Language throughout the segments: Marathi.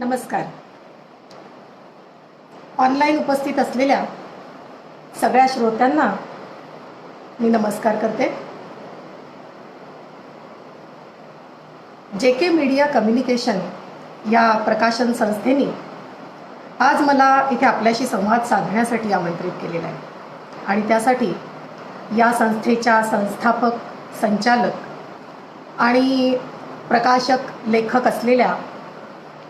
नमस्कार. ऑनलाईन उपस्थित असलेल्या सगळ्या श्रोत्यांना मी नमस्कार करते. JK मीडिया कम्युनिकेशन या प्रकाशन संस्थेने आज मला इथे आपल्याशी संवाद साधण्यासाठी आमंत्रित केलेलं आहे आणि त्यासाठी या संस्थेच्या संस्थापक, संचालक आणि प्रकाशक, लेखक असलेल्या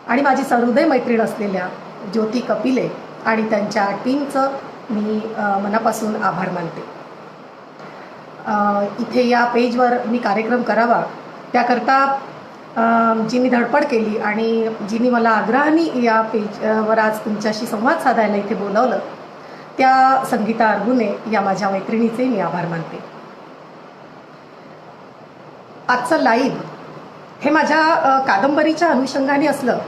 आणि माझी सहृदय मैत्रीण असलेल्या ज्योती कपिले आणि त्यांच्या टीमचं मी मनापासून आभार मानते. इथे या पेजवर मी कार्यक्रम करावा त्याकरता जी मी धडपड केली आणि जिने मला आग्रहाने या पेजवर आज तुमच्याशी संवाद साधायला इथे बोलावलं त्या संगीता अरगुने या माझ्या मैत्रिणीचे मी आभार मानते. आजचं लाईव्ह हे माझ्या कादंबरीच्या अनुषंगाने असलं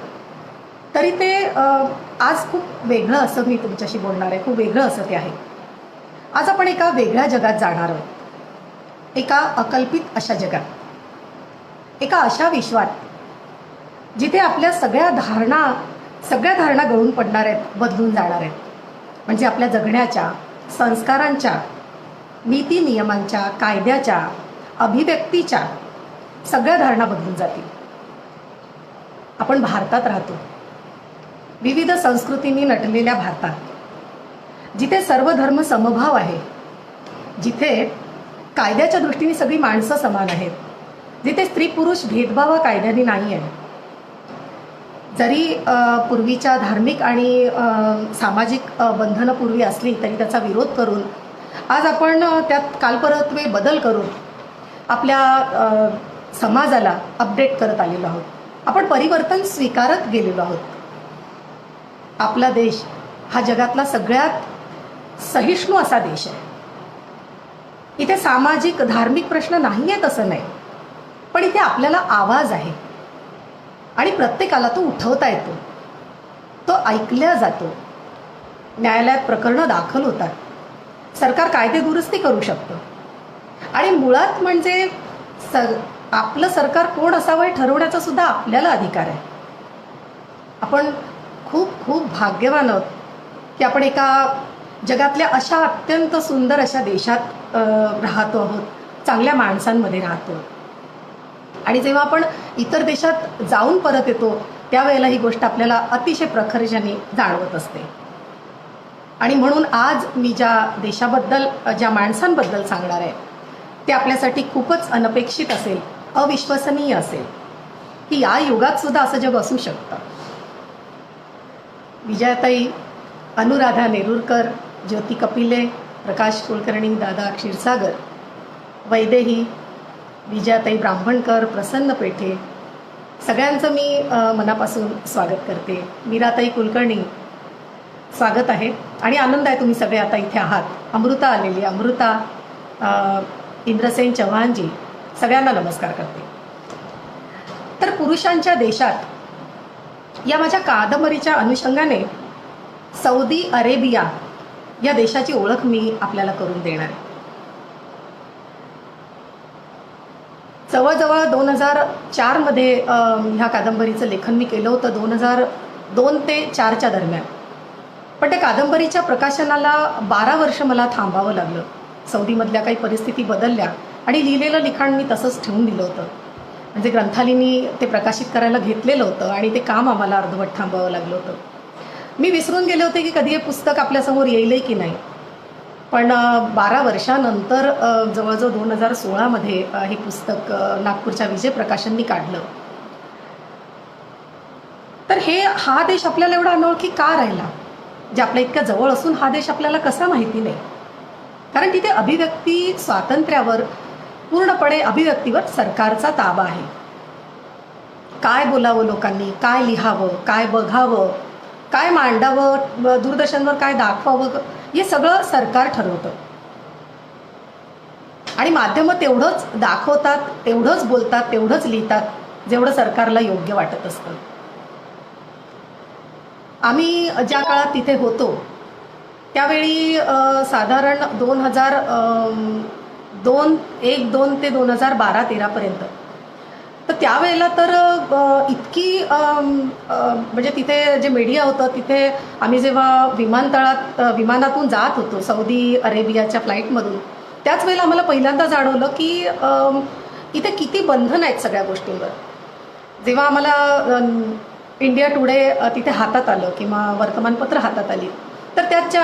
तरी ते आज खूप वेगळं असं मी तुमच्याशी बोलणार आहे. खूप वेगळं असं ते आहे. आज आपण एका वेगळ्या जगात जाणार आहोत. एका अकल्पित अशा जगात, एका अशा विश्वात जिथे आपल्या सगळ्या धारणा गळून पडणार आहेत, बदलून जाणार आहेत. म्हणजे आपल्या जगण्याच्या, संस्कारांच्या, नीती नियमांच्या, कायद्याच्या, अभिव्यक्तीच्या सगळ्या धारणा बदलून जातील. आपण भारतात राहतो, विविध संस्कृतींनी नटलेल्या भारतात, जिथे सर्व धर्म समभाव आहे, जिथे कायद्याच्या दृष्टीने सगळी माणसं समान आहेत, जिथे स्त्री पुरुष भेदभाव कायद्याने नाही आहे. जरी पूर्वीच्या धार्मिक आणि सामाजिक बंधनं पूर्वी असली तरी त्याचा विरोध करून आज आपण त्यात कालपरत्वे बदल करून आपल्या समाजाला अपडेट करत आलेलो आहोत. आपण परिवर्तन स्वीकारत गेलेलो आहोत. आपला देश हा जगातला सगळ्यात सहिष्णू असा देश आहे. इथे सामाजिक धार्मिक प्रश्न नाही आहेत असं नाही, पण इथे आपल्याला आवाज आहे आणि प्रत्येकाला तो उठवता येतो, तो ऐकला जातो. न्यायालयात प्रकरणं दाखल होतात, सरकार कायदे दुरुस्ती करू शकतं आणि मुळात म्हणजे आपलं सरकार कोण असावं हे ठरवण्याचा सुद्धा आपल्याला अधिकार आहे. आपण खूप खूप भाग्यवान आहोत की आपण एका जगातल्या अशा अत्यंत सुंदर अशा देशात राहतो आहोत, चांगल्या माणसांमध्ये राहतो. आणि जेव्हा आपण इतर देशात जाऊन परत येतो त्यावेळेला ही गोष्ट आपल्याला अतिशय प्रखरतेने जाणवत असते. आणि म्हणून आज मी ज्या देशाबद्दल, ज्या माणसांबद्दल सांगणार आहे ते आपल्यासाठी खूपच अनपेक्षित असेल, अविश्वसनीय असेल की या युगात सुद्धा असं जग असू शकतं. विजयाताई, अनुराधा नेरुरकर, ज्योती कपिले, प्रकाश कुलकर्णी, दादा क्षीरसागर, वैदेही, विजयाताई ब्राह्मणकर, प्रसन्न पेठे, सगळ्यांचं मी मनापासून स्वागत करते. मीराताई कुलकर्णी, स्वागत आहे आणि आनंद आहे तुम्ही सगळे आता इथे आहात. अमृता आलेली, अमृता, इंद्रसेन चव्हाणजी, सगळ्यांना नमस्कार करते. तर पुरुषांच्या देशात या माझ्या कादंबरीच्या अनुषंगाने सौदी अरेबिया या देशाची ओळख मी आपल्याला करून देणार आहे. जवळजवळ 2004 ह्या कादंबरीचं लेखन मी केलं होतं, 2002 ते 4च्या दरम्यान. पण त्या कादंबरीच्या प्रकाशनाला 12 वर्ष मला थांबावं लागलं. सौदीमधल्या काही परिस्थिती बदलल्या आणि लिहिलेलं लिखाण मी तसंच ठेवून दिलं होतं. म्हणजे ग्रंथालींनी ते प्रकाशित करायला घेतलेलं होतं आणि ते काम आम्हाला अर्धवट थांबावं लागलं होतं. मी विसरून गेले होते की कधी हे पुस्तक आपल्यासमोर येईलही की नाही. पण 12 वर्षानंतर जवळजवळ 2016 हे पुस्तक नागपूरच्या विजय प्रकाशननी काढलं. तर हा देश आपल्याला एवढा अनोळखी का राहिला? जे आपल्या इतक्या जवळ असून हा देश आपल्याला कसा माहिती नाही? कारण तिथे अभिव्यक्ती स्वातंत्र्यावर, पूर्णपणे अभिव्यक्तीवर सरकारचा ताबा आहे. काय बोलावं लोकांनी, काय लिहावं, काय बघावं, काय मांडावं, दूरदर्शनवर काय दाखवावं, हे सगळं सरकार ठरवतं. आणि माध्यमं तेवढंच दाखवतात, तेवढंच बोलतात, तेवढंच लिहितात जेवढं सरकारला योग्य वाटत असतं. आम्ही ज्या काळात तिथे होतो त्यावेळी साधारण 2001-2 ते 2012-13 तर त्यावेळेला तर इतकी म्हणजे तिथे जे मीडिया होतं तिथे आम्ही जेव्हा विमानातून जात होतो सौदी अरेबियाच्या फ्लाईटमधून, त्याच वेळेला आम्हाला पहिल्यांदा जाणवलं की इथे किती बंधन आहेत सगळ्या गोष्टींवर. जेव्हा आम्हाला इंडिया टुडे तिथे हातात आलं किंवा वर्तमानपत्र हातात आली, तर त्याच्या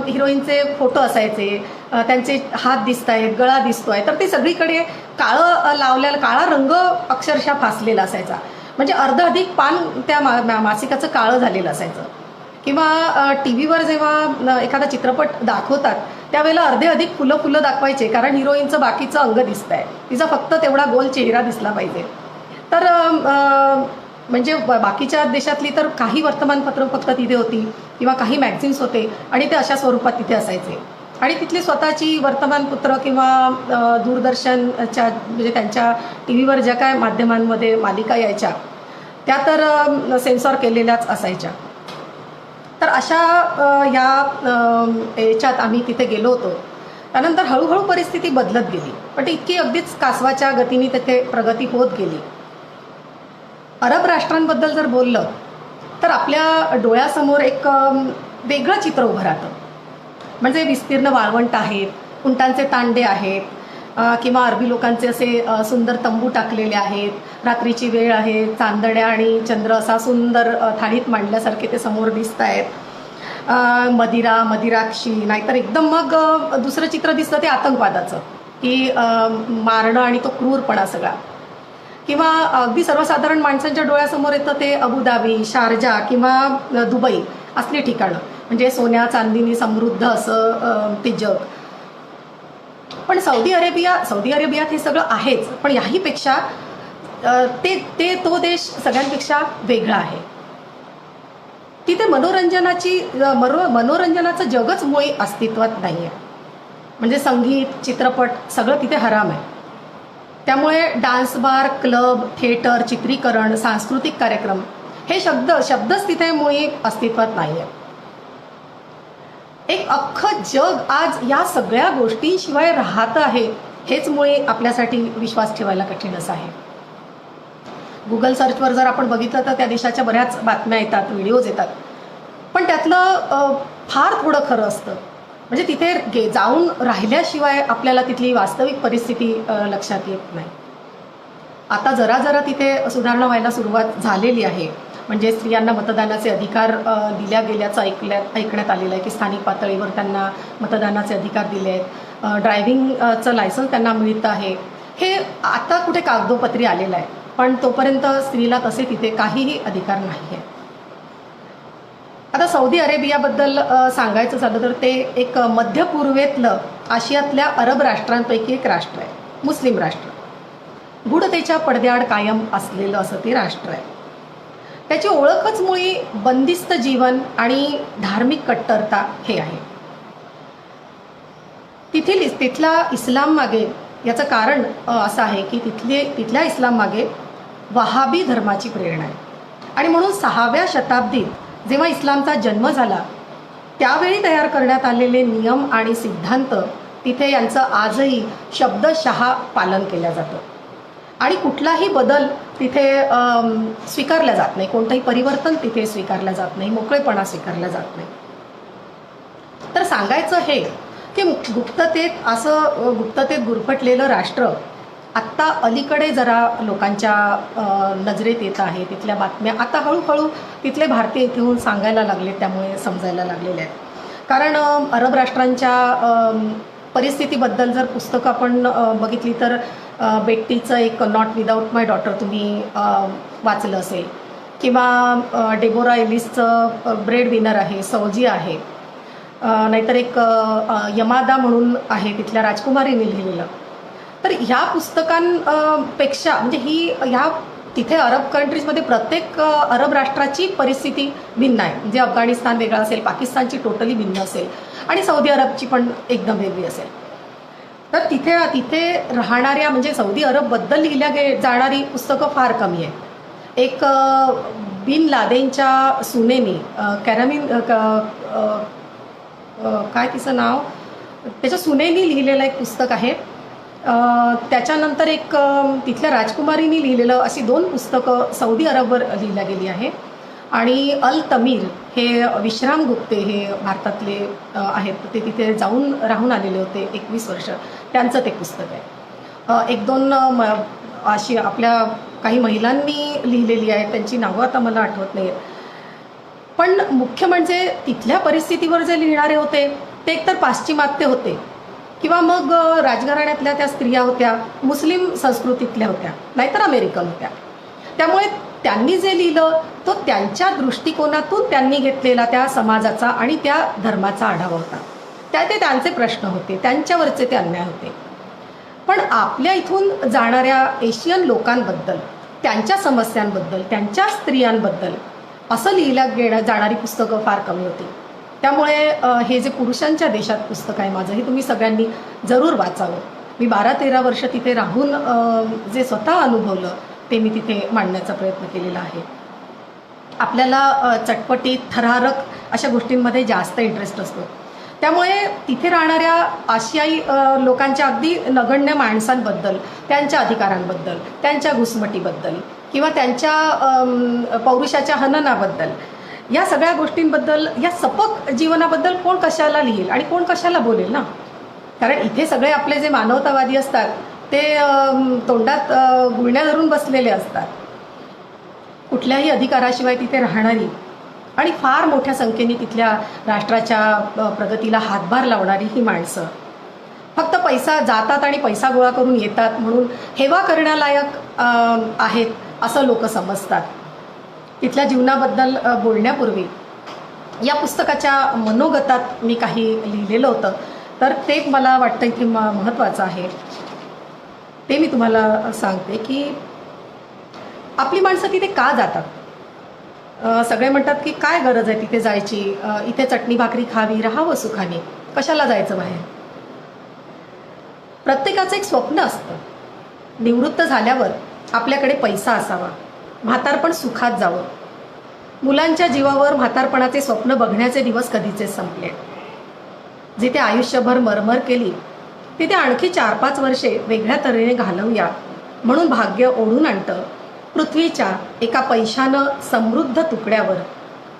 हिरोईनचे फोटो असायचे, त्यांचे हात दिसत आहेत, गळा दिसतोय, तर ते सगळीकडे काळं लावलेलं, काळा रंग अक्षरशः फासलेला असायचा. म्हणजे अर्ध अधिक पान त्या मासिकाचं काळं झालेलं असायचं. किंवा टी व्हीवर जेव्हा एखादा चित्रपट दाखवतात त्यावेळेला अर्धे अधिक फुलं दाखवायचे, कारण हिरोईनचं बाकीचं अंग दिसत आहे, तिचा फक्त तेवढा गोल चेहरा दिसला पाहिजे. तर म्हणजे बाकीच्या देशातली तर काही वर्तमानपत्र फक्त तिथे होती किंवा काही मॅगझिन्स होते आणि ते अशा स्वरूपात तिथे असायचे. आणि तिथली स्वतःची वर्तमानपत्र किंवा दूरदर्शनच्या म्हणजे त्यांच्या टी व्हीवर ज्या काय माध्यमांमध्ये मालिका यायच्या त्या तर सेन्सॉर केलेल्याच असायच्या. तर अशा याच्यात आम्ही तिथे गेलो होतो. त्यानंतर हळूहळू परिस्थिती बदलत गेली, पण ती इतकी अगदीच कासवाच्या गतीने तिथे प्रगती होत गेली. अरब राष्ट्रांबद्दल जर बोललं तर आपल्या डोळ्यासमोर एक वेगळं चित्र उभं राहतं. म्हणजे विस्तीर्ण वाळवंट आहेत, उंटांचे तांडे आहेत, किंवा अरबी लोकांचे असे सुंदर तंबू टाकलेले आहेत, रात्रीची वेळ आहे, चांदण्या आणि चंद्र असा सुंदर थाळीत मांडल्यासारखे ते समोर दिसत आहेत. मदिराक्षी, नाहीतर एकदम मग दुसरं चित्र दिसतं ते आतंकवादाचं, की मारणं आणि तो क्रूरपणा सगळा. किंवा अगदी सर्वसाधारण माणसांच्या डोळ्यासमोर येतं ते अबुधाबी, शारजा किंवा दुबई असली ठिकाणं, म्हणजे सोन्या चांदीनी समृद्ध असं ते जग. पण सौदी अरेबियात हे सगळं आहेच, पण याहीपेक्षा तो देश सगळ्यांपेक्षा वेगळा आहे. तिथे मनोरंजनाचं जगच मुळी अस्तित्वात नाही आहे. म्हणजे संगीत, चित्रपट सगळं तिथे हराम आहे. त्यामुळे डान्स बार, क्लब, थिएटर, चित्रीकरण, सांस्कृतिक कार्यक्रम हे शब्दच तिथे मुळी अस्तित्वात नाही आहे. एक अख्खं जग आज या सगळ्या गोष्टींशिवाय राहत आहे, हेच मुळे आपल्यासाठी विश्वास ठेवायला कठीण असं आहे. गुगल सर्चवर जर आपण बघितलं तर त्या देशाच्या बऱ्याच बातम्या येतात, व्हिडिओज येतात, पण त्यातलं फार थोडं खरं असतं. म्हणजे तिथे जाऊन राहिल्याशिवाय आपल्याला तिथली वास्तविक परिस्थिती लक्षात येत नाही. आता जरा तिथे सुधारणा व्हायला सुरुवात झालेली आहे. म्हणजे स्त्रियांना मतदानाचे अधिकार दिल्या गेल्याचं ऐकण्यात आलेलं आहे, की स्थानिक पातळीवर त्यांना मतदानाचे अधिकार दिले आहेत. ड्रायव्हिंगचं लायसन्स त्यांना मिळतं आहे. हे आता कुठे कागदोपत्री आलेलं आहे, पण तोपर्यंत स्त्रीला तसे तिथे काहीही अधिकार नाही आहे. आता सौदी अरेबियाबद्दल सांगायचं झालं तर ते एक मध्य पूर्वेतलं आशियातल्या अरब राष्ट्रांपैकी एक राष्ट्र आहे, मुस्लिम राष्ट्र. गूढतेच्या पडद्याआड कायम असलेलं असं ते राष्ट्र आहे. त्याची ओळखच मुळी बंदिस्त जीवन आणि धार्मिक कट्टरता हे आहे. तिथला इस्लाम मागे याचं कारण असं आहे की तिथल्या इस्लाम मागे वहाबी धर्माची प्रेरणा आहे. आणि म्हणून 6व्या शताब्दीत जेव्हा इस्लामचा जन्म झाला त्यावेळी तयार करण्यात आलेले नियम आणि सिद्धांत तिथे यांचं आजही शब्दशः पालन केलं जातं. आणि कुठलाही बदल तिथे स्वीकारला जात नाही, कोणतंही परिवर्तन तिथे स्वीकारलं जात नाही, मोकळेपणा स्वीकारला जात नाही. तर सांगायचं हे की गुप्ततेत गुरफटलेलं राष्ट्र आत्ता अलीकडे जरा लोकांच्या नजरेत येत आहे. तिथल्या बातम्या आता हळूहळू तिथले भारतीय इथे येऊन सांगायला लागले, त्यामुळे समजायला लागलेले आहेत. कारण अरब राष्ट्रांच्या परिस्थितीबद्दल जर पुस्तकं आपण बघितली तर बेट्टीचं एक नॉट विदाऊट माय डॉटर तुम्ही वाचलं असेल, किंवा डेबोरा एलिसचं ब्रेड विनर आहे, सौजी आहे, नाहीतर एक यमादा म्हणून आहे तिथल्या राजकुमारीने लिहिलेलं. तर ह्या पुस्तकांपेक्षा म्हणजे ह्या तिथे अरब कंट्रीजमध्ये प्रत्येक अरब राष्ट्राची परिस्थिती भिन्न आहे. म्हणजे अफगाणिस्तान वेगळा असेल, पाकिस्तानची टोटली भिन्न असेल आणि सौदी अरबची पण एकदम वेगळी असेल. तर तिथे राहणाऱ्या म्हणजे सौदी अरबबद्दल लिहिल्या जाणारी पुस्तकं फार कमी आहेत. एक बिन लादेनच्या सुनेनी कॅरामिन काय तिचं नाव, त्याच्या सुनेनी लिहिलेलं एक पुस्तक आहे त्याच्यानंतर एक तिथल्या राजकुमारीने लिहिलेलं अशी 2 पुस्तकं सौदी अरबवर लिहिल्या गेली आहे. आणि अल तमीर हे विश्राम गुप्ते हे भारतातले आहेत. ते तिथे जाऊन राहून आलेले होते 21 वर्ष. त्यांचं ते पुस्तक आहे. 1-2 अशी आपल्या काही महिलांनी लिहिलेली आहे. त्यांची नावं आता मला आठवत नाही आहेत. पण मुख्य म्हणजे तिथल्या परिस्थितीवर जे लिहिणारे होते ते एकतर पाश्चिमात्य होते किंवा मग राजघराण्यातल्या त्या स्त्रिया होत्या, मुस्लिम संस्कृतीतल्या होत्या, नाहीतर अमेरिकन होत्या. त्यामुळे त्यांनी जे लिहिलं तो त्यांच्या दृष्टिकोनातून त्यांनी घेतलेला त्या समाजाचा आणि त्या धर्माचा आढावा होता. ते त्यांचे प्रश्न होते, त्यांच्यावरचे ते अन्याय होते. पण आपल्या इथून जाणाऱ्या एशियन लोकांबद्दल, त्यांच्या समस्यांबद्दल, त्यांच्या स्त्रियांबद्दल असं लिहिल्या जाणारी पुस्तकं फार कमी होती. त्यामुळे हे जे पुरुषांच्या देशात पुस्तक आहे माझं, हे तुम्ही सगळ्यांनी जरूर वाचावं. मी 12-13 वर्ष तिथे राहून जे स्वतः अनुभवलं ते मी तिथे मांडण्याचा प्रयत्न केलेला आहे. आपल्याला चटपटीत थरारक अशा गोष्टींमध्ये जास्त इंटरेस्ट असतो. त्यामुळे तिथे राहणाऱ्या आशियाई लोकांच्या अगदी नगण्य माणसांबद्दल, त्यांच्या अधिकारांबद्दल, त्यांच्या घुसमटीबद्दल किंवा त्यांच्या पौरुषाच्या हननाबद्दल, या सगळ्या गोष्टींबद्दल, या सपक जीवनाबद्दल कोण कशाला लिहिल आणि कोण कशाला बोलेल ना. कारण इथे सगळे आपले जे मानवतावादी असतात ते तोंडात गुळण्या धरून बसलेले असतात. कुठल्याही अधिकाराशिवाय तिथे राहणारी आणि फार मोठ्या संख्येने तिथल्या राष्ट्राच्या प्रगतीला हातभार लावणारी ही माणसं फक्त पैसा जातात आणि पैसा गोळा करून येतात म्हणून हेवा करण्यालायक आहेत असं लोक समजतात. तिथल्या जीवनाबद्दल बोलण्यापूर्वी या पुस्तकाच्या मनोगतात मी काही लिहिलेलं होतं, तर ते मला वाटतं इथे महत्त्वाचं आहे. ते मी तुम्हाला सांगते की आपली माणसं तिथे का जातात. सगळे म्हणतात की काय गरज आहे तिथे जायची, इथे चटणी भाकरी खावी, राहावं सुखाने, कशाला जायचं बाहेर. प्रत्येकाचं एक स्वप्न असतं. निवृत्त झाल्यावर आपल्याकडे पैसा असावा, म्हातारपण सुखात जावं. मुलांच्या जीवावर म्हातारपणाचे स्वप्न बघण्याचे दिवस कधीचेच संपले. जिथे आयुष्यभर मरमर केली तिथे आणखी 4-5 वर्षे वेगळ्या तऱ्हेने घालवूया म्हणून भाग्य ओढून आणतं पृथ्वीच्या एका पैशानं समृद्ध तुकड्यावर,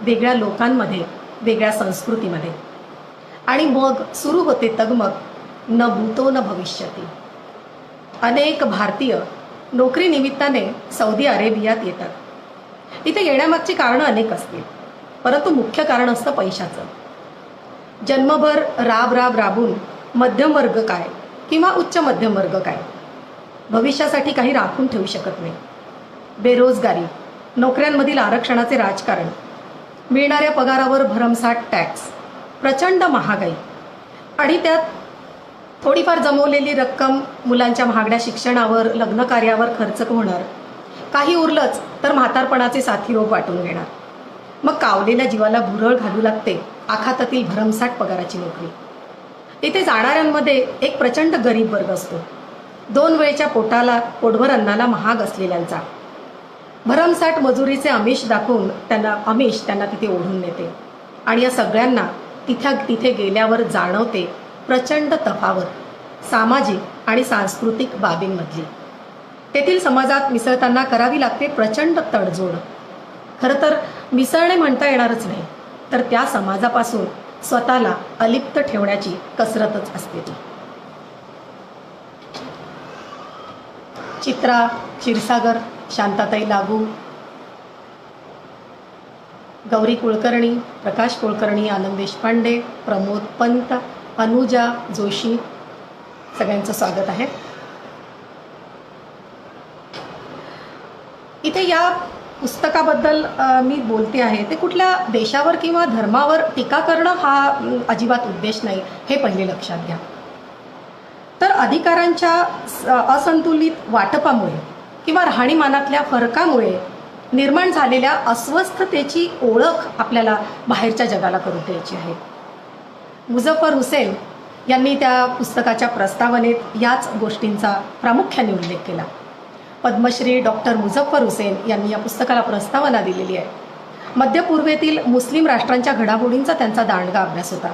वेगळ्या लोकांमध्ये, वेगळ्या संस्कृतीमध्ये. आणि मग सुरू होते तगमग, न भूतो न भविष्यती. अनेक भारतीय नोकरी निमित्ताने सौदी अरेबियात येतात. इथे येण्यामागची कारणं अनेक असतील, परंतु मुख्य कारण असतं पैशाचं. जन्मभर राबून मध्यमवर्ग काय किंवा उच्च मध्यमवर्ग काय भविष्यासाठी काही राखून ठेवू शकत नाही. बेरोजगारी, नोकऱ्यांमधील आरक्षणाचे राजकारण, मिळणाऱ्या पगारावर भरमसाठ टॅक्स, प्रचंड महागाई आणि त्यात थोडीफार जमवलेली रक्कम मुलांच्या महागड्या शिक्षणावर, लग्नकार्यावर खर्च होणार. काही उरलंच तर म्हातारपणाचे साथी रोग वाटून घेणार. मग कावलेल्या जीवाला भुरळ घालू लागते आखातातील भरमसाठ पगाराची नोकरी. इथे जाणाऱ्यांमध्ये एक प्रचंड गरीब वर्ग असतो. 2 वेळच्या पोटभर अन्नाला महाग असलेल्यांचा. भरमसाठ मजुरीचे आमिष दाखवून त्यांना तिथे ओढून नेते. आणि या सगळ्यांना तिथे गेल्यावर जाणवते प्रचंड तफावत सामाजिक आणि सांस्कृतिक बाबींमधली. तेथील समाजात मिसळताना करावी लागते प्रचंड तडजोड. खरं तर मिसळणे म्हणता येणारच नाही, तर त्या समाजापासून स्वतःला अलिप्त ठेवण्याची कसरतच असते ती. चित्रा क्षीरसागर, शांताताई लागू, गौरी कुलकर्णी, प्रकाश कुलकर्णी, आनंद देशपांडे, प्रमोद पंत, अनुजा जोशी, सगळ्यांचं स्वागत आहे. इथे या पुस्तकाबद्दल मी बोलते आहे ते कुठल्या देशावर किंवा धर्मावर टीका करणं हा अजिबात उद्देश नाही, हे पहिले लक्षात घ्या. तर अधिकारांच्या असंतुलित वाटपामुळे किंवा राहणीमानातल्या फरकामुळे निर्माण झालेल्या अस्वस्थतेची ओळख आपल्याला बाहेरच्या जगाला करून द्यायची आहे. मुझफ्फर हुसेन यांनी त्या पुस्तकाच्या प्रस्तावनेत याच गोष्टींचा प्रामुख्याने उल्लेख केला. पद्मश्री डॉक्टर मुझफ्फर हुसेन यांनी या पुस्तकाला प्रस्तावना दिलेली आहे. मध्य पूर्वेतील मुस्लिम राष्ट्रांच्या घडामोडींचा त्यांचा दांडगा अभ्यास होता.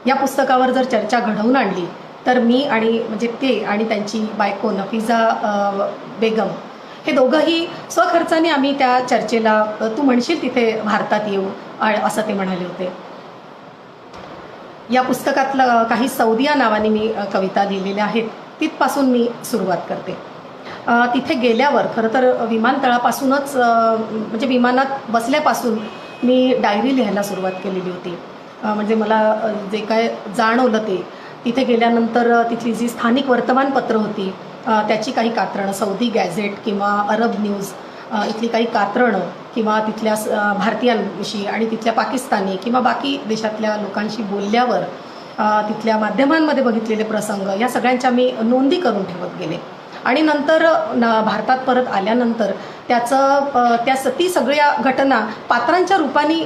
या पुस्तकावर जर चर्चा घडवून आणली तर मी आणि म्हणजे ते आणि त्यांची बायको नफिजा बेगम हे दोघंही स्वखर्चाने आम्ही त्या चर्चेला तू म्हणशील तिथे भारतात येऊ असं ते म्हणाले होते. या पुस्तकातलं काही सौदिया नावाने मी कविता लिहिलेल्या आहेत, तिथपासून मी सुरुवात करते. तिथे गेल्यावर खरं तर विमानतळापासूनच म्हणजे विमानात बसल्यापासून मी डायरी लिहायला सुरुवात केलेली होती. म्हणजे मला जे काय जाणवलं ते तिथे गेल्यानंतर तिथली जी स्थानिक वर्तमानपत्र होती त्याची काही कात्रणं, सौदी गॅझेट किंवा अरब न्यूज इथली काही कात्रणं किंवा तिथल्या भारतीयांविषयी आणि तिथल्या पाकिस्तानी किंवा बाकी देशातल्या लोकांशी बोलल्यावर तिथल्या माध्यमांमध्ये बघितलेले प्रसंग या सगळ्यांच्या मी नोंदी करून ठेवत गेले. आणि नंतर भारतात परत आल्यानंतर ती सगळ्या घटना पात्रांच्या रूपाने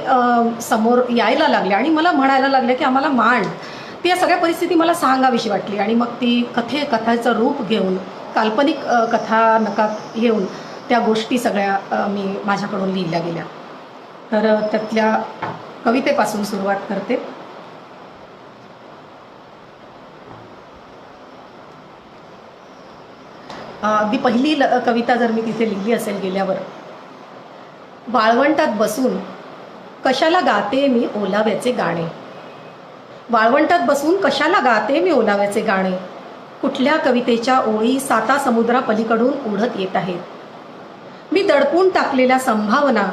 समोर यायला लागल्या आणि मला म्हणायला लागल्या की आम्हाला मांड. ती या सगळ्या परिस्थिती मला सांगावीशी वाटली आणि मग ती कथेचं रूप घेऊन काल्पनिक कथानकात येऊन त्या गोष्टी सगळ्या मी माझ्याकडून लिहिल्या गेल्या. तर त्यातल्या कवितेपासून सुरुवात करते. अगदी पहिली कविता जर मी तिथे लिहिली असेल गेल्यावर, वाळवंटात बसून कशाला गाते मी ओलाव्याचे गाणे. वाळवंटात बसून कशाला गाते मी ओलाव्याचे गाणे. कुठल्या कवितेच्या ओळी साता समुद्रापलीकडून उडत येत आहेत. मी दडपून टाकलेल्या संभावना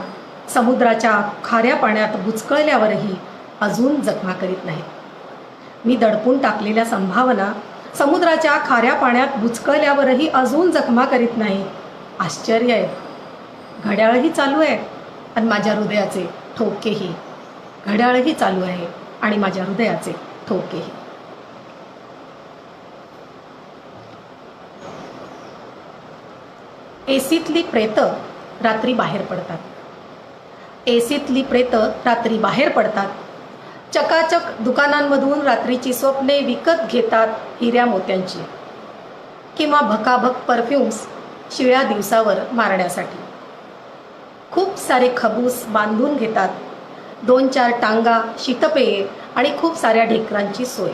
समुद्राच्या खाऱ्या पाण्यात बुचकळल्यावरही अजून जखमा करीत नाहीत. मी दडपून टाकलेल्या संभावना समुद्राच्या खाऱ्या पाण्यात बुचकळल्यावरही अजून जखमा करीत नाही. आश्चर्य आहे. घड्याळही चालू आहे आणि माझ्या हृदयाचे ठोकेही. घड्याळही चालू आहे आणि माझ्या हृदयाचे ठोकेही. एसीतली प्रेत रात्री बाहेर पडतात. एसीतली प्रेत रात्री बाहेर पडतात. चकाचक दुकानांमधून रात्रीची स्वप्ने विकत घेतात हिऱ्या मोत्यांची किंवा भकाभक परफ्युम्स शिळ्या दिवसावर मारण्यासाठी. खूप सारे खबूस बांधून घेतात. 2-4 टांगा, शीतपेये आणि खूप साऱ्या ढेकरांची सोय.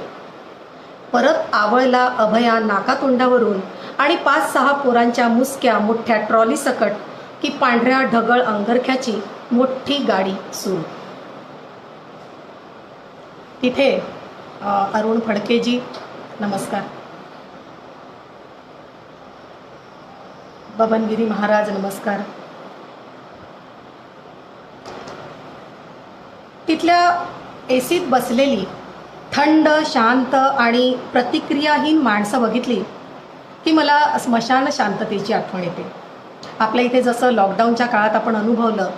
परत आवळला अभया नाकातोंडावरून आणि 5-6 पोरांच्या मुसक्या मोठ्या ट्रॉली सकट की पांढऱ्या ढगळ अंगरख्याची मोठी गाडी सुरू. तिथे अरुण फडकेजी नमस्कार, बबनगिरी महाराज नमस्कार. तिथल्या एसीत बसलेली थंड शांत आणि प्रतिक्रियाहीन माणसं बघितली की मला स्मशान शांततेची आठवण येते. आपल्या इथे जसं लॉकडाऊनच्या काळात आपण अनुभवलं,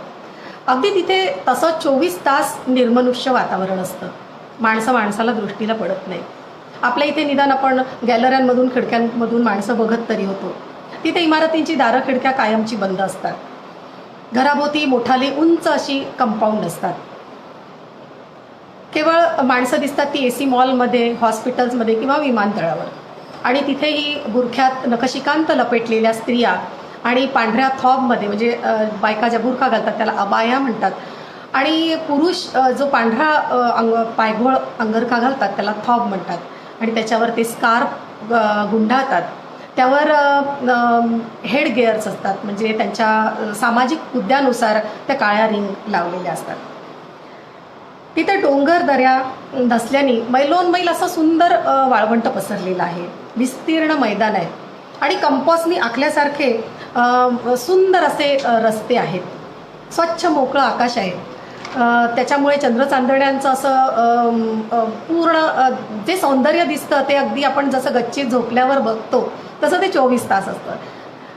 अगदी तिथे तसं 24 तास निर्मनुष्य वातावरण असतं. माणसं माणसाला दृष्टीला पडत नाही. आपल्या इथे निदान आपण गॅलऱ्यांमधून खिडक्यांमधून माणसं बघत तरी होतो. तिथे इमारतींची दारं खिडक्या कायमची बंद असतात. घराभोवती मोठाली उंच अशी कंपाऊंड असतात. केवळ माणसं दिसतात ती एसी मॉलमध्ये, हॉस्पिटल्समध्ये किंवा विमानतळावर. आणि तिथेही बुरख्यात नखशिकांत लपेटलेल्या स्त्रिया आणि पांढऱ्या थॉबमध्ये, म्हणजे बायका ज्या बुरखा घालतात त्याला अबाया म्हणतात, आणि पुरुष जो पांढरा पायघोळ अंगरखा घालतात त्याला थॉब म्हणतात, आणि त्याच्यावर ते स्कार्फ गुंडाळतात. त्यावर हेड गिअर्स असतात, म्हणजे त्यांच्या सामाजिक हुद्द्यानुसार त्या काळ्या रिंग लावलेल्या असतात. तिथे डोंगर दऱ्या नसल्याने मैलोन मैल असं सुंदर वाळवंट पसरलेलं आहे. विस्तीर्ण मैदान आहे आणि कंपॉसनी आखल्यासारखे सुंदर असे रस्ते आहेत. स्वच्छ मोकळं आकाश आहे. त्याच्यामुळे चंद्रचांदण्यांचं असं पूर्ण जे सौंदर्य दिसतं ते अगदी आपण जसं गच्चीत झोपल्यावर बघतो तसं ते 24 तास असतं.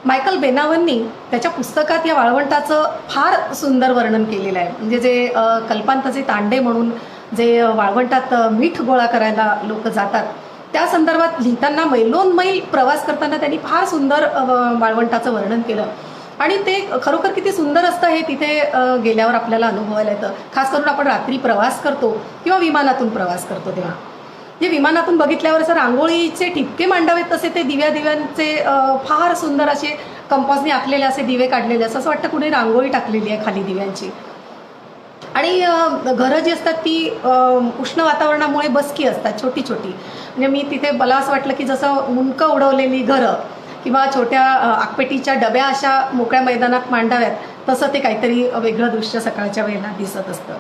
मायकल बेनावननी त्याच्या पुस्तकात या वाळवंटाचं फार सुंदर वर्णन केलेलं आहे. म्हणजे जे कल्पांताचे तांडे म्हणून जे वाळवंटात मीठ गोळा करायला लोक जातात त्या संदर्भात लिहिताना मैलोन मैल प्रवास करताना त्यांनी फार सुंदर वाळवंटाचं वर्णन केलं. आणि ते खरोखर किती सुंदर असतं हे तिथे गेल्यावर आपल्याला अनुभवायला येतं. खास करून आपण रात्री प्रवास करतो किंवा विमानातून प्रवास करतो तेव्हा जे विमानातून बघितल्यावर असं रांगोळीचे ठिपके मांडावेत तसे ते दिव्यांचे फार सुंदर असे कंपॉसने आखलेले असे दिवे काढलेले असं वाटतं कुणी रांगोळी टाकलेली आहे खाली दिव्यांची. आणि घरं जी असतात ती उष्ण वातावरणामुळे बसकी असतात, छोटी छोटी. म्हणजे मी तिथे मला असं वाटलं की जसं मुंडकं उडवलेली घरं किंवा छोट्या आगपेटीच्या डब्या अशा मोकळ्या मैदानात मांडाव्यात, तसं ते काहीतरी वेगळं दृश्य सकाळच्या वेळेला दिसत असतं.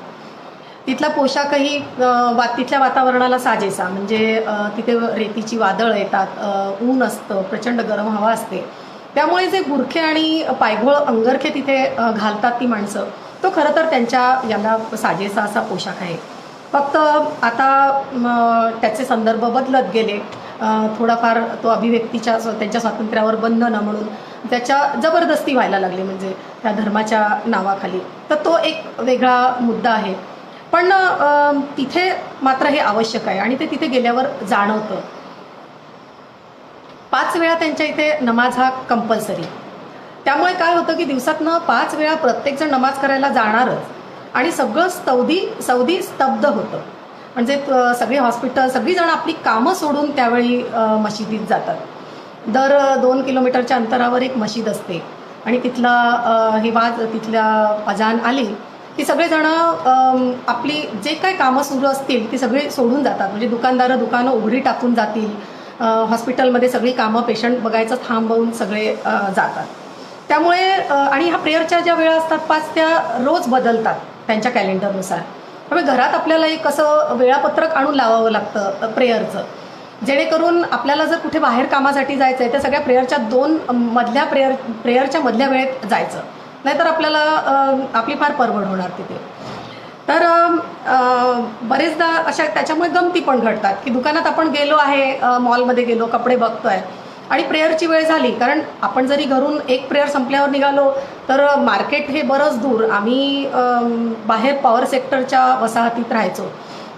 तिथला पोशाखही तिथल्या वातावरणाला साजेसा. म्हणजे तिथे रेतीची वादळं येतात, ऊन असतं, प्रचंड गरम हवा असते. त्यामुळे जे बुरखे आणि पायघोळ अंगरखे तिथे घालतात ती माणसं, तो खरं तर त्यांच्या याला साजेसा असा पोशाख आहे. फक्त आता त्याचे संदर्भ बदलत गेले. थोडाफार तो अभिव्यक्तीच्या त्यांच्या स्वातंत्र्यावर बंधनं म्हणून त्याच्या जबरदस्ती व्हायला लागली, म्हणजे त्या धर्माच्या नावाखाली. तर तो एक वेगळा मुद्दा आहे. पण तिथे मात्र हे आवश्यक आहे आणि ते तिथे गेल्यावर जाणवतं. 5 वेळा त्यांच्या इथे नमाज हा कंपल्सरी. त्यामुळे काय होतं की दिवसातनं 5 वेळा प्रत्येकजण नमाज करायला जाणारच आणि सगळं सौदी स्तब्ध होतं. म्हणजे सगळे हॉस्पिटल, सगळीजण आपली कामं सोडून त्यावेळी मशिदीत जातात. दर 2 किलोमीटरच्या अंतरावर एक मशीद असते आणि तिथल्या अजान आली की सगळेजणं आपली जे काय कामं सुरू असतील ती सगळी सोडून जातात. म्हणजे दुकानं उघडी टाकून जातील. हॉस्पिटलमध्ये सगळी कामं पेशंट बघायचं थांबवून सगळे जातात. त्यामुळे आणि ह्या प्रेयरच्या ज्या वेळा असतात 5, त्या रोज बदलतात त्यांच्या कॅलेंडरनुसार. त्यामुळे घरात आपल्याला एक असं वेळापत्रक आणून लावावं लागतं प्रेयरचं, जेणेकरून आपल्याला जर कुठे बाहेर कामासाठी जायचं आहे तर सगळ्या प्रेयरच्या 2 मधल्या प्रेयरच्या मधल्या वेळेत जायचं, नाहीतर आपल्याला आपली फार परवड होणार तिथे. तर बरेचदा अशा त्याच्यामुळे गमती पण घडतात की दुकानात आपण गेलो आहे, मॉलमध्ये गेलो, कपडे बघतोय आणि प्रेयरची वेळ झाली. कारण आपण जरी घरून एक प्रेयर संपल्यावर निघालो तर मार्केट हे बरंच दूर. आम्ही बाहेर पॉवर सेक्टरच्या वसाहतीत राहायचो,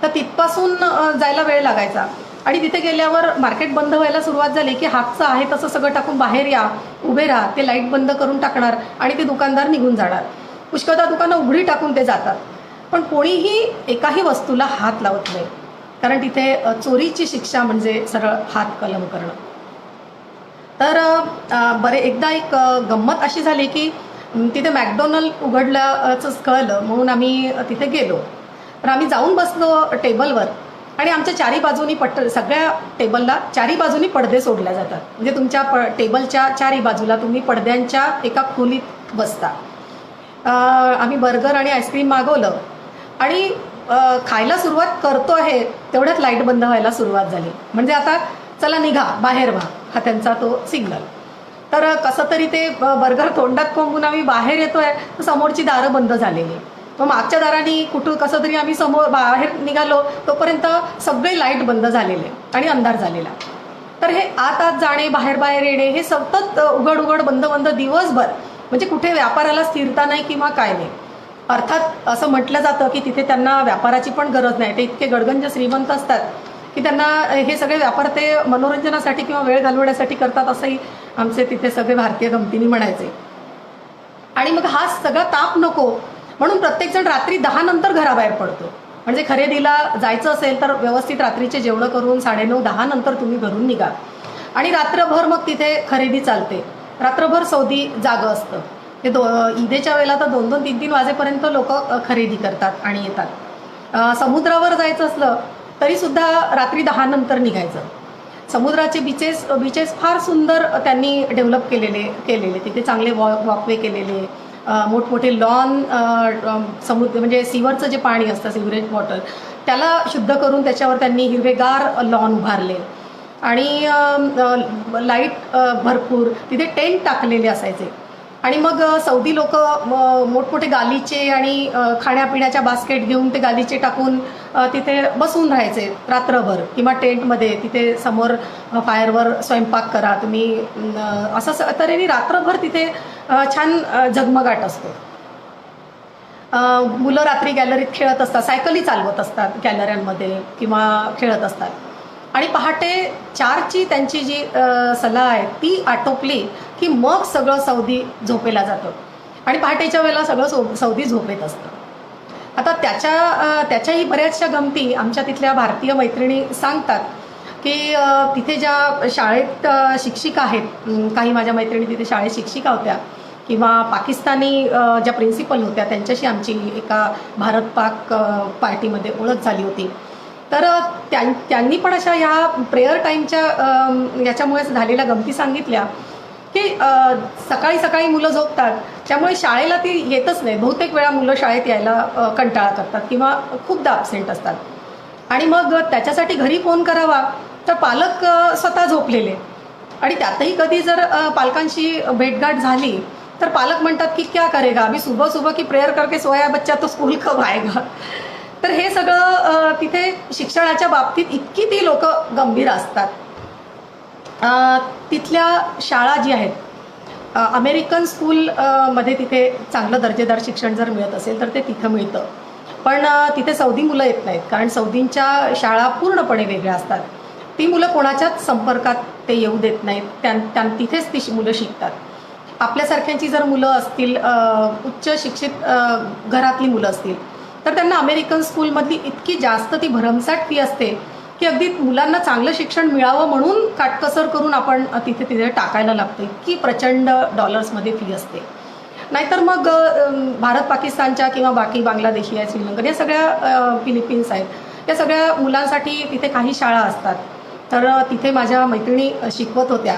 तर तिथपासून जायला वेळ लागायचा. आणि तिथे गेल्यावर मार्केट बंद व्हायला सुरुवात झाली की हातचं आहे तसं सगळं टाकून बाहेर या, उभे राहा, ते लाईट बंद करून टाकणार आणि ते दुकानदार निघून जाणार. पुष्कळदा दुकानं उघडी टाकून ते जातात, पण कोणीही एकाही वस्तूला हात लावत नाही. कारण तिथे चोरीची शिक्षा म्हणजे सरळ हात कलम करणं. तर एकदा एक गंमत अशी झाली की तिथे मॅकडोनल्ड उघडल्याचं कळलं, म्हणून आम्ही तिथे गेलो. तर आम्ही जाऊन बसलो टेबलवर आणि आमच्या चारी बाजूनी सगळ्या टेबलला चारी बाजूनी पडदे सोडले जातात. म्हणजे तुमच्या टेबलच्या चारी बाजूला तुम्ही पडद्यांच्या एका खोलीत बसता. आम्ही बर्गर आणि आईस्क्रीम मागवलं आणि खायला सुरुवात करतो आहे तेवढ्यात लाईट बंद व्हायला सुरुवात झाली. म्हणजे आता चला निघा, बाहेर व्हा, हा त्यांचा तो सिग्नल. तर कसं तरी ते बर्गर तोंडात कोंबून आम्ही बाहेर येतोय तर समोरची दारं बंद झालेली. मग मागच्या दारांनी कसं तरी आम्ही बाहेर निघालो तोपर्यंत सगळे लाईट बंद झालेले आणि अंधार झालेला. तर हे आत जाणे, बाहेर येणे, हे सतत उघड बंद दिवसभर. म्हणजे कुठे व्यापाराला स्थिरता नाही किंवा काय नाही. अर्थात असं म्हटलं जातं की तिथे त्यांना व्यापाराची पण गरज नाही. ते इतके गडगंज श्रीमंत असतात की त्यांना हे सगळे व्यापार ते मनोरंजनासाठी किंवा वेळ घालवण्यासाठी करतात, असंही आमचे तिथे सगळे भारतीय गमतीने म्हणायचे. आणि मग हा सगळा ताप नको म्हणून प्रत्येकजण रात्री 10 नंतर घराबाहेर पडतो. म्हणजे खरेदीला जायचं असेल तर व्यवस्थित रात्रीचे जेवणं करून 9:30-10 नंतर तुम्ही घरून निघा आणि रात्रभर मग तिथे खरेदी चालते. रात्रभर सौदी जागं असतं. ते ईदेच्या वेळेला तर 2-2, 3-3 वाजेपर्यंत लोक खरेदी करतात आणि येतात. समुद्रावर जायचं असलं तरीसुद्धा रात्री 10 नंतर निघायचं. समुद्राचे बीचेस फार सुंदर त्यांनी डेव्हलप केलेले. तिथे चांगले वॉकवे केलेले, मोठमोठे लॉन, समुद्र म्हणजे सीवरचं जे पाणी असतं, सिवरेज वॉटर, त्याला शुद्ध करून त्याच्यावर त्यांनी हिरवेगार लॉन उभारले आणि लाईट भरपूर. तिथे टेंट टाकलेले असायचे आणि मग सौदी लोक मोठमोठे गालीचे आणि खाण्यापिण्याच्या बास्केट घेऊन ते गालीचे टाकून तिथे बसून राहायचे रात्रभर किंवा टेंटमध्ये. तिथे समोर फायरवर स्वयंपाक करा तुम्ही, असं तऱ्हेने रात्रभर तिथे छान झगमगाट असतो. मुलं रात्री गॅलरीत खेळत असतात, सायकली चालवत असतात गॅलऱ्यांमध्ये किंवा खेळत असतात. आणि पहाटे 4ची त्यांची जी सलाह आहे ती आटोपली की मग सगळं सौदी झोपेला जातं आणि पहाटेच्या वेळेला सगळं सौदी झोपेत असतं. आता त्याच्याही बऱ्याचशा गमती आमच्या तिथल्या भारतीय मैत्रिणी सांगतात की तिथे ज्या शाळेत शिक्षिका आहेत, काही माझ्या मैत्रिणी तिथे शाळेत शिक्षिका होत्या, किंवा पाकिस्तानी ज्या प्रिन्सिपल होत्या त्यांच्याशी आमची एका भारत पाक पार्टीमध्ये ओळख झाली होती. तर त्यांनी पण अशा ह्या प्रेयर टाईमच्या याच्यामुळेच झालेल्या गमती सांगितल्या की सकाळी सकाळी मुलं झोपतात, त्यामुळे शाळेला ती येतच नाही. बहुतेक वेळा मुलं शाळेत यायला कंटाळा करतात किंवा खूपदा ॲब्सेंट असतात. आणि मग त्याच्यासाठी घरी फोन करावा तर पालक स्वतः झोपलेले, आणि त्यातही कधी जर पालकांशी भेटगाठ झाली तर पालक म्हणतात की क्या करेगा अभी सुबह सुबह की प्रेयर करके सोया बच्चा तो स्कूल कब आएगा. तर हे सगळं तिथे शिक्षणाच्या बाबतीत इतकी ती लोक गंभीर असतात. तिथल्या शाळा जी आहेत, अमेरिकन स्कूल मध्ये तिथे चांगलं दर्जेदार शिक्षण जर मिळत असेल तर ते तिथं मिळतं. पण तिथे सौदी मुलं येत नाहीत, कारण सौदींच्या शाळा पूर्णपणे वेगळ्या असतात. ती मुलं कोणाच्याच संपर्कात ते येऊ देत नाहीत, तिथेच ती मुलं शिकतात. आपल्यासारख्यांची जर मुलं असतील, उच्च शिक्षित घरातली मुलं असतील, तर त्यांना अमेरिकन स्कूलमधली इतकी जास्त ती भरमसाठ फी असते की अगदी मुलांना चांगलं शिक्षण मिळावं म्हणून काटकसर करून आपण तिथे टाकायला लागतो. इतकी प्रचंड डॉलर्समध्ये फी असते. नाहीतर मग भारत पाकिस्तानच्या किंवा बाकी बांगलादेशी आहे, श्रीलंकन, या सगळ्या फिलिपिन्स आहेत, या सगळ्या मुलांसाठी तिथे काही शाळा असतात. तर तिथे माझ्या मैत्रिणी शिकवत होत्या.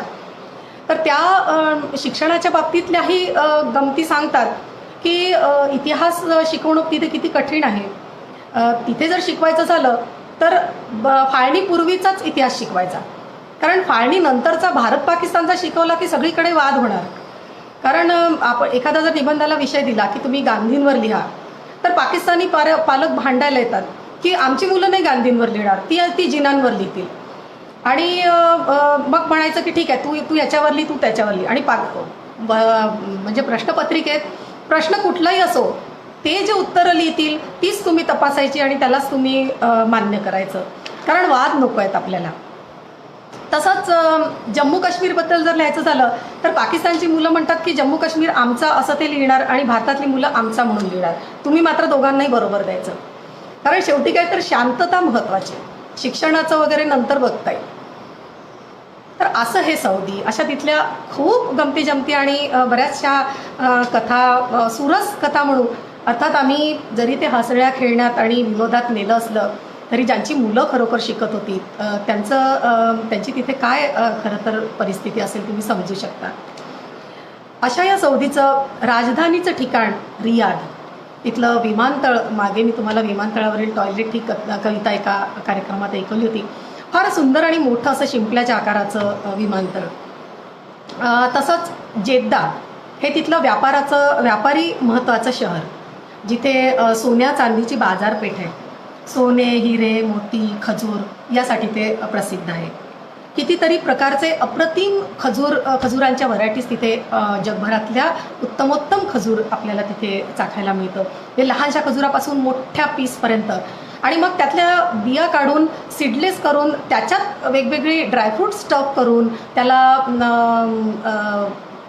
तर त्या शिक्षणाच्या बाबतीतल्याही गमती सांगतात की इतिहास शिकवणूक तिथे किती कठीण आहे. तिथे जर शिकवायचं झालं तर फाळणीपूर्वीचाच इतिहास शिकवायचा, कारण फाळणीनंतरचा भारत पाकिस्तानचा शिकवला की सगळीकडे वाद होणार. कारण आपण एखादा जर निबंधाला विषय दिला की तुम्ही गांधींवर लिहा, तर पाकिस्तानी पालक भांडायला येतात की आमची मुलं नाही गांधींवर लिहिणार, ती जिनांवर लिहितील. आणि मग म्हणायचं की ठीक आहे, तू याच्यावर लिही, तू त्याच्यावर लिही. आणि म्हणजे प्रश्नपत्रिकेत प्रश्न कुठलाही असो, ते जे उत्तरं लिहितील तीच तुम्ही तपासायची आणि त्यालाच तुम्ही मान्य करायचं, कारण वाद नको आहेत आपल्याला. तसंच जम्मू काश्मीरबद्दल जर लिहायचं झालं तर पाकिस्तानची मुलं म्हणतात की जम्मू काश्मीर आमचा असं ते लिहिणार, आणि भारतातली मुलं आमचा म्हणून लिहिणार. तुम्ही मात्र दोघांनाही बरोबर द्यायचं, कारण शेवटी काय तर शांतता महत्त्वाची, शिक्षणाचं वगैरे नंतर बघता येईल. तर असं हे सौदी, अशा तिथल्या खूप गमती जमती आणि बऱ्याचशा कथा, सुरस कथा म्हणू. अर्थात आम्ही जरी ते हसण्यात खेळण्यात आणि विनोदात नेलं असलं तरी ज्यांची मुलं खरोखर शिकत होती त्यांची तिथे काय खरं तर परिस्थिती असेल तुम्ही समजू शकता. अशा या सौदीचं राजधानीचं ठिकाण रियाध, तिथलं विमानतळ, मागे मी तुम्हाला विमानतळावरील टॉयलेट ही कविता एका कार्यक्रमात ऐकवली होती. फार सुंदर आणि मोठं असं शिंपल्याच्या आकाराचं विमानतळ. तसंच जेद्दा हे तिथलं व्यापारी महत्त्वाचं शहर, जिथे सोन्या चांदीची बाजारपेठ आहे. सोने, हिरे, मोती, खजूर यासाठी ते प्रसिद्ध आहे. कितीतरी प्रकारचे अप्रतिम खजुरांच्या व्हरायटीज तिथे जगभरातल्या उत्तमोत्तम खजूर आपल्याला तिथे चाखायला मिळतं. हे लहानशा खजुरापासून मोठ्या पीसपर्यंत, आणि मग त्यातल्या बिया काढून सीडलेस करून त्याच्यात वेगवेगळी ड्रायफ्रूट स्टफ करून त्याला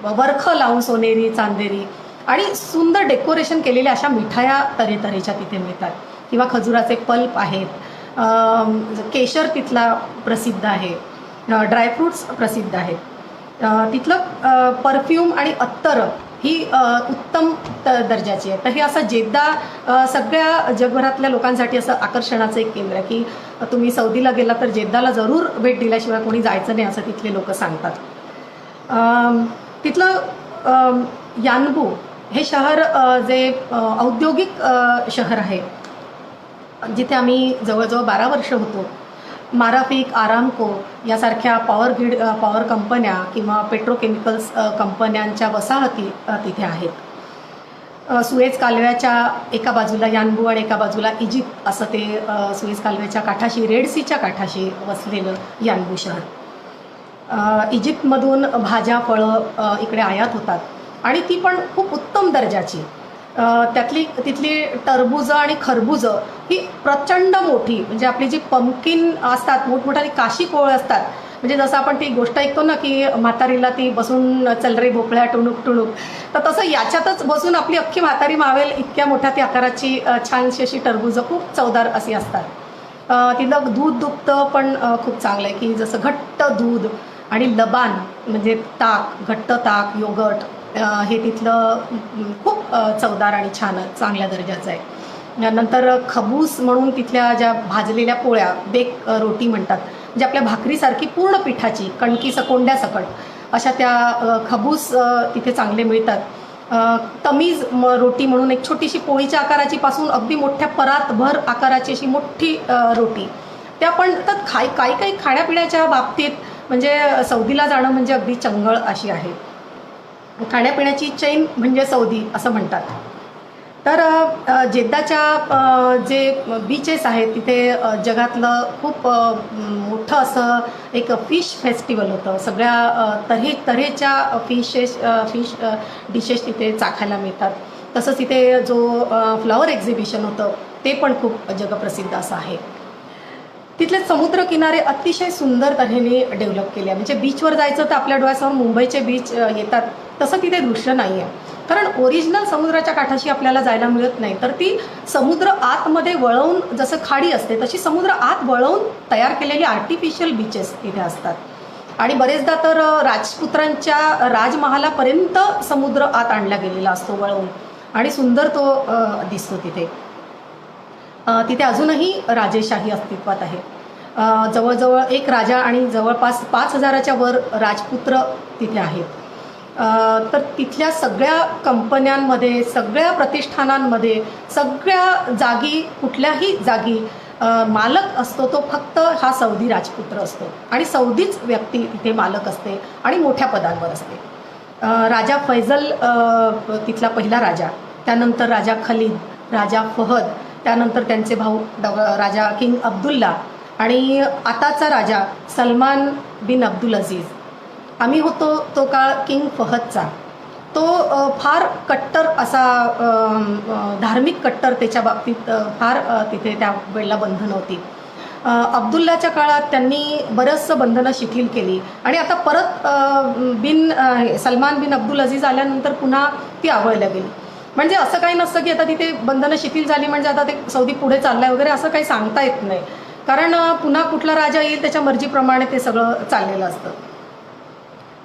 वरखं लावून सोनेरी, चांदेरी आणि सुंदर डेकोरेशन केलेल्या अशा मिठाया तऱ्हेतऱ्हेच्या तिथे मिळतात. किंवा खजुराचे पल्प आहेत, केशर तिथला प्रसिद्ध आहे, ड्रायफ्रूट्स प्रसिद्ध आहेत. तिथलं परफ्यूम आणि अत्तर ही उत्तम दर्जाची आहे. तर हे असं जेद्दा सगळ्या जगभरातल्या लोकांसाठी असं आकर्षणाचं एक केंद्र आहे की तुम्ही सौदीला गेला तर जेद्दाला जरूर भेट दिल्याशिवाय कोणी जायचं नाही, असं तिथले लोक सांगतात. तिथलं यानबू हे शहर जे औद्योगिक शहर आहे, जिथे आम्ही जवळजवळ 12 वर्ष होतो. माराफिक, आरामको यासारख्या पॉवर कंपन्या किंवा पेट्रोकेमिकल्स कंपन्यांच्या वसाहती तिथे आहेत. सुएझ कालव्याच्या एका बाजूला यानबू आणि एका बाजूला इजिप्त, असं ते सुएझ कालव्याच्या काठाशी, रेड सीच्या काठाशी वसलेलं यानबू शहर. इजिप्तमधून भाज्या, फळं इकडे आयात होतात आणि ती पण खूप उत्तम दर्जाची. तिथली टरबुजं आणि खरबुजं ही प्रचंड मोठी, म्हणजे आपली जी पंपकिन असतात, मोठमोठाली काशी कोळ असतात, म्हणजे जसं आपण ती गोष्ट ऐकतो ना की म्हातारीला ती बसून चल रे भोपळ्या टुणूक टुणूक, तर तसं याच्यातच बसून आपली अख्खी म्हातारी मावेल इतक्या मोठ्या ती आकाराची छानशी अशी टरबुजं खूप चवदार अशी असतात. तिथलं दूध दुभतं पण खूप चांगलं आहे, की जसं घट्ट दूध आणि लबान म्हणजे ताक, घट्ट ताक, योगर्ट हे तिथलं खूप चवदार आणि छान चांगल्या दर्जाचं आहे. नंतर खबूस म्हणून तिथल्या ज्या भाजलेल्या पोळ्या, बेक रोटी म्हणतात, म्हणजे आपल्या भाकरीसारखी पूर्ण पिठाची कणकी कोंड्यासकट अशा त्या खबूस तिथे चांगले मिळतात. तमीज रोटी म्हणून एक छोटीशी पोळीच्या आकाराची पासून अगदी मोठ्या परातभर आकाराची अशी मोठी रोटी, त्या पण तर काही काही खाण्यापिण्याच्या बाबतीत म्हणजे सौदीला जाणं म्हणजे अगदी चंगळ अशी आहे. खाण्यापिण्याची चैन म्हणजे सौदी असं म्हणतात. तर जेद्दाच्या जे बीचेस आहेत तिथे जगातलं खूप मोठं असं एक फिश फेस्टिवल होतं. सगळ्या तऱ्हेच्या फिश डिशेस तिथे चाखायला मिळतात. तसंच तिथे जो फ्लॉवर एक्झिबिशन होतं ते पण खूप जगप्रसिद्ध असं आहे. तिथले समुद्रकिनारे अतिशय सुंदर तऱ्हेने डेव्हलप केले आहे. म्हणजे बीचवर जायचं तर आपल्या डोळ्यासमोर मुंबईचे बीच येतात, तसं तिथे दृश्य नाही आहे. कारण ओरिजिनल समुद्राच्या काठाशी आपल्याला जायला मिळत नाही, तर ती समुद्र आतमध्ये वळवून, जसं खाडी असते तशी समुद्र आत वळवून तयार केलेली आर्टिफिशियल बीचेस तिथे असतात. आणि बरेचदा तर राजपुत्रांच्या राजमहालापर्यंत समुद्र आत आणला गेलेला असतो वळवून, आणि सुंदर तो दिसतो तिथे. तिथे अजूनही राजेशाही अस्तित्वात आहे. जवळजवळ एक राजा आणि जवळपास 5,000च्या वर राजपुत्र तिथे आहेत. तर तिथल्या सगळ्या कंपन्यांमध्ये, सगळ्या प्रतिष्ठानांमध्ये, सगळ्या जागी, कुठल्याही जागी मालक असतो तो फक्त हा सौदी राजपुत्र असतो, आणि सौदीच व्यक्ती तिथे मालक असते आणि मोठ्या पदांवर असते. राजा फैजल तिथला पहिला राजा, त्यानंतर राजा खलीद, राजा फहद, त्यानंतर त्यांचे भाऊ राजा किंग अब्दुल्ला, आणि आताचा राजा सलमान बिन अब्दुल अजीज. आम्ही होतो तो काळ किंग फहदचा. तो फार कट्टर असा धार्मिक कट्टरतेच्या बाबतीत फार तिथे त्या वेळेला बंधनं होती. अब्दुल्लाच्या काळात त्यांनी बरंचसं बंधनं शिथिल केली, आणि आता परत सलमान बिन अब्दुल अजीज आल्यानंतर पुन्हा ती आवळल्या गेली. म्हणजे असं काही नसतं की आता तिथे बंधनं शिथिल झाली म्हणजे आता ते सौदी पुढे चाललंय वगैरे, असं काही सांगता येत नाही. कारण पुन्हा कुठला राजा येईल त्याच्या मर्जीप्रमाणे ते सगळं चाललेलं असतं.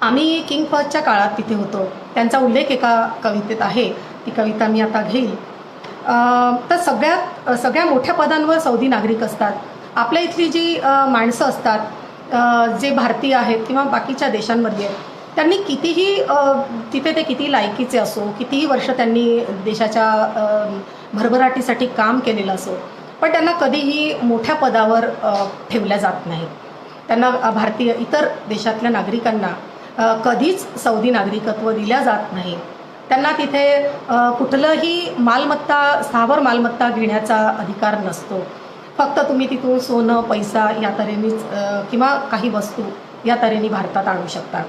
आम्ही किंग फहदच्या काळात तिथे होतो. त्यांचा उल्लेख एका कवितेत आहे, ती कविता मी आता घेईल. तर सगळ्या मोठ्या पदांवर सौदी नागरिक असतात. आपल्या इथली जी माणसं असतात, जे भारतीय आहेत किंवा बाकीच्या देशांमध्ये आहेत, त्यांनी कितीही तिथे ते किती लायकीचे असो, कितीही वर्ष त्यांनी देशाच्या भरभराटीसाठी काम केलेलं असो, पण त्यांना कधीही मोठ्या पदावर ठेवल्या जात नाही. त्यांना भारतीय इतर देशातल्या नागरिकांना कधीच सौदी नागरिकत्व दिल्या जात नाही. त्यांना तिथे कुठलंही स्थावर मालमत्ता घेण्याचा अधिकार नसतो. फक्त तुम्ही तिथून सोनं, पैसा या तऱ्हेनेच किंवा काही वस्तू या तऱ्हेने भारतात आणू शकता.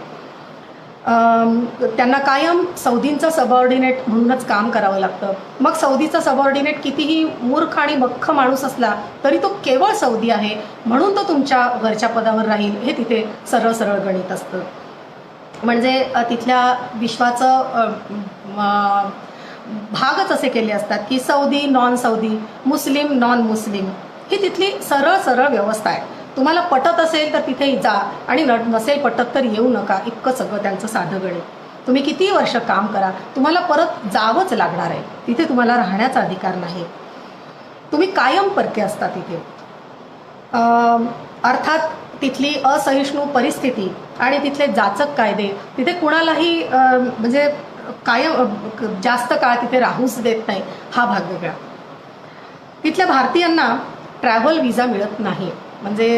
त्यांना कायम सौदींचं सबऑर्डिनेट म्हणूनच काम करावं लागतं. मग सौदीचा सबऑर्डिनेट कितीही मूर्ख आणि मख्ख माणूस असला तरी तो केवळ सौदी आहे म्हणून तो तुमच्या वरच्या पदावर राहील, हे तिथे सरळ सरळ गणित असतं. म्हणजे तिथल्या विश्वाचं भागच असे केले असतात की सौदी, नॉन सौदी, मुस्लिम, नॉन मुस्लिम, ही तिथली सरळ सरळ व्यवस्था आहे. तुम्हाला पटत असेल तर तिथे जा, आणि नसेल पटत तर येऊ नका, इतकं सगळं त्यांचं साधं गणित. तुम्ही किती वर्ष काम करा, तुम्हाला परत जावंच लागणार आहे. तिथे तुम्हाला राहण्याचा अधिकार नाही. तुम्ही कायम परके असता तिथे. अर्थात तिथली असहिष्णू परिस्थिती आणि तिथले जाचक कायदे तिथे कुणालाही म्हणजे कायम जास्त काळ तिथे राहूच देत नाही, हा भाग वेगळा. तिथल्या भारतीयांना ट्रॅव्हल विजा मिळत नाही. म्हणजे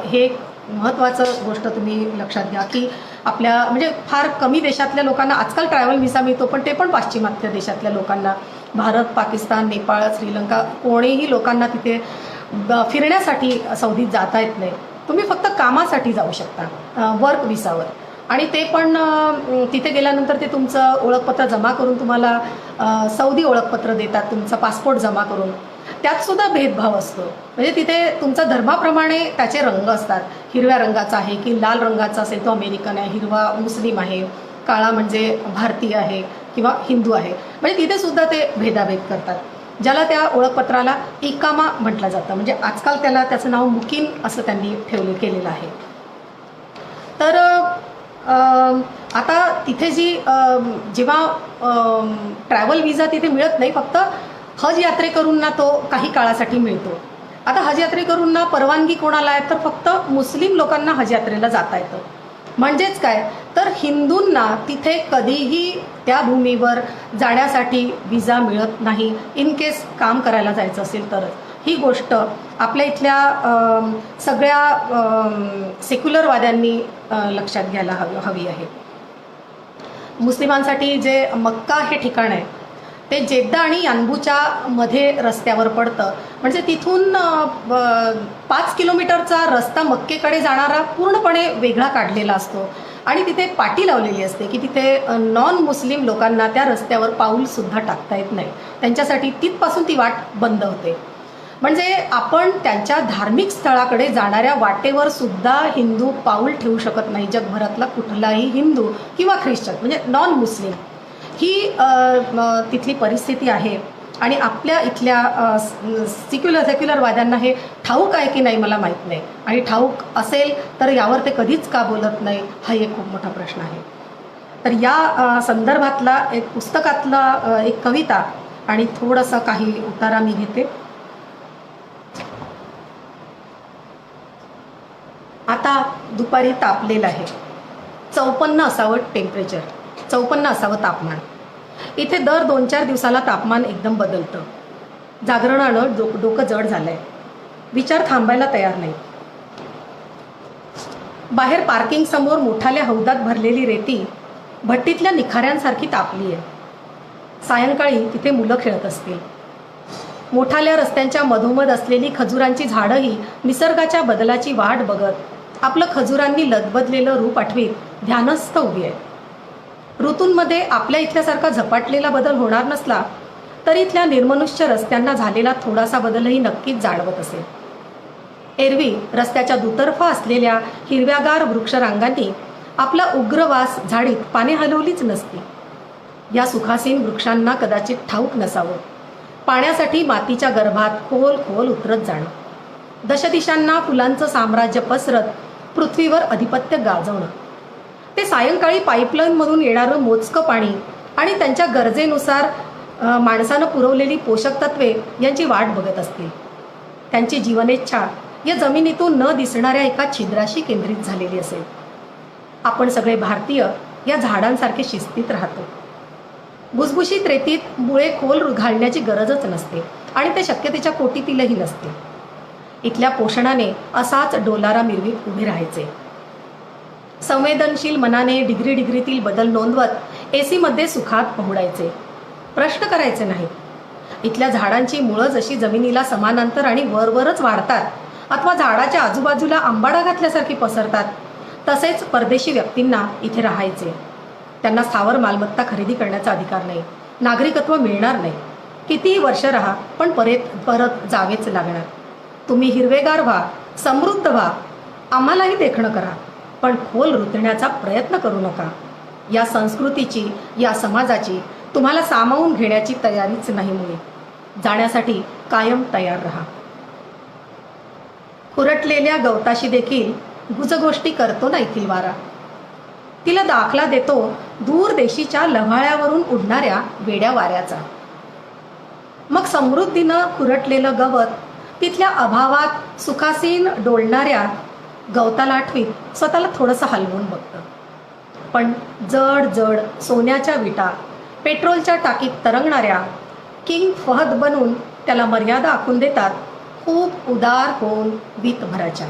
हे एक महत्त्वाचं गोष्ट तुम्ही लक्षात घ्या की आपल्या म्हणजे फार कमी देशातल्या लोकांना आजकाल ट्रॅव्हल व्हिसा मिळतो, पण ते पण पाश्चिमात्य देशातल्या लोकांना, भारत, पाकिस्तान, नेपाळ, श्रीलंका, कोणीही लोकांना तिथे फिरण्यासाठी सौदीत जाता येत नाही. तुम्ही फक्त कामासाठी जाऊ शकता वर्क व्हिसावर, आणि ते पण तिथे गेल्यानंतर ते तुमचं ओळखपत्र जमा करून तुम्हाला सौदी ओळखपत्र देतात, तुमचा पासपोर्ट जमा करून. त्यातसुद्धा भेदभाव असतो. म्हणजे तिथे तुमच्या धर्माप्रमाणे त्याचे रंग असतात. हिरव्या रंगाचा आहे की लाल रंगाचा असेल तो अमेरिकन आहे, हिरवा मुस्लिम आहे, काळा म्हणजे भारतीय आहे किंवा हिंदू आहे. म्हणजे तिथेसुद्धा ते भेदाभेद करतात. ज्याला त्या ओळखपत्राला इकामा म्हटलं जातं. म्हणजे आजकाल त्याचं नाव मुकीम असं त्यांनी केलेलं आहे. तर आता तिथे जेव्हा ट्रॅव्हल विजा तिथे मिळत नाही, फक्त हज यात्रेकरूंना तो काही काळासाठी मिळतो. आता हज यात्रेकरूंना परवानगी कोणाला आहे, तर फक्त मुस्लिम लोकांना हज यात्रेला जाता येतं. म्हणजेच काय, तर हिंदूंना तिथे कधीही त्या भूमीवर जाण्यासाठी विजा मिळत नाही, इन केस काम करायला जायचं असेल तरच. ही गोष्ट आपल्या इथल्या सगळ्या सेक्युलरवाद्यांनी लक्षात घ्यायला हवी आहे. मुस्लिमांसाठी जे मक्का हे ठिकाण आहे ते जेद्दा आणि यानबूच्या मध्ये रस्त्यावर पडतं. म्हणजे तिथून 5 किलोमीटरचा रस्ता मक्केकडे जाणारा पूर्णपणे वेगळा काढलेला असतो आणि तिथे पाटी लावलेली असते की तिथे नॉन मुस्लिम लोकांना त्या रस्त्यावर पाऊलसुद्धा टाकता येत नाही. त्यांच्यासाठी तिथपासून ती वाट बंद होते. म्हणजे आपण त्यांच्या धार्मिक स्थळाकडे जाणाऱ्या वाटेवर सुद्धा हिंदू पाऊल ठेवू शकत नाही. जगभरातला कुठलाही हिंदू किंवा ख्रिश्चन म्हणजे नॉन मुस्लिम, ही तिथली परिस्थिती आहे. आणि आपल्या इथल्या सेक्युलरवाद्यांना हे ठाऊक आहे की नाही मला माहीत नाही, आणि ठाऊक असेल तर यावर ते कधीच का बोलत नाही, हा एक खूप मोठा प्रश्न आहे. तर या संदर्भातला एक पुस्तकातला एक कविता आणि थोडंसं काही उतारा मी घेते. आता दुपारी तापलेलं आहे, 54 असावं टेम्परेचर, 54 असावं तापमान. इथे दर 2-4 दिवसाला तापमान एकदम बदलतं. जागरणानं डोकं जड झालंय, विचार थांबायला तयार नाही. बाहेर पार्किंग समोर मोठाल्या हौदात भरलेली रेती भट्टीतल्या निखाऱ्यांसारखी तापली आहे. सायंकाळी तिथे मुलं खेळत असतील. मोठाल्या रस्त्यांच्या मधोमध असलेली खजुरांची झाडंही निसर्गाच्या बदलाची वाट बघत आपलं खजुरांनी लदबदलेलं रूप आठवीत ध्यानस्थ उभी आहे. ऋतूंमध्ये आपल्या इथल्यासारखा झपाटलेला बदल होणार नसला तरी इथल्या निर्मनुष्य रस्त्यांना झालेला थोडासा बदलही नक्कीच जाणवत असेल. एरवी रस्त्याच्या दुतर्फा असलेल्या हिरव्यागार वृक्षरांगांनी आपला उग्रवास झाडीत पाने हलवलीच नसती. या सुखासीन वृक्षांना कदाचित ठाऊक नसावं पाण्यासाठी मातीच्या गर्भात खोल खोल उतरत जाणं, दशदिशांना फुलांचं साम्राज्य पसरत पृथ्वीवर अधिपत्य गाजवणं. ते सायंकाळी पाईपलाईनमधून येणारं मोजकं पाणी आणि त्यांच्या गरजेनुसार माणसानं पुरवलेली पोषक तत्वे यांची वाट बघत असतील. त्यांची जीवनेच्छा या जमिनीतून न दिसणाऱ्या एका छिद्राशी केंद्रित झालेली असेल. आपण सगळे भारतीय या झाडांसारखे शिस्तीत राहतो. भुसभुशीत रेतीत मुळे खोल घालण्याची गरजच नसते आणि ते शक्यतेच्या कोटीतीलही नसते. इथल्या पोषणाने असाच डोलारा मिरवीत उभे राहायचे. संवेदनशील मनाने डिग्रीतील बदल नोंदवत एसीमध्ये सुखात पहुडायचे. प्रश्न करायचे नाही. इथल्या झाडांची मुळं जशी जमिनीला समांतर आणि वरवरच वाढतात अथवा झाडाच्या आजूबाजूला आंबाडा घातल्यासारखी पसरतात, तसेच परदेशी व्यक्तींना इथे राहायचे. त्यांना स्थावर मालमत्ता खरेदी करण्याचा अधिकार नाही, नागरिकत्व मिळणार नाही. कितीही वर्ष राहा पण परत जावेच लागणार. तुम्ही हिरवेगार व्हा, समृद्ध व्हा, आम्हालाही देखणं करा, पण खोल रुतण्याचा प्रयत्न करू नका. या संस्कृतीची, या समाजाची तुम्हाला सामावून घेण्याची तयारीच नाही. मुळे जाण्यासाठी कायम तयार राहा. खुरटलेल्या गवताशी देखील गुजगोष्टी करतो ना येथील वारा. तिला दाखला देतो दूर देशीच्या लव्हाळ्यावरून उडणाऱ्या वेड्या वाऱ्याचा. मग समृद्धीनं खुरटलेलं गवत तिथल्या अभावात सुखासीन डोलणाऱ्या गवताला आठवीत स्वतःला थोडंसं हलवून बघतं. पण जड जड सोन्याच्या विटा पेट्रोलच्या टाकीत तरंगणाऱ्या किंग फहद बनून त्याला मर्यादा आखून देतात, खूप उदार होऊन वीतभराच्या.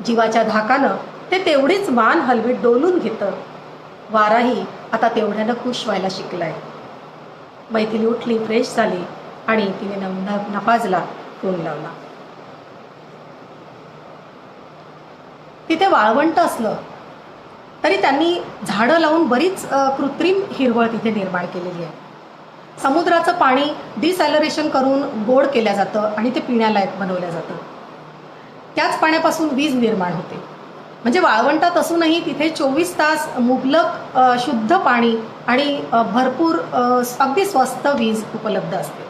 जीवाच्या धाकानं ते तेवढीच मान हलवीत डोलून घेतं. वाराही आता तेवढ्यानं खुश व्हायला शिकलाय. मैथिली उठली, फ्रेश झाली आणि तिने नफाजला फोन लावला. तिथे वाळवंट असलं तरी त्यांनी झाडं लावून बरीच कृत्रिम हिरवळ तिथे निर्माण केलेली आहे. समुद्राचं पाणी डिसॅलरेशन करून गोड केलं जातं आणि ते पिण्यालायक बनवलं जातं. त्याच पाण्यापासून वीज निर्माण होते. म्हणजे वाळवंटात असूनही तिथे 24 तास मुबलक शुद्ध पाणी आणि भरपूर अगदी स्वस्त वीज उपलब्ध असते.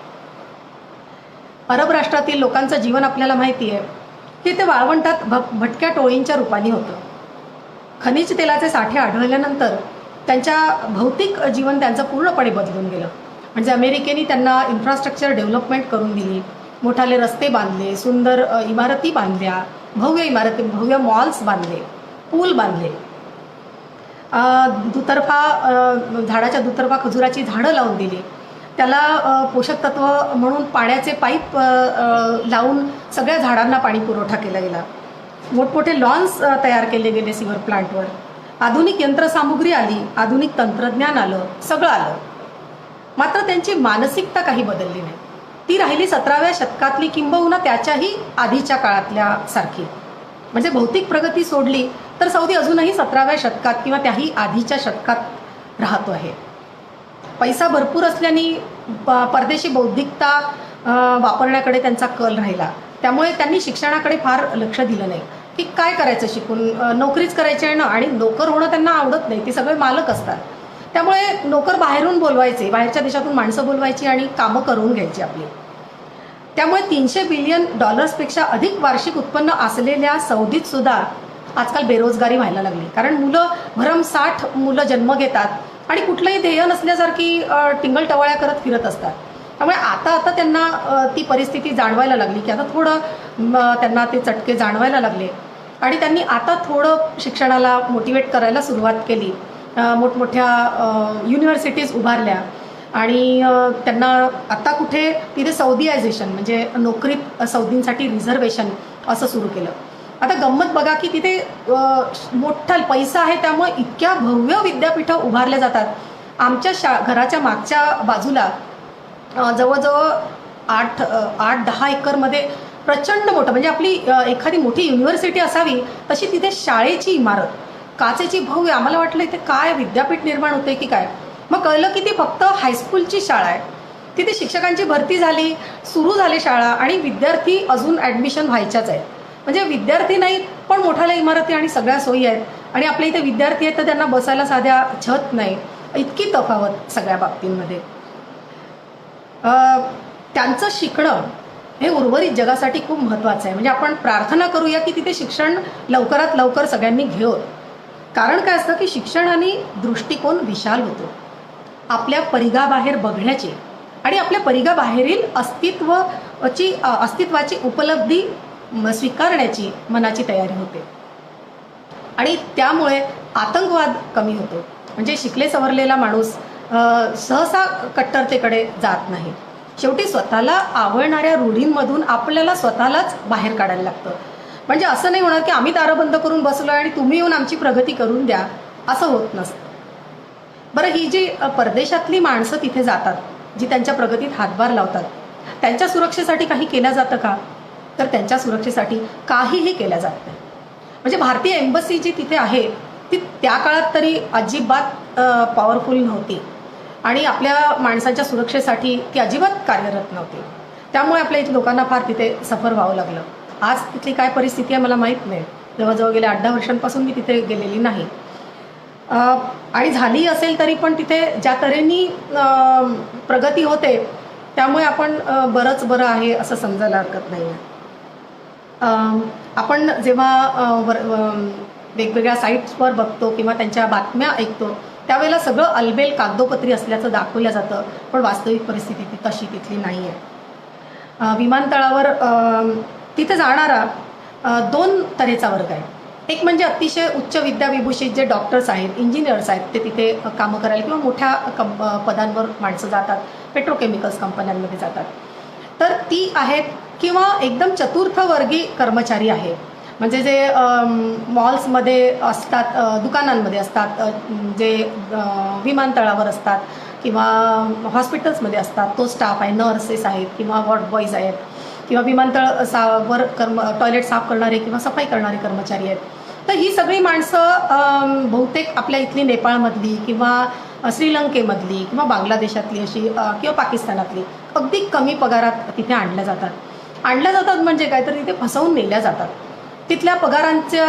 अरब राष्ट्रातील लोकांचं जीवन आपल्याला माहिती आहे की ते वाळवंटात भटक्या टोळींच्या रूपाने होतं. खनिज तेलाचे साठे आढळल्यानंतर त्यांच्या भौतिक जीवन त्यांचं पूर्णपणे बदलून गेलं. म्हणजे अमेरिकेने त्यांना इन्फ्रास्ट्रक्चर डेव्हलपमेंट करून दिली, मोठाले रस्ते बांधले, सुंदर इमारती बांधल्या, भव्य इमारती, भव्य मॉल्स बांधले, पूल बांधले, झाडाच्या दुतर्फा खजुराची झाडं लावून दिली, त्याला पोषक तत्व म्हणून पाण्याचे पाईप लावून सगळ्या झाडांना पाणी पुरवठा केला गेला, मोठमोठे लॉन्स तयार केले गेले सिवर प्लांटवर, आधुनिक यंत्रसामुग्री आली, आधुनिक तंत्रज्ञान आलं, सगळं आलं. मात्र त्यांची मानसिकता काही बदलली नाही. ती राहिली 17व्या शतकातली, किंबहुना त्याच्याही आधीच्या काळातल्या सारखी. म्हणजे भौतिक प्रगती सोडली तर सौदी अजूनही 17व्या शतकात किंवा त्याही आधीच्या शतकात राहतो आहे. पैसा भरपूर असल्याने परदेशी बौद्धिकता वापरण्याकडे त्यांचा कल राहिला. त्यामुळे त्यांनी शिक्षणाकडे फार लक्ष दिलं नाही की काय करायचं शिकून, नोकरीच करायची आहे ना, आणि नोकर होणं त्यांना आवडत नाही, ते सगळे मालक असतात. त्यामुळे नोकर बाहेरून बोलवायचे, बाहेरच्या देशातून माणसं बोलवायची आणि कामं करून घ्यायची आपली. त्यामुळे $300 बिलियन पेक्षा अधिक वार्षिक उत्पन्न असलेल्या सौदीत सुद्धा आजकाल बेरोजगारी व्हायला लागली. कारण मुलं भरमसाठ मुलं जन्म घेतात आणि कुठलंही ध्येय नसल्यासारखी टिंगलटवाळ्या करत फिरत असतात. त्यामुळे आता त्यांना ती परिस्थिती जाणवायला लागली की आता थोडं त्यांना ते चटके जाणवायला लागले आणि त्यांनी आता थोडं शिक्षणाला मोटिवेट करायला सुरुवात केली. मोठमोठ्या युनिव्हर्सिटीज उभारल्या आणि त्यांना आता कुठे तिथे सौदीयायझेशन म्हणजे नोकरीत सौदींसाठी रिझर्वेशन असं सुरू केलं. आता गंमत बघा की तिथे मोठा पैसा आहे, त्यामुळे इतक्या भव्य विद्यापीठं उभारल्या जातात. आमच्या घराच्या मागच्या बाजूला जवळजवळ 8-10 एकरमध्ये प्रचंड मोठं, म्हणजे आपली एखादी मोठी युनिव्हर्सिटी असावी तशी तिथे शाळेची इमारत, काचेची भव्य. आम्हाला वाटलं इथे काय विद्यापीठ निर्माण होते की काय. मग कळलं की ती फक्त हायस्कूलची शाळा आहे. तिथे शिक्षकांची भरती झाली, सुरू झाली शाळा आणि विद्यार्थी अजून ॲडमिशन व्हायच्याच आहेत. म्हणजे विद्यार्थी नाहीत पण मोठ्याल्या इमारती आणि सगळ्या सोयी आहेत. आणि आपल्या इथे विद्यार्थी आहेत तर त्यांना बसायला साध्या छत नाही, इतकी तफावत सगळ्या बाबतींमध्ये. त्यांचं शिकणं हे उर्वरित जगासाठी खूप महत्त्वाचं आहे. म्हणजे आपण प्रार्थना करूया की तिथे शिक्षण लवकरात लवकर सगळ्यांनी घेऊन. कारण काय असतं की शिक्षणाने दृष्टिकोन विशाल होतो, आपल्या परिघाबाहेर बघण्याची आणि आपल्या परिघाबाहेरील अस्तित्वाची उपलब्धी स्वीकारण्याची मनाची तयारी होते आणि त्यामुळे आतंकवाद कमी होतो. म्हणजे शिकले सवरलेला माणूस सहसा कट्टरतेकडे जात नाही. शेवटी स्वतःला आवडणाऱ्या रूढींमधून आपल्याला स्वतःलाच बाहेर काढायला लागतं. म्हणजे असं नाही होणार की आम्ही दारं बंद करून बसलो आणि तुम्ही येऊन आमची प्रगती करून द्या, असं होत नसतं. बरं, ही जी परदेशातली माणसं तिथे जातात, जी त्यांच्या प्रगतीत हातभार लावतात, त्यांच्या सुरक्षेसाठी काही केलं जातं का? तर त्यांच्या सुरक्षेसाठी काहीही केलं जात नाही. म्हणजे भारतीय एम्बसी जी तिथे आहे ती त्या काळात तरी अजिबात पॉवरफुल नव्हती आणि आपल्या माणसांच्या सुरक्षेसाठी ती अजिबात कार्यरत नव्हती. त्यामुळे आपल्या इथे लोकांना फार तिथे सफर व्हावं लागलं. आज तिथली काय परिस्थिती आहे मला माहीत नाही. जवळजवळ गेल्या 8-10 वर्षांपासून मी तिथे गेलेली नाही. आणि झाली असेल तरी पण तिथे ज्या तऱ्हेने प्रगती होते त्यामुळे आपण बरंच बरं आहे असं समजायला हरकत नाही आहे. आपण जेव्हा वेगवेगळ्या साईट्सवर बघतो किंवा त्यांच्या बातम्या ऐकतो त्यावेळेला सगळं अलबेल कागदोपत्री असल्याचं दाखवलं जातं, पण वास्तविक परिस्थिती ती तशी तिथली नाही आहे. विमानतळावर तिथे जाणारा 2 तऱ्हेचा वर्ग आहे. एक म्हणजे अतिशय उच्च विद्याविभूषित जे डॉक्टर्स आहेत, इंजिनियर्स आहेत, ते तिथे कामं करायला किंवा मोठ्या पदांवर माणसं जातात, पेट्रोकेमिकल्स कंपन्यांमध्ये जातात, तर ती आहेत. किंवा एकदम चतुर्थवर्गीय कर्मचारी आहेत, म्हणजे जे मॉल्समध्ये असतात, दुकानांमध्ये असतात, जे विमानतळावर असतात किंवा हॉस्पिटल्समध्ये असतात, तो स्टाफ आहे, नर्सेस आहेत किंवा वॉर्ड बॉईज आहेत किंवा विमानतळ टॉयलेट साफ करणारे किंवा सफाई करणारे कर्मचारी आहेत. तर ही सगळी माणसं बहुतेक आपल्या इथली नेपाळमधली किंवा श्रीलंकेमधली किंवा बांगलादेशातली अशी किंवा पाकिस्तानातली अगदी कमी पगारात तिथे आणल्या जातात म्हणजे काय तर तिथे फसवून नेल्या जातात. तिथल्या पगारांच्या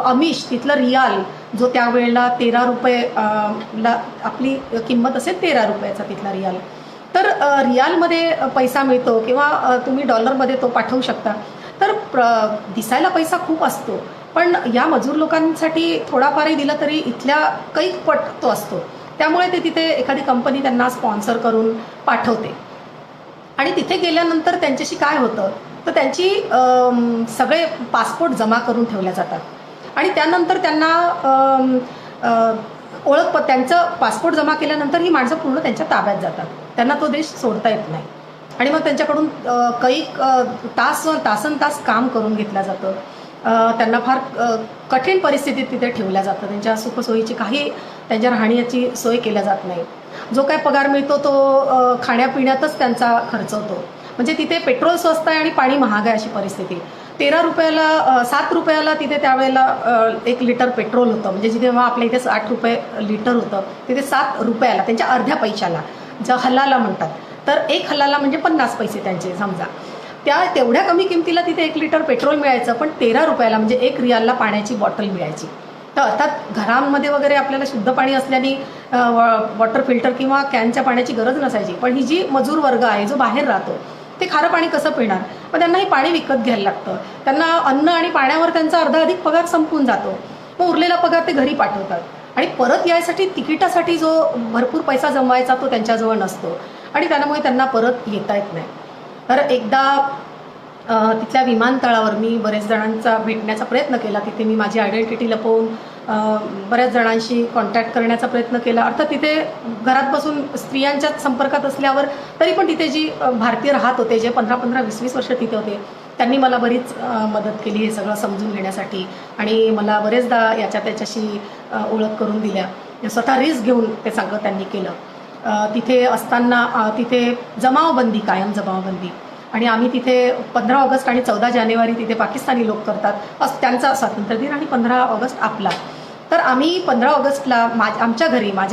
अमिष, तिथलं रियाल जो त्यावेळेला 13 रुपये ला आपली किंमत असेल 13 रुपयाचा तिथला रियाल, तर रियालमध्ये पैसा मिळतो किंवा तुम्ही डॉलरमध्ये तो पाठवू शकता. तर दिसायला पैसा खूप असतो पण या मजूर लोकांसाठी थोडाफारही दिलं तरी इथल्या कैक पट तो असतो. त्यामुळे ते तिथे एखादी कंपनी त्यांना स्पॉन्सर करून पाठवते. आणि तिथे गेल्यानंतर त्यांच्याशी काय होतं तर त्यांची सगळे पासपोर्ट जमा करून ठेवल्या जातात. आणि त्यानंतर त्यांना त्यांचं पासपोर्ट जमा केल्यानंतर ही माणसं पूर्ण त्यांच्या ताब्यात जातात. त्यांना तो देश सोडता येत नाही. आणि मग त्यांच्याकडून कैक तासन तास काम करून घेतलं जातं. त्यांना फार कठीण परिस्थितीत तिथे ठेवल्या जातं. त्यांच्या सुखसोयीची काही त्यांच्या राहण्याची सोय केल्या जात नाही. जो काय पगार मिळतो तो खाण्यापिण्यातच त्यांचा खर्च होतो. म्हणजे तिथे पेट्रोल स्वस्त आहे आणि पाणी महाग आहे अशी परिस्थिती. 13 रुपयाला 7 रुपयाला तिथे त्यावेळेला 1 लिटर पेट्रोल होतं. म्हणजे जिथे आपल्या इथे 8 रुपये लिटर होतं तिथे 7 रुपयाला त्यांच्या अर्ध्या पैशाला ज्या हल्लाला म्हणतात. तर 1 हल्लाला म्हणजे 50 पैसे त्यांचे समजा. तेवढ्या कमी किमतीला तिथे 1 लिटर पेट्रोल मिळायचं. पण 13 रुपयाला म्हणजे 1 रियालला पाण्याची बॉटल मिळायची. तर अर्थात घरांमध्ये वगैरे आपल्याला शुद्ध पाणी असल्याने वॉटर फिल्टर किंवा कॅनच्या पाण्याची गरज नसायची. पण ही जी मजूर वर्ग आहे जो बाहेर राहतो ते खारं पाणी कसं पिणार. मग त्यांना हे पाणी विकत घ्यायला लागतं. त्यांना अन्न आणि पाण्यावर त्यांचा अर्धा अधिक पगार संपून जातो. मग उरलेला पगार ते घरी पाठवतात. आणि परत यायसाठी तिकिटासाठी जो भरपूर पैसा जमवायचा तो त्यांच्याजवळ नसतो. आणि त्यामुळे त्यांना परत येता येत नाही. तर एकदा तिथल्या विमानतळावर मी बरेच जणांचा भेटण्याचा प्रयत्न केला. तिथे मी माझी आयडेंटिटी लपवून बऱ्याच जणांशी कॉन्टॅक्ट करण्याचा प्रयत्न केला. अर्थात तिथे घरात बसून स्त्रियांच्या संपर्कात असल्यावर तरी पण तिथे जी भारतीय राहत होते जे 15-15, 20-20 वर्ष तिथे होते त्यांनी मला बरीच मदत केली हे सगळं समजून घेण्यासाठी. आणि मला बरेचदा त्याच्याशी ओळख करून दिल्या. स्वतः रिस्क घेऊन ते सगळं त्यांनी केलं. तिथे असताना तिथे जमावबंदी, कायम जमावबंदी. आणि आम्ही तिथे 15 ऑगस्ट आणि 14 जानेवारी तिथे पाकिस्तानी लोक करतात त्यांचा स्वातंत्र्य दिन आणि 15 ऑगस्ट आपला. तर आम्ही 15 ऑगस्टला माझ्या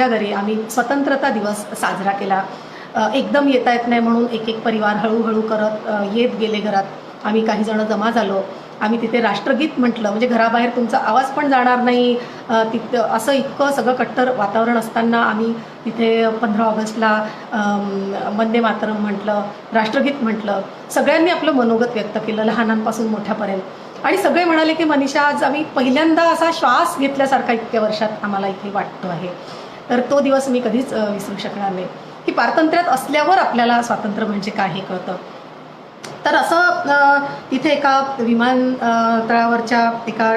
घरी आम्ही स्वतंत्रता दिवस साजरा केला. एकदम येता येत नाही म्हणून एक परिवार हळूहळू करत येत गेले घरात. आम्ही काही जण जमा झालो. आम्ही तिथे राष्ट्रगीत म्हटलं. म्हणजे घराबाहेर तुमचा आवाज पण जाणार नाही तिथं असं इतकं सगळं कट्टर वातावरण असताना आम्ही तिथे 15 ऑगस्टला वंदे मातरम म्हटलं, राष्ट्रगीत म्हटलं. सगळ्यांनी आपलं मनोगत व्यक्त केलं लहानांपासून मोठ्यापर्यंत. आणि सगळे म्हणाले की मनीषा आज आम्ही पहिल्यांदा असा श्वास घेतल्यासारखा इतक्या वर्षात आम्हाला इथे वाटतो आहे. तर तो दिवस मी कधीच विसरू शकणार नाही की पारतंत्र्यात असल्यावर आपल्याला स्वातंत्र्य म्हणजे काय हे कळतं. तर असं तिथे एका विमानतळावरच्या एका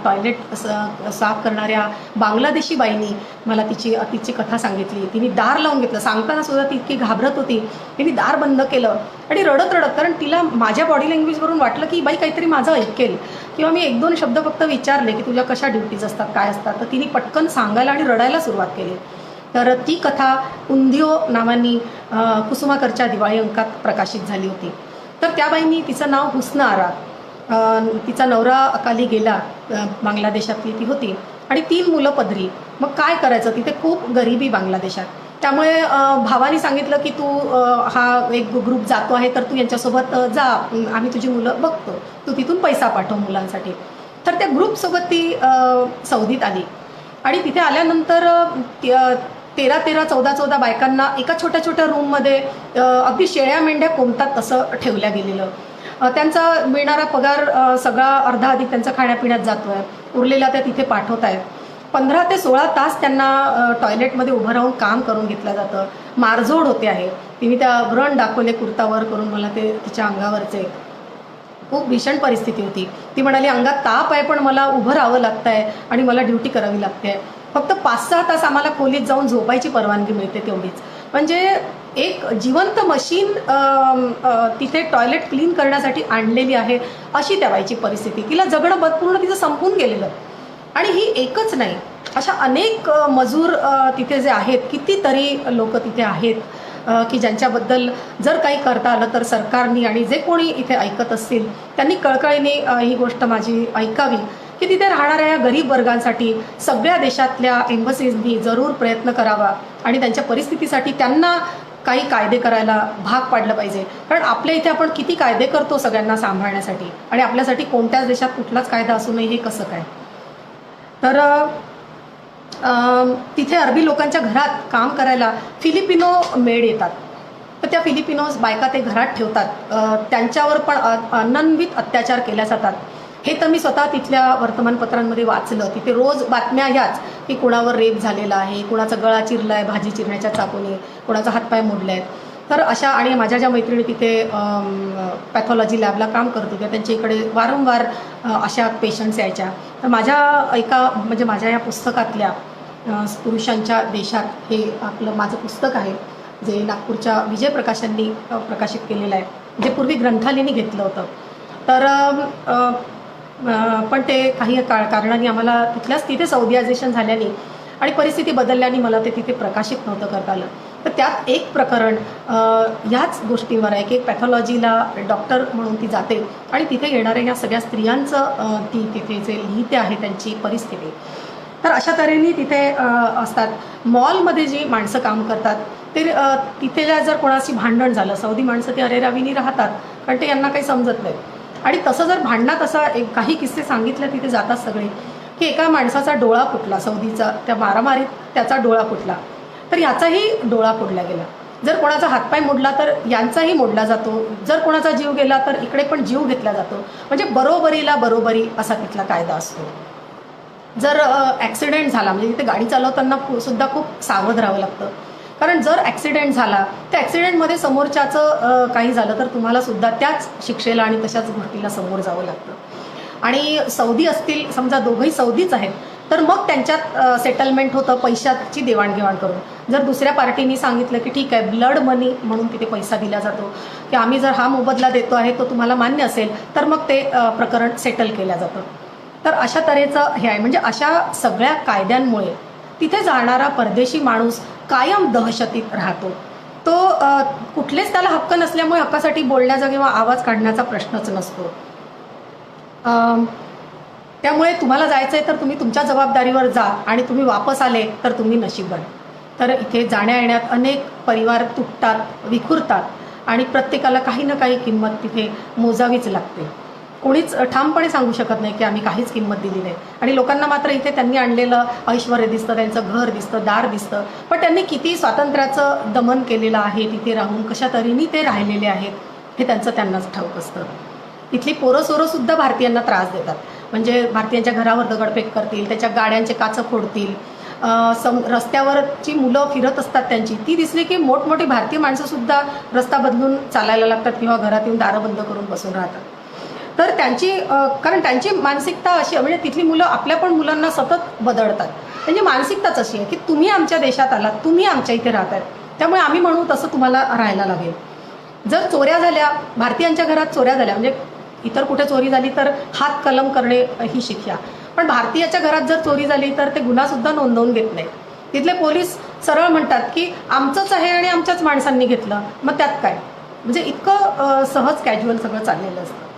टॉयलेट साफ करणाऱ्या बांगलादेशी बाईनी मला तिची कथा सांगितली. तिने दार लावून घेतलं. सांगताना सुद्धा ती इतकी घाबरत होती. तिने दार बंद केलं आणि रडत कारण तिला माझ्या बॉडी लँग्वेजवरून वाटलं की बाई काहीतरी माझं ऐकेल. किंवा मी 1-2 शब्द फक्त विचारले की तुझ्या कशा ड्युटीज असतात काय असतात. तर तिने पटकन सांगायला आणि रडायला सुरुवात केली. तर ती कथा उंधियो नावानी कुसुमाकरच्या दिवाळी अंकात प्रकाशित झाली होती. तर त्या बाईंनी तिचं नाव हुस्न आरा. तिचा नवरा अकाली गेला. बांगलादेशातली ती होती आणि 3 मुलं पदरी. मग काय करायचं तिथे खूप गरिबी बांगलादेशात. त्यामुळे भावानी सांगितलं की तू हा एक ग्रुप जातो आहे तर तू यांच्यासोबत जा. आम्ही तुझी मुलं बघतो. तू तिथून पैसा पाठव मुलांसाठी. तर त्या ग्रुपसोबत ती सौदीत आली. आणि तिथे आल्यानंतर 13-13, 14-14 बायकांना एका छोट्या रूममध्ये अगदी शेळ्या मेंढ्या कोंबतात तसं ठेवल्या गेलेलं. त्यांचा मिळणारा पगार सगळा अर्धा अधिक त्यांचा खाण्यापिण्यात जातो आहे. उरलेला त्या तिथे पाठवत आहेत. 15 ते 16 तास त्यांना टॉयलेटमध्ये उभं राहून काम करून घेतलं जातं. मारझोड होते आहे. तिने त्या व्रण दाखवले कुर्तावर करून मला ते तिच्या अंगावरचे. खूप भीषण परिस्थिती होती. ती म्हणाली अंगात ताप आहे पण मला उभं राहावं लागतं आहे आणि मला ड्युटी करावी लागते. फक्त 5-6 तास आम्हाला खोलीत जाऊन झोपायची परवानगी मिळते तेवढीच. म्हणजे एक जिवंत मशीन तिथे टॉयलेट क्लीन करण्यासाठी आणलेली आहे अशी त्या बाईची परिस्थिती. तिला जगणं पूर्ण तिचं संपून गेलेलं. आणि ही एकच नाही अशा अनेक मजूर तिथे जे आहेत कितीतरी लोक तिथे आहेत की ज्यांच्याबद्दल जर काही करता आलं तर सरकारनी आणि जे कोणी इथे ऐकत असतील त्यांनी कळकळीने ही गोष्ट माझी ऐकावी की तिथे राहणाऱ्या या गरीब वर्गांसाठी सगळ्या देशातल्या एम्बसीजनी जरूर प्रयत्न करावा आणि त्यांच्या परिस्थितीसाठी त्यांना काही कायदे करायला भाग पाडलं पाहिजे. कारण आपल्या इथे आपण किती कायदे करतो सगळ्यांना सांभाळण्यासाठी आणि आपल्यासाठी कोणत्याच देशात कुठलाच कायदा असू नये हे कसं काय. तर तिथे अरबी लोकांच्या घरात काम करायला फिलिपिनो मेड येतात. तर त्या फिलिपिनोज बायका ते घरात ठेवतात. त्यांच्यावर पण अनन्वित अत्याचार केल्या जातात. हे तर मी स्वतः तिथल्या वर्तमानपत्रांमध्ये वाचलं. तिथे रोज बातम्या ह्याच की कुणावर रेप झालेला आहे, कुणाचा गळा चिरला आहे भाजी चिरण्याच्या चाकूने, कुणाचा हातपाय मोडले आहेत. तर अशा, आणि माझ्या ज्या मैत्रिणी तिथे पॅथॉलॉजी लॅबला काम करत होत्या त्यांच्या इकडे वारंवार अशा पेशंट्स यायच्या. तर माझ्या या पुस्तकातल्या पुरुषांच्या देशात हे माझं पुस्तक आहे, जे नागपूरच्या विजय प्रकाशांनी प्रकाशित केलेलं आहे, जे पूर्वी ग्रंथालयाने घेतलं होतं. तर पण ते काही कारणाने आम्हाला तिथे सौदियायझेशन झाल्याने आणि परिस्थिती बदलल्याने मला ते तिथे प्रकाशित नव्हतं करता आलं. तर त्यात एक प्रकरण ह्याच गोष्टींवर आहे की एक पॅथॉलॉजीला डॉक्टर म्हणून ती जाते आणि तिथे येणाऱ्या ह्या सगळ्या स्त्रियांचं ती तिथे जे लिहिते आहे त्यांची परिस्थिती. तर अशा तऱ्हेने तिथे असतात. मॉलमध्ये जी माणसं काम करतात ते तिथे जर कोणाशी भांडण झालं, सौदी माणसं ते अरेरावीनी राहतात कारण ते यांना काही समजत नाही. आणि तसं जर भांडणात काही किस्से सांगितले तिथे जातात सगळे की एका माणसाचा डोळा फुटला सौदीचा, त्या मारामारीत त्याचा डोळा फुटला, तर याचाही डोळा फोडला गेला. जर कोणाचा हातपाय मोडला तर यांचाही मोडला जातो. जर कोणाचा जीव गेला तर इकडे पण जीव घेतला जातो. म्हणजे बरोबरीला बरोबरी असा तिथला कायदा असतो. जर ॲक्सिडेंट झाला, म्हणजे तिथे गाडी चालवताना सुद्धा खूप सावध राहावं लागतं, कारण जर ॲक्सिडेंट झाला त्या ॲक्सिडेंटमध्ये समोरच्याचं काही झालं तर तुम्हाला सुद्धा त्याच शिक्षेला आणि तशाच गोष्टीला समोर जावं लागतं. आणि सौदी असतील, समजा दोघंही सौदीच आहेत, तर मग त्यांच्यात सेटलमेंट होतं पैशाची देवाणघेवाण करून. जर दुसऱ्या पार्टीनी सांगितलं की ठीक आहे ब्लड मनी म्हणून तिथे पैसा दिला जातो की आम्ही जर हा मोबदला देतो आहे तो तुम्हाला मान्य असेल तर मग ते प्रकरण सेटल केलं जातं. तर अशा तऱ्हेचं हे आहे. म्हणजे अशा सगळ्या कायद्यांमुळे तिथे जाणारा परदेशी माणूस कायम दहशतीत राहतो. तो कुठलेच त्याला हक्क नसल्यामुळे हक्कासाठी बोलण्याचा किंवा आवाज काढण्याचा प्रश्नच नसतो. त्यामुळे तुम्हाला जायचं आहे तर तुम्ही तुमच्या जबाबदारीवर जा आणि तुम्ही वापस आले तर तुम्ही नशीबवान. तर इथे जाण्या येण्यात अनेक परिवार तुटतात, विखुरतात आणि प्रत्येकाला काही ना काही किंमत तिथे मोजावीच लागते. कोणीच ठामपणे सांगू शकत नाही की आम्ही काहीच किंमत दिली नाही. आणि लोकांना मात्र इथे त्यांनी आणलेलं ऐश्वर्य दिसतं, त्यांचं घर दिसतं, दार दिसतं, पण त्यांनी किती स्वातंत्र्याचं दमन केलेलं आहे तिथे राहून, कशा तऱ्हेने ते राहिलेले आहेत हे त्यांनाच ठाऊक असतं. इथली पोरंसोरंसुद्धा भारतीयांना त्रास देतात. म्हणजे भारतीयांच्या घरावर दगडफेक करतील, त्याच्या गाड्यांचे काचं फोडतील. रस्त्यावरची मुलं फिरत असतात त्यांची, ती दिसली की मोठमोठी भारतीय माणसंसुद्धा रस्ता बदलून चालायला लागतात किंवा घरात येऊन दारं बंद करून बसून राहतात. तर कारण त्यांची मानसिकता अशी, म्हणजे तिथली मुलं आपल्या पण मुलांना सतत बदलतात. त्यांची मानसिकताच अशी आहे की तुम्ही आमच्या देशात आलात, तुम्ही आमच्या इथे राहताय, त्यामुळे आम्ही म्हणू तसं तुम्हाला राहायला लागेल. जर चोऱ्या झाल्या, भारतीयांच्या घरात चोऱ्या झाल्या, म्हणजे इतर कुठे चोरी झाली तर हात कलम करणे ही शिक्षा, पण भारतीयाच्या घरात जर चोरी झाली तर ते गुन्हासुद्धा नोंदवून घेत नाही. तिथले पोलीस सरळ म्हणतात की आमचंच आहे आणि आमच्याच माणसांनी घेतलं, मग त्यात काय. म्हणजे इतकं सहज कॅज्युअल सगळं चाललेलं असतं.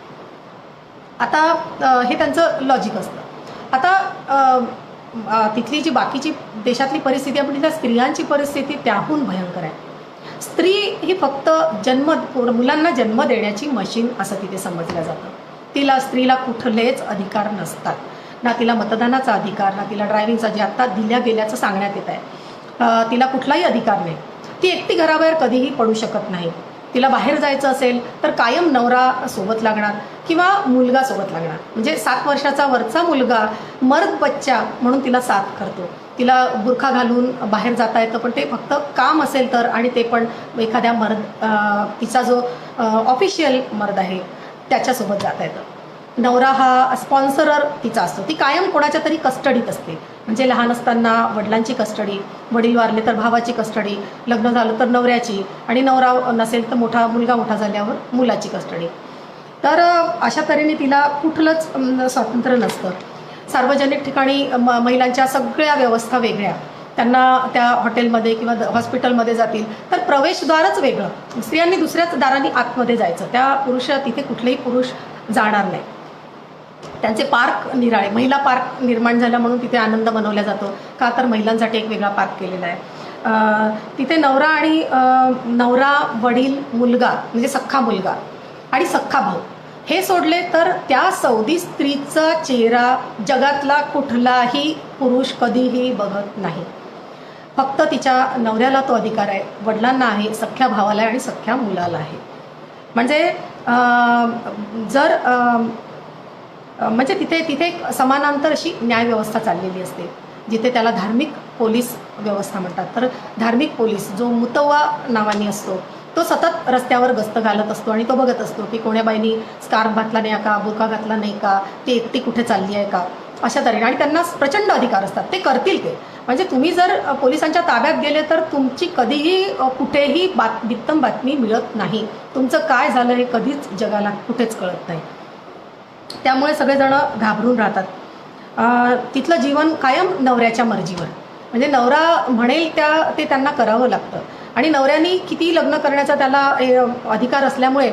आता हे त्यांचं लॉजिक असतं. आता तिथली जी बाकीची देशातली परिस्थिती आहे, पण तिथल्या स्त्रियांची परिस्थिती त्याहून भयंकर आहे. स्त्री ही फक्त मुलांना जन्म देण्याची मशीन असं तिथे समजलं जातं. स्त्रीला कुठलेच अधिकार नसतात, ना तिला मतदानाचा अधिकार, ना तिला ड्रायव्हिंगचा, जे आत्ता दिल्या गेल्याचं सांगण्यात येत आहे, तिला कुठलाही अधिकार नाही. ती एकटी घराबाहेर कधीही पडू शकत नाही. तिला बाहेर जायचं असेल तर कायम नवरा सोबत लागणार किंवा मुलगा सोबत लागणार. म्हणजे 7 वर्षाचा वरचा मुलगा मर्द बच्चा म्हणून तिला साथ करतो. तिला बुरखा घालून बाहेर जाता येतं, पण ते फक्त काम असेल तर, आणि ते पण एखाद्या तिचा जो ऑफिशियल मर्द आहे त्याच्यासोबत जाता येतं. नवरा हा स्पॉन्सरर तिचा असतो. ती कायम कोणाच्या तरी कस्टडीत असते. म्हणजे लहान असताना वडिलांची कस्टडी, वडील वारले तर भावाची कस्टडी, लग्न झालं तर नवऱ्याची, आणि नवरा नसेल तर मुलगा मोठा झाल्यावर मुलाची कस्टडी. तर अशा तऱ्हेने तिला कुठलंच स्वातंत्र्य नसतं. सार्वजनिक ठिकाणी महिलांच्या सगळ्या व्यवस्था वेगळ्या. त्यांना त्या हॉटेलमध्ये किंवा हॉस्पिटलमध्ये जातील तर प्रवेशद्वारच वेगळं. स्त्रियांनी दुसऱ्याच दारांनी आतमध्ये जायचं. तिथे कुठलेही पुरुष जाणार नाही. त्यांचे पार्क निराळे, महिला पार्क निर्माण झाला म्हणून तिथे आनंद मनवला जातो. का तर महिलांसाठी एक वेगळा पार्क केलेला आहे. तिथे नवरा, वडील, मुलगा म्हणजे सख्खा मुलगा आणि सख्खा भाऊ हे सोडले तर त्या सौदी स्त्रीचा चेहरा जगातला कुठलाही पुरुष कधीही बघत नाही. फक्त तिच्या नवऱ्याला तो अधिकार आहे, वडिलांना आहे, सख्ख्या भावाला आहे आणि सख्ख्या मुलाला आहे. म्हणजे जर म्हणजे तिथे तिथे एक समानांतर अशी न्यायव्यवस्था चाललेली असते, जिथे त्याला धार्मिक पोलीस व्यवस्था म्हणतात. तर धार्मिक पोलीस जो मुतव्वा नावाने असतो, तो सतत रस्त्यावर गस्त घालत असतो आणि तो बघत असतो की कोण्या बाईनी स्कार्फ घातला नाही का, बुरखा घातला नाही का, ती एकटी कुठे चालली आहे का, अशा तऱ्हेने. आणि त्यांना प्रचंड अधिकार असतात, ते करतील ते. म्हणजे तुम्ही जर पोलिसांच्या ताब्यात गेले तर तुमची कधीही कुठेही बित्तम बातमी मिळत नाही. तुमचं काय झालं हे कधीच जगाला कुठेच कळत नाही. त्यामुळे सगळेजण घाबरून राहतात. तिथलं जीवन कायम नवऱ्याच्या मर्जीवर, म्हणजे नवरा म्हणेल ते त्यांना करावं लागतं. आणि नवऱ्यानी किती लग्न करण्याचा त्याला अधिकार असल्यामुळे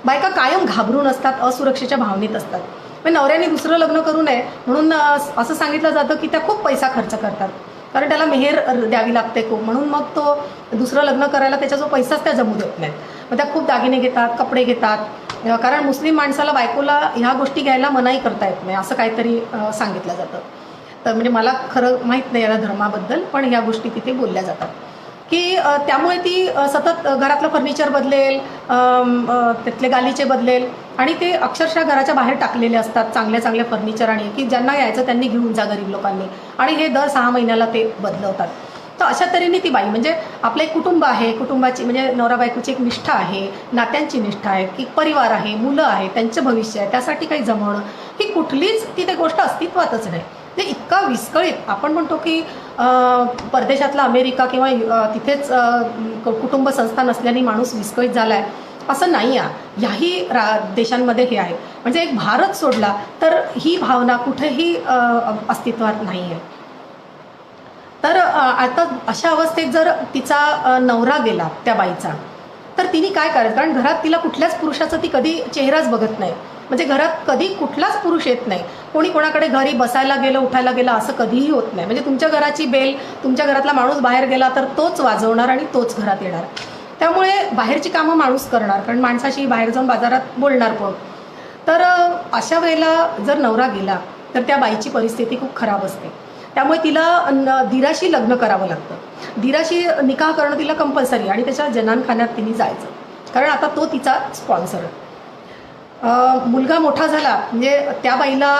बायका कायम घाबरून असतात, असुरक्षेच्या भावनेत असतात. पण नवऱ्याने दुसरं लग्न करू नये म्हणून असं सांगितलं जातं की त्या खूप पैसा खर्च करतात, कारण त्याला मेहेर द्यावी लागते खूप, म्हणून मग तो दुसरं लग्न करायला त्याचा जो पैसाच त्या जमू देत नाहीत. मग त्या खूप दागिने घेतात, कपडे घेतात, कारण मुस्लिम माणसाला बायकोला ह्या गोष्टी घ्यायला मनाई करता येत नाही असं काहीतरी सांगितलं जातं. तर म्हणजे मला खरं माहीत नाही या धर्माबद्दल, पण ह्या गोष्टी तिथे बोलल्या जातात की त्यामुळे ती सतत घरातलं फर्निचर बदलेल, त्यातले गालीचे बदलेल, आणि ते अक्षरशः घराच्या बाहेर टाकलेले असतात चांगल्या चांगल्या फर्निचर, आणि की ज्यांना यायचं त्यांनी घेऊन जा गरीब लोकांनी, आणि हे दर 6 महिन्याला ते बदलवतात. तर अशा तऱ्हेने ती बाई, म्हणजे आपलं एक कुटुंब आहे, कुटुंबाची म्हणजे नवरा बायकोची एक निष्ठा आहे, नात्यांची निष्ठा आहे, की परिवार आहे, मुलं आहे, त्यांचं भविष्य आहे, त्यासाठी काही जमवणं, ही कुठलीच तिथे गोष्ट अस्तित्वातच नाही. ते इतका विस्कळीत, आपण म्हणतो की परदेशातला अमेरिका किंवा तिथेच कुटुंब संस्था नसल्याने माणूस विस्कळीत झाला आहे असं नाही आहे. याही देशांमध्ये हे आहे. म्हणजे एक भारत सोडला तर ही भावना कुठेही अस्तित्वात नाही आहे. तर आता अशा अवस्थेत जर तिचा नवरा गेला त्या बाईचा, तर तिने काय करायचं, कारण घरात तिला कुठल्याच पुरुषाचं ती कधी चेहराच बघत नाही. म्हणजे घरात कधी कुठलाच पुरुष येत नाही, कोणी कोणाकडे घरी बसायला गेलं, उठायला गेलं असं कधीही होत नाही. म्हणजे तुमच्या घराची बेल, तुमच्या घरातला माणूस बाहेर गेला तर तोच वाजवणार आणि तोच घरात येणार. त्यामुळे बाहेरची कामं माणूस करणार, कारण माणसाशी बाहेर जाऊन बाजारात बोलणार कोण. तर अशा वेळेला जर नवरा गेला तर त्या बाईची परिस्थिती खूप खराब असते. त्यामुळे तिला दिराशी लग्न करावं लागतं. दिराशी निकाह करणं तिला कंपल्सरी, आणि त्याच्या जनानखान्यात तिने जायचं, कारण आता तो तिचा स्पॉन्सर. मुलगा मोठा झाला म्हणजे त्या बाईला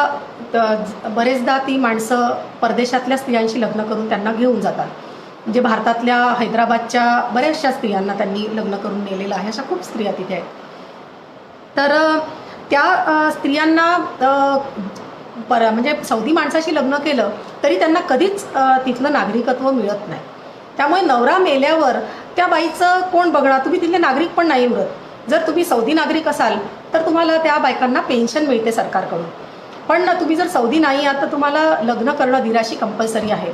बरेचदा ती माणसं परदेशातल्या स्त्रियांशी लग्न करून त्यांना घेऊन जातात. म्हणजे भारतातल्या हैदराबादच्या बऱ्याचशा स्त्रियांना त्यांनी लग्न करून नेलेलं आहे. अशा खूप स्त्रिया तिथे आहेत. तर त्या स्त्रियांना म्हणजे सौदी माणसाशी लग्न केलं तरी त्यांना कधीच तिथलं नागरिकत्व मिळत नाही. त्यामुळे नवरा मेल्यावर त्या बाईचं कोण बघणार, तुम्ही तिथले नागरिक पण नाही उरत. जर तुम्ही सौदी नागरिक असाल तर तुम्हाला त्या बायकांना पेन्शन मिळते सरकारकडून, पण तुम्ही जर सौदी नाही आहात तर तुम्हाला लग्न करणं दिराशी कंपल्सरी आहे.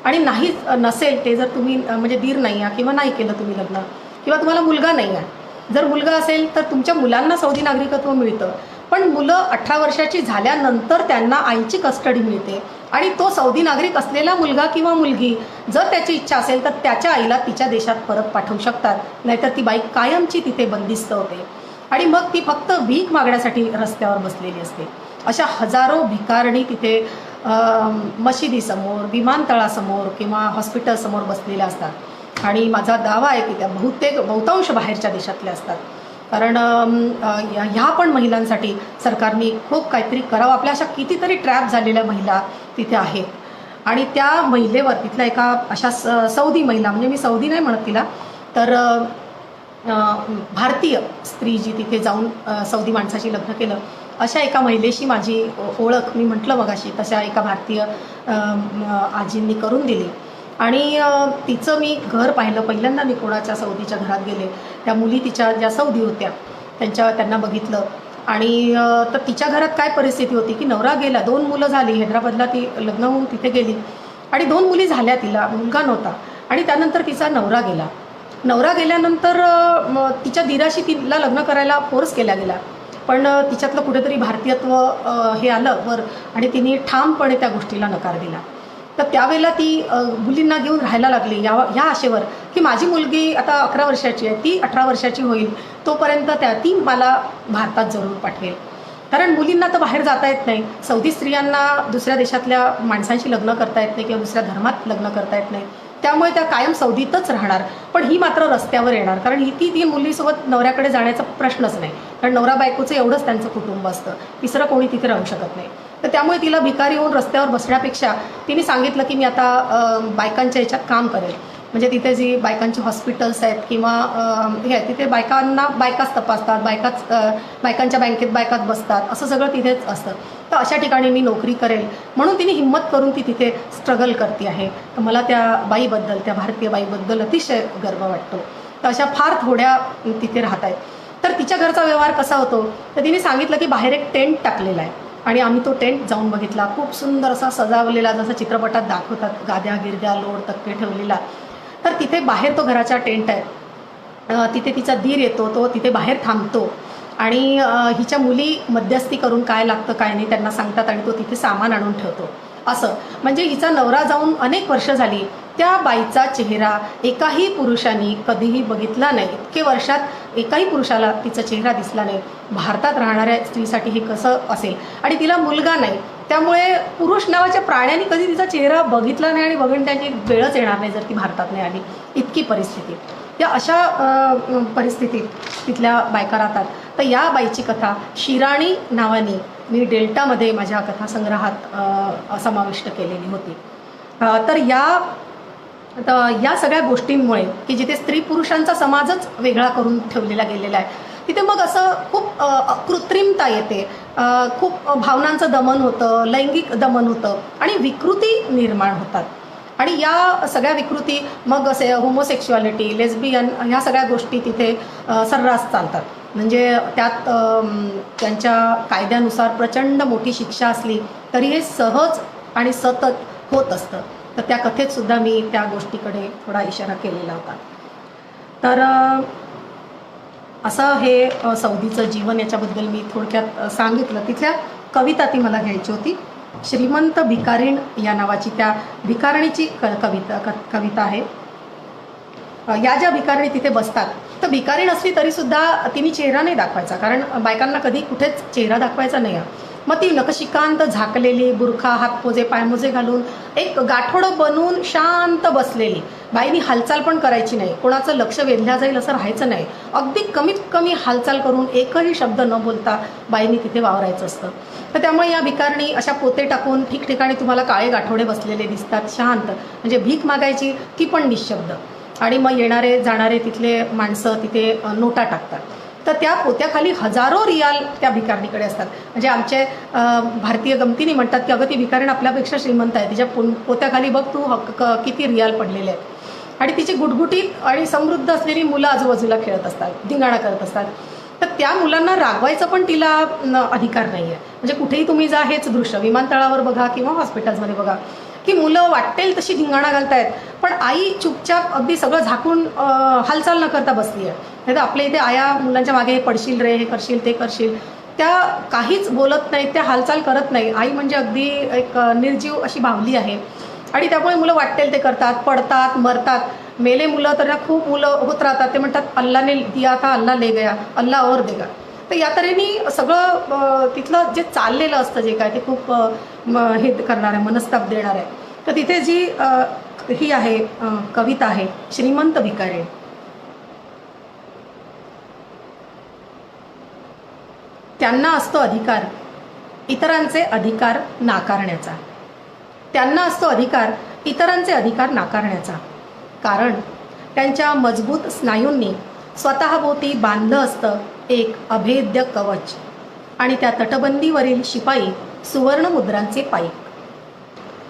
आणि नाही नसेल ते, जर तुम्ही म्हणजे दीर नाही आहात किंवा नाही केलं तुम्ही लग्न, किंवा तुम्हाला मुलगा नाही आहे, जर मुलगा असेल तर तुमच्या मुलांना सौदी नागरिकत्व मिळतं, पण मुलं 18 वर्षाची झाल्यानंतर त्यांना आईची कस्टडी मिळते. आणि तो सौदी नागरिक असलेला मुलगा किंवा मुलगी जर त्याची इच्छा असेल तर त्याच्या आईला तिच्या देशात परत पाठवू शकतात, नाहीतर ती बाई कायमची तिथे बंदिस्त होते. आणि मग ती फक्त भीक मागण्यासाठी रस्त्यावर बसलेली असते. अशा हजारो भिकारणी तिथे मशिदीसमोर, विमानतळासमोर किंवा हॉस्पिटलसमोर बसलेल्या असतात. आणि माझा दावा आहे की त्या बहुतांश बाहेरच्या देशातल्या असतात, कारण ह्या पण महिलांसाठी सरकारने खूप काहीतरी करावं. आपल्या अशा कितीतरी ट्रॅप झालेल्या महिला तिथे आहेत. आणि त्या महिलेवर, तिथल्या एका अशा सौदी महिला, म्हणजे मी सौदी नाही म्हणत तिला, तर भारतीय स्त्री जी तिथे जाऊन सौदी माणसाशी लग्न केलं, अशा एका महिलेशी माझी ओळख, मी म्हटलं मगाशी, तशा एका भारतीय आजींनी करून दिली. आणि तिचं मी घर पाहिलं. पहिल्यांदा मी कोणाच्या सौदीच्या घरात गेले, त्या मुली तिच्या ज्या सौदी होत्या त्यांना बघितलं. आणि तर तिच्या घरात काय परिस्थिती होती की नवरा गेला, 2 मुलं झाली, हैदराबादला ती लग्न होऊन तिथे गेली, आणि 2 मुली झाल्या, तिला मुलगा नव्हता. आणि त्यानंतर तिचा नवरा गेला. नवरा गेल्यानंतर तिच्या दिराशी तिला लग्न करायला फोर्स केला गेला, पण तिच्यातलं कुठेतरी भारतीयत्व हे आलं वर, आणि तिने ठामपणे त्या गोष्टीला नकार दिला. तर त्यावेळेला ती मुलींना घेऊन राहायला लागली ह्या आशेवर की माझी मुलगी आता 11 वर्षाची आहे, ती 18 वर्षाची होईल, तोपर्यंत ती मला भारतात जरूर पाठवेल. कारण मुलींना तर बाहेर जाता येत नाही. सौदी स्त्रियांना दुसऱ्या देशातल्या माणसांशी लग्न करता येत नाही किंवा दुसऱ्या धर्मात लग्न करता येत नाही. त्यामुळे त्या कायम सौदीतच राहणार. पण ही मात्र रस्त्यावर येणार, कारण ती मुलीसोबत नवऱ्याकडे जाण्याचा प्रश्नच नाही, कारण नवरा बायकोचं एवढंच त्यांचं कुटुंब असतं, तिसरं कोणी तिथे राहू शकत नाही. तर त्यामुळे तिला भिकारी होऊन रस्त्यावर बसण्यापेक्षा तिने सांगितलं की मी आता बायकांच्या ह्याच्यात काम करेल. म्हणजे तिथे जी बायकांची हॉस्पिटल्स आहेत किंवा हे आहे, तिथे बायकाच तपासतात, बायकांच्या बँकेत बायकाच बसतात, असं सगळं तिथेच असतं. तर अशा ठिकाणी मी नोकरी करेल म्हणून तिने हिंमत करून ती तिथे स्ट्रगल करते आहे. तर मला त्या बाईबद्दल, त्या भारतीय बाईबद्दल अतिशय गर्व वाटतो. तर अशा फार थोड्या तिथे राहत आहेत. तर तिच्या घरचा व्यवहार कसा होतो, तर तिने सांगितलं की बाहेर एक टेंट टाकलेला आहे आणि आम्ही तो टेंट जाऊन बघितला. खूप सुंदर असा सजावलेला, जसं चित्रपटात दाखवतात, गाद्या गिरद्या लोड तक्के ठेवलेला. तर तिथे बाहेर तो घराचा टेंट आहे. तिथे तिचा दीर येतो, तो तिथे बाहेर थांबतो आणि हिच्या मुली मध्यस्थी करून काय लागतं काय नाही त्यांना सांगतात आणि तो तिथे सामान आणून ठेवतो. असं म्हणजे हिचा नवरा जाऊन अनेक वर्ष झाली, त्या बाईचा चेहरा एकाही पुरुषांनी कधीही बघितला नाही. इतके वर्षात एकाही पुरुषाला तिचा चेहरा दिसला नाही. भारतात राहणाऱ्या स्त्रीसाठी हे कसं असेल, आणि तिला मुलगा नाही, त्यामुळे पुरुष नावाच्या प्राण्याने कधी तिचा चेहरा बघितला नाही आणि बघण्याची वेळच येणार नाही जर ती भारतात नाही आली. इतकी परिस्थिती. या अशा परिस्थितीत तिथल्या बायका राहतात. तर या बाईची कथा शिराणी नावाने मी डेल्टामध्ये माझ्या कथासंग्रहात समाविष्ट केलेली होती. तर या सगळ्या गोष्टींमुळे की जिथे स्त्री पुरुषांचा समाजच वेगळा करून ठेवलेला गेलेला आहे, तिथे मग असं खूप कृत्रिमता येते, खूप भावनांचं दमन होतं, लैंगिक दमन होतं आणि विकृती निर्माण होतात. आणि या सगळ्या विकृती मग असे होमोसेक्शुअलिटी, लेस्बियन, ह्या सगळ्या गोष्टी तिथे सर्रास चालतात. म्हणजे त्यात त्यांच्या कायद्यानुसार प्रचंड मोठी शिक्षा असली तरी हे सहज आणि सतत होत असतं. तर त्या कथेतसुद्धा मी त्या गोष्टीकडे थोडा इशारा केलेला होता. तर असं हे सौदीचं जीवन, याच्याबद्दल मी थोडक्यात सांगितलं. तिथल्या कविता ती मला घ्यायची होती. श्रीमंत भिकारीण या नावाची त्या भिकारणीची कविता आहे. या ज्या भिकारिणी तिथे बसतात, तर भिकारीण असली तरीसुद्धा तिने चेहरा नाही दाखवायचा, कारण बायकांना कधी कुठेच चेहरा दाखवायचा नाही. मग ती नखशिकांत झाकलेली, बुरखा, हातमोजे पायमोजे घालून एक गाठोडं बनवून शांत बसलेली. बाईनी हालचाल पण करायची नाही, कोणाचं लक्ष वेधल्या जाईल असं राहायचं नाही. अगदी कमीत कमी हालचाल करून एकही शब्द न बोलता बाईनी तिथे वावरायचं असतं. तर त्यामुळे या भिकारिणी अशा पोते टाकून ठिकठिकाणी तुम्हाला काळे गाठोडे बसलेले दिसतात, शांत. म्हणजे भीक मागायची ती पण निशब्द. आणि मग येणारे जाणारे तिथले माणसं तिथे नोटा टाकतात. तर त्या पोत्याखाली हजारो रियाल त्या भिकारणीकडे असतात. म्हणजे आमचे भारतीय गमतीने म्हणतात की अगं ती भिकारीण आपल्यापेक्षा श्रीमंत आहे, तिच्या पोत्याखाली बघ तू किती रियाल पडलेले आहेत. आणि तिची गुटगुटीत आणि समृद्ध असलेली मुलं आजूबाजूला खेळत असतात, धिंगाणा करत असतात. तर त्या मुलांना रागवायचं पण तिला अधिकार नाही आहे. म्हणजे कुठेही तुम्ही जा, हेच दृश्य विमानतळावर बघा किंवा हॉस्पिटल्समध्ये बघा की मुलं वाटेल तशी धिंगाणा घालतायत, पण आई चुपचाप अगदी सगळं झाकून हालचाल न करता बसली आहे. नाही तर आपल्या इथे आया मुलांच्या मागे हे पडशील रे, हे करशील ते करशील, त्या काहीच बोलत नाहीत, त्या हालचाल करत नाही. आई म्हणजे अगदी एक निर्जीव अशी बाहुली आहे. आणि त्यामुळे मुलं वाटेल ते करतात, पडतात, मरतात. मेले मुलं तर खूप मुलं होत राहतात. ते म्हणतात अल्लाने दिया था अल्लाह ले गया, अल्लाह और देगा. तर या तऱ्हेने सगळं तिथलं जे चाललेलं असतं, जे काय ते खूप हे करणार आहे, मनस्ताप देणार आहे. तर तिथे जी ही आहे कविता आहे, श्रीमंत भिकारीण. त्यांना असतो अधिकार इतरांचे अधिकार नाकारण्याचा. त्यांना असतो अधिकार इतरांचे अधिकार नाकारण्याचा, कारण त्यांच्या मजबूत स्नायूंनी स्वतःभोवती बांधलं असतं एक अभेद्य कवच, आणि त्या तटबंदीवरील शिपाई सुवर्णमुद्रांचे पाईक.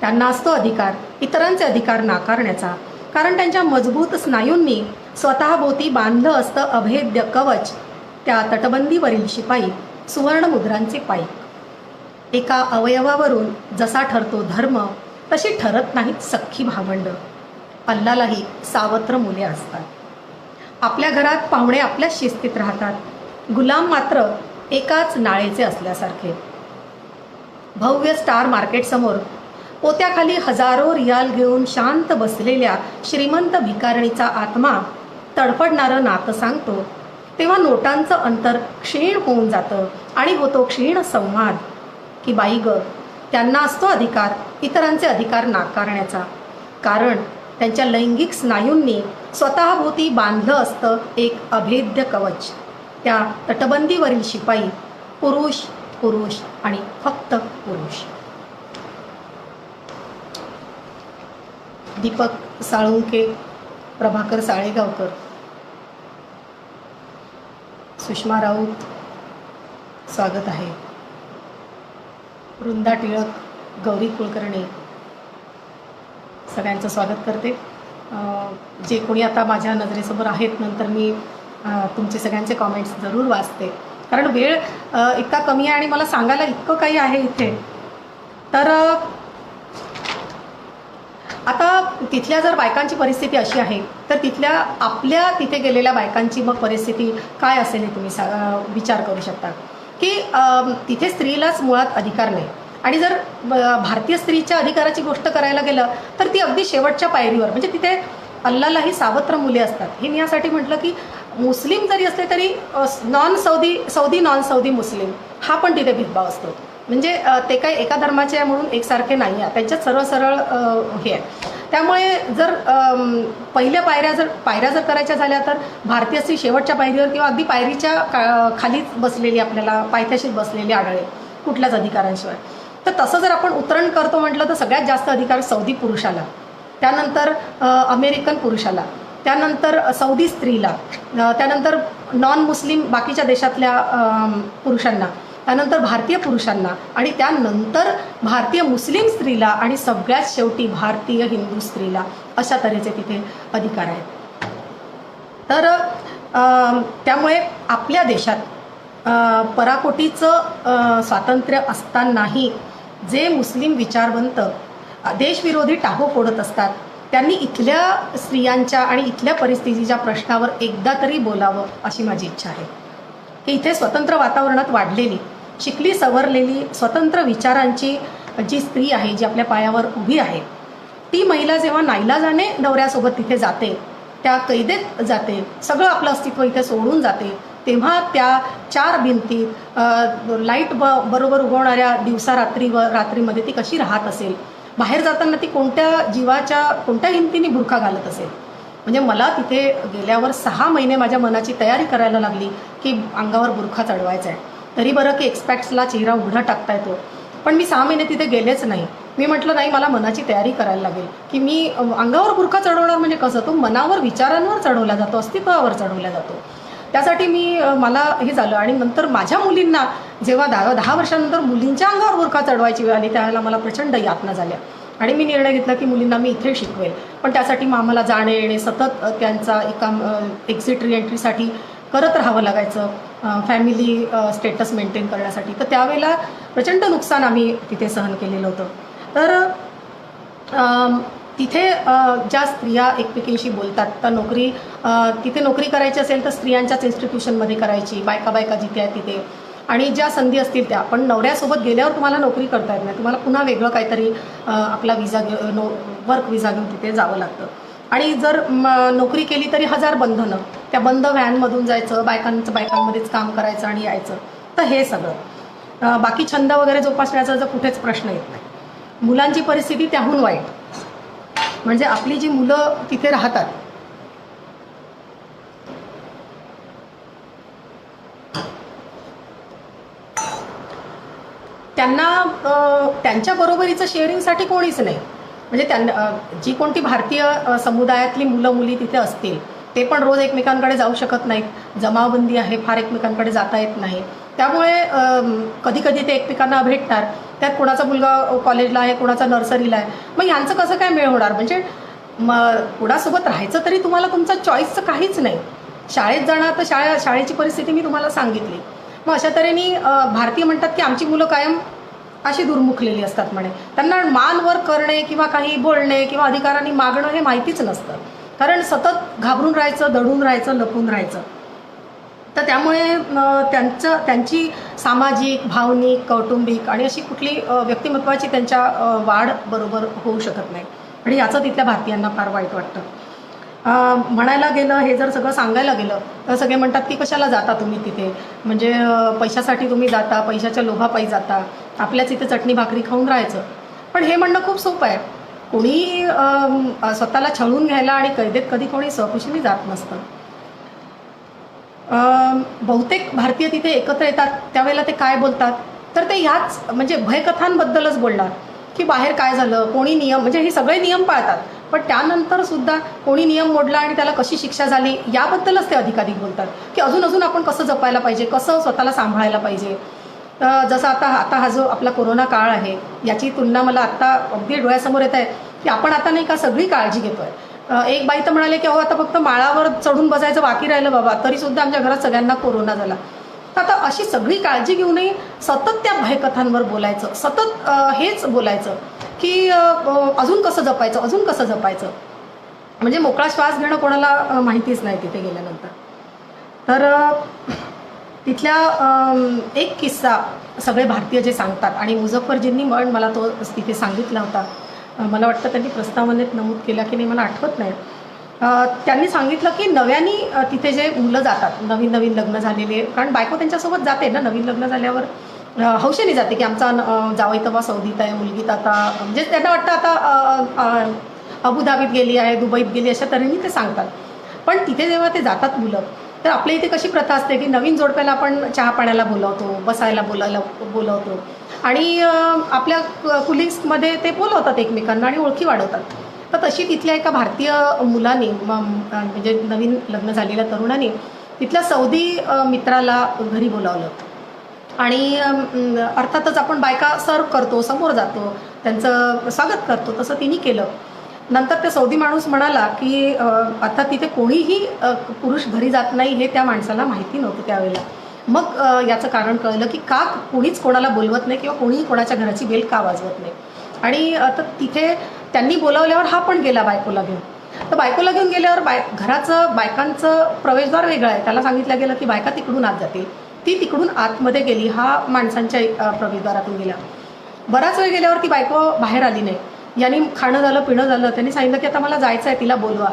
त्यांना असतो अधिकार इतरांचे अधिकार नाकारण्याचा, कारण त्यांच्या मजबूत स्नायूंनी स्वतःभोवती बांधलं असतं अभेद्य कवच, त्या तटबंदीवरील शिपाई सुवर्णमुद्रांचे पाईक. एका अवयवावरून जसा ठरतो धर्म, तशी ठरत नाहीत सख्खी भावंड. अल्लालाही सावत्र मुले असतात. आपल्या घरात पाहुणे आपल्या शिस्तीत राहतात, गुलाम मात्र एकाच नाळेचे असल्यासारखे. भव्य स्टार मार्केटसमोर पोत्याखाली हजारो रियाल घेऊन शांत बसलेल्या श्रीमंत भिकारणीचा आत्मा तडफडणारं नातं सांगतो, तेव्हा नोटांचं अंतर क्षीण होऊन जातं आणि होतो क्षीण संवाद की बाई ग, त्यांना असतो अधिकार इतरांचे अधिकार नाकारण्याचा, कारण त्यांच्या लैंगिक स्नायूंनी स्वतःभोवती बांधलं असतं एक अभेद्य कवच. त्या तटबंदीवरील शिपाई पुरुष, पुरुष आणि फक्त पुरुष. दीपक साळुंके, प्रभाकर साळेगावकर, सुषमा राऊत, स्वागत आहे. वृंदा टिळक, गौरी कुलकर्णी, सगळ्यांचं स्वागत करते. जे कोणी आता माझ्या नजरेसमोर आहेत, नंतर मी तुमचे सगळ्यांचे कॉमेंट्स जरूर वाचते, कारण वेळ इतका कमी आहे आणि मला सांगायला इतकं काही आहे इथे. तर आता तिथल्या जर बायकांची परिस्थिती अशी आहे, तर तिथल्या आपल्या तिथे गेलेल्या बायकांची मग परिस्थिती काय असेल हे तुम्ही विचार करू शकता की तिथे स्त्रीलाच मुळात अधिकार नाही. आणि जर भारतीय स्त्रीच्या अधिकाराची गोष्ट करायला गेलं तर ती अगदी शेवटच्या पायरीवर, म्हणजे तिथे अल्लालाही सावत्र मुले असतात. हे मी यासाठी म्हटलं की मुस्लिम जरी असले तरी सौदी नॉन सौदी मुस्लिम हा पण तिथे भेदभाव असतो. म्हणजे ते काही एका धर्माचे आहे म्हणून एकसारखे नाही आहे, त्यांच्यात सरळ सरळ हे आहे. त्यामुळे जर पहिल्या पायऱ्या जर करायच्या झाल्या तर भारतीय स्त्री शेवटच्या पायरीवर किंवा अगदी पायरीच्या खालीच बसलेली आपल्याला पायथ्याशीच बसलेली आढळेल कुठल्याच अधिकारांशिवाय. तर तसं जर आपण उतरण करतो म्हटलं तर सगळ्यात जास्त अधिकार सौदी पुरुषाला, त्यानंतर अमेरिकन पुरुषाला, त्यानंतर सौदी स्त्रीला, त्यानंतर नॉन मुस्लिम बाकीच्या देशातल्या पुरुषांना, त्यानंतर भारतीय पुरुषांना आणि त्यानंतर भारतीय मुस्लिम स्त्रीला आणि सगळ्यात शेवटी भारतीय हिंदू स्त्रीला, अशा तऱ्हेचे तिथे अधिकार आहेत. तर त्यामुळे आपल्या देशात पराकोटीचं स्वातंत्र्य असतानाही जे मुस्लिम विचारवंत देशविरोधी टाहो फोडत असतात त्यांनी इथल्या स्त्रियांच्या आणि इथल्या परिस्थितीच्या प्रश्नावर एकदा तरी बोलावं अशी माझी इच्छा आहे. की इथे स्वतंत्र वातावरणात वाढलेली, शिकली सवरलेली, स्वतंत्र विचारांची जी स्त्री आहे, जी आपल्या पायावर उभी आहे, ती महिला जेव्हा नाईलाजाने नवऱ्यासोबत तिथे जाते, त्या कैदेत जाते, सगळं आपलं अस्तित्व इथे सोडून जाते, तेव्हा त्या चार भिंतीत लाईट बरोबर उगवणाऱ्या रात्रीमध्ये ती कशी राहत असेल, बाहेर जाताना ती कोणत्या हिमतीने बुरखा घालत असेल. म्हणजे मला तिथे गेल्यावर 6 महिने माझ्या मनाची तयारी करायला लागली की अंगावर बुरखा चढवायचा आहे. तरी बरं की एक्सपॅक्ट्सला चेहरा उघडा टाकता येतो, पण मी 6 महिने तिथे गेलेच नाही. मी म्हटलं नाही, मला मनाची तयारी करायला लागेल की मी अंगावर बुरखा चढवणार म्हणजे कसं, तो मनावर विचारांवर चढवला जातो, अस्तित्वावर चढवला जातो. त्यासाठी मला हे झालं. आणि नंतर माझ्या मुलींना जेव्हा 10 वर्षानंतर मुलींच्या अंगावर बुरखा चढवायची वेळ आली त्यावेळेला मला प्रचंड यातना झाल्या आणि मी निर्णय घेतला की मुलींना मी इथे शिकवेल. पण त्यासाठी आम्हाला जाणे येणे सतत त्यांचा एका एक्झिट रिएंट्रीसाठी करत राहावं लागायचं, फॅमिली स्टेटस मेंटेन करण्यासाठी. तर त्यावेळेला प्रचंड नुकसान आम्ही तिथे सहन केलेलं होतं. तर तिथे ज्या स्त्रिया एकमेकींशी बोलतात, तर तिथे नोकरी करायची असेल तर स्त्रियांच्याच इन्स्टिट्यूशनमध्ये करायची, बायका जिथे आहेत तिथे. आणि ज्या संधी असतील त्या, पण नवऱ्यासोबत गेल्यावर तुम्हाला नोकरी करता येत नाही, तुम्हाला पुन्हा वेगळं काहीतरी आपला वर्क विजा घेऊन तिथे जावं लागतं. आणि जर नोकरी केली तरी 1000 बंधनं, त्या बंद व्हॅनमधून जायचं, बायकांमध्येच काम करायचं आणि यायचं. तर हे सगळं बाकी छंद वगैरे जोपासण्याचा जर कुठेच प्रश्न येत नाही. मुलांची परिस्थिती त्याहून वाईट. म्हणजे आपली जी मुलं तिथे राहतात त्यांच्या बरोबरीचं शेअरिंगसाठी कोणीच नाही. म्हणजे जी कोणती भारतीय समुदायातली मुलं मुली तिथे असतील ते पण रोज एकमेकांकडे जाऊ शकत नाहीत, जमावबंदी आहे, फार एकमेकांकडे जाता येत नाही. त्यामुळे कधी ते एकमेकांना भेटणार, त्यात कोणाचा मुलगा कॉलेजला आहे, कोणाचा नर्सरीला आहे, मग यांचं कसं काय मेळ होणार. म्हणजे कोणासोबत राहायचं तरी तुम्हाला तुमचा चॉईसचं काहीच नाही. शाळेत जाणार तर शाळेची परिस्थिती मी तुम्हाला सांगितली. मग अशा तऱ्हेने भारतीय म्हणतात की आमची मुलं कायम अशी दुर्मुखलेली असतात म्हणे, त्यांना मान वर करणे किंवा काही बोलणे किंवा अधिकारांनी मागणं हे माहितीच नसतं, कारण सतत घाबरून राहायचं, दडून राहायचं, लपून राहायचं. तर त्यामुळे त्यांची सामाजिक, भावनिक, कौटुंबिक आणि अशी कुठली व्यक्तिमत्वाची त्यांच्या वाढ बरोबर होऊ शकत नाही. आणि याचं तिथल्या भारतीयांना फार वाईट वाटतं. म्हणायला गेलं, हे जर सगळं सांगायला गेलं तर सगळे म्हणतात की कशाला जाता तुम्ही तिथे, म्हणजे पैशासाठी तुम्ही जाता, पैशाच्या लोभापायी जाता, आपल्याच इथे चटणी भाकरी खाऊन राहायचं. पण हे म्हणणं खूप सोपं आहे. कोणी स्वतःला छळून घ्यायला आणि कैदेत कधी कोणी स्वखुशीने जात नसतं. बहुतेक भारतीय तिथे एकत्र येतात त्यावेळेला ते काय बोलतात तर ते ह्याच म्हणजे भयकथांबद्दलच बोलणार की बाहेर काय झालं, कोणी नियम म्हणजे हे सगळे नियम पाळतात पण त्यानंतर सुद्धा कोणी नियम मोडला आणि त्याला कशी शिक्षा झाली याबद्दलच ते अधिकाधिक बोलतात की अजून अजून आपण कसं जपायला पाहिजे, कसं स्वतःला सांभाळायला पाहिजे. जसं आता आता हा जो आपला कोरोना काळ आहे याची तुलना मला आत्ता अगदी डोळ्यासमोर येत आहे की आपण आता नाही का सगळी काळजी घेतोय. एक बाई तर म्हणाले की अहो आता फक्त माळावर चढून बसायचं बाकी राहिलं बाबा, तरीसुद्धा आमच्या घरात सगळ्यांना कोरोना झाला. आता अशी सगळी काळजी घेऊनही सतत त्या भयकथांवर बोलायचं, सतत हेच बोलायचं की अजून कसं जपायचं, अजून कसं जपायचं. म्हणजे मोकळा श्वास घेणं कोणाला माहितीच नाही तिथे गेल्यानंतर. तर तिथल्या एक किस्सा सगळे भारतीय जे सांगतात आणि मुझफ्फरजींनी मला तो तिथे सांगितला होता. मला वाटतं त्यांनी प्रस्तावनेत नमूद केला की नाही मला आठवत नाही. त्यांनी सांगितलं की नव्याने तिथे जे मुलं जातात, नवीन नवीन लग्न झालेले, कारण बायको त्यांच्यासोबत जाते ना नवीन लग्न झाल्यावर हौशेने जाते की आमचा जावई तेव्हा सौदीत आहे, मुलगीत आता म्हणजे त्यांना वाटतं आता अबुधाबीत गेली आहे, दुबईत गेली, अशा तऱ्हेने ते सांगतात. पण तिथे जेव्हा ते जातात मुलं तर आपल्या इथे कशी प्रथा असते की नवीन जोडप्याला आपण चहा पाण्याला बोलवतो, बसायला बोलवतो आणि आपल्या कुलिग्समध्ये ते बोलवतात एकमेकांना आणि ओळखी वाढवतात. तर तशी तिथल्या एका भारतीय मुलाने म्हणजे नवीन लग्न झालेल्या तरुणाने तिथल्या सौदी मित्राला घरी बोलावलं आणि अर्थातच आपण बायका सर्व करतो, समोर जातो, त्यांचं स्वागत करतो, तसं तिने केलं. नंतर ते सौदी माणूस म्हणाला की आता तिथे कोणीही पुरुष घरी जात नाही हे त्या माणसाला माहिती नव्हतं त्यावेळेला. मग याचं कारण कळलं की का कोणीच कोणाला बोलवत नाही किंवा कोणीही कोणाच्या घराची बेल का वाजवत नाही. आणि आता तिथे त्यांनी बोलावल्यावर हा पण गेला बायकोला घेऊन. तर बायकोला घेऊन गेल्यावर घराचं बायकांचं प्रवेशद्वार वेगळं आहे, त्याला सांगितलं गेलं की बायका तिकडून आत जातील. ती तिकडून आतमध्ये गेली, हा माणसांच्या प्रवेशद्वारातून गेला. बराच वेळ गेल्यावर ती बायको बाहेर आली नाही. यांनी खाणं झालं, पिणं झालं, त्यांनी सांगितलं की आता मला जायचं आहे, तिला बोलवा.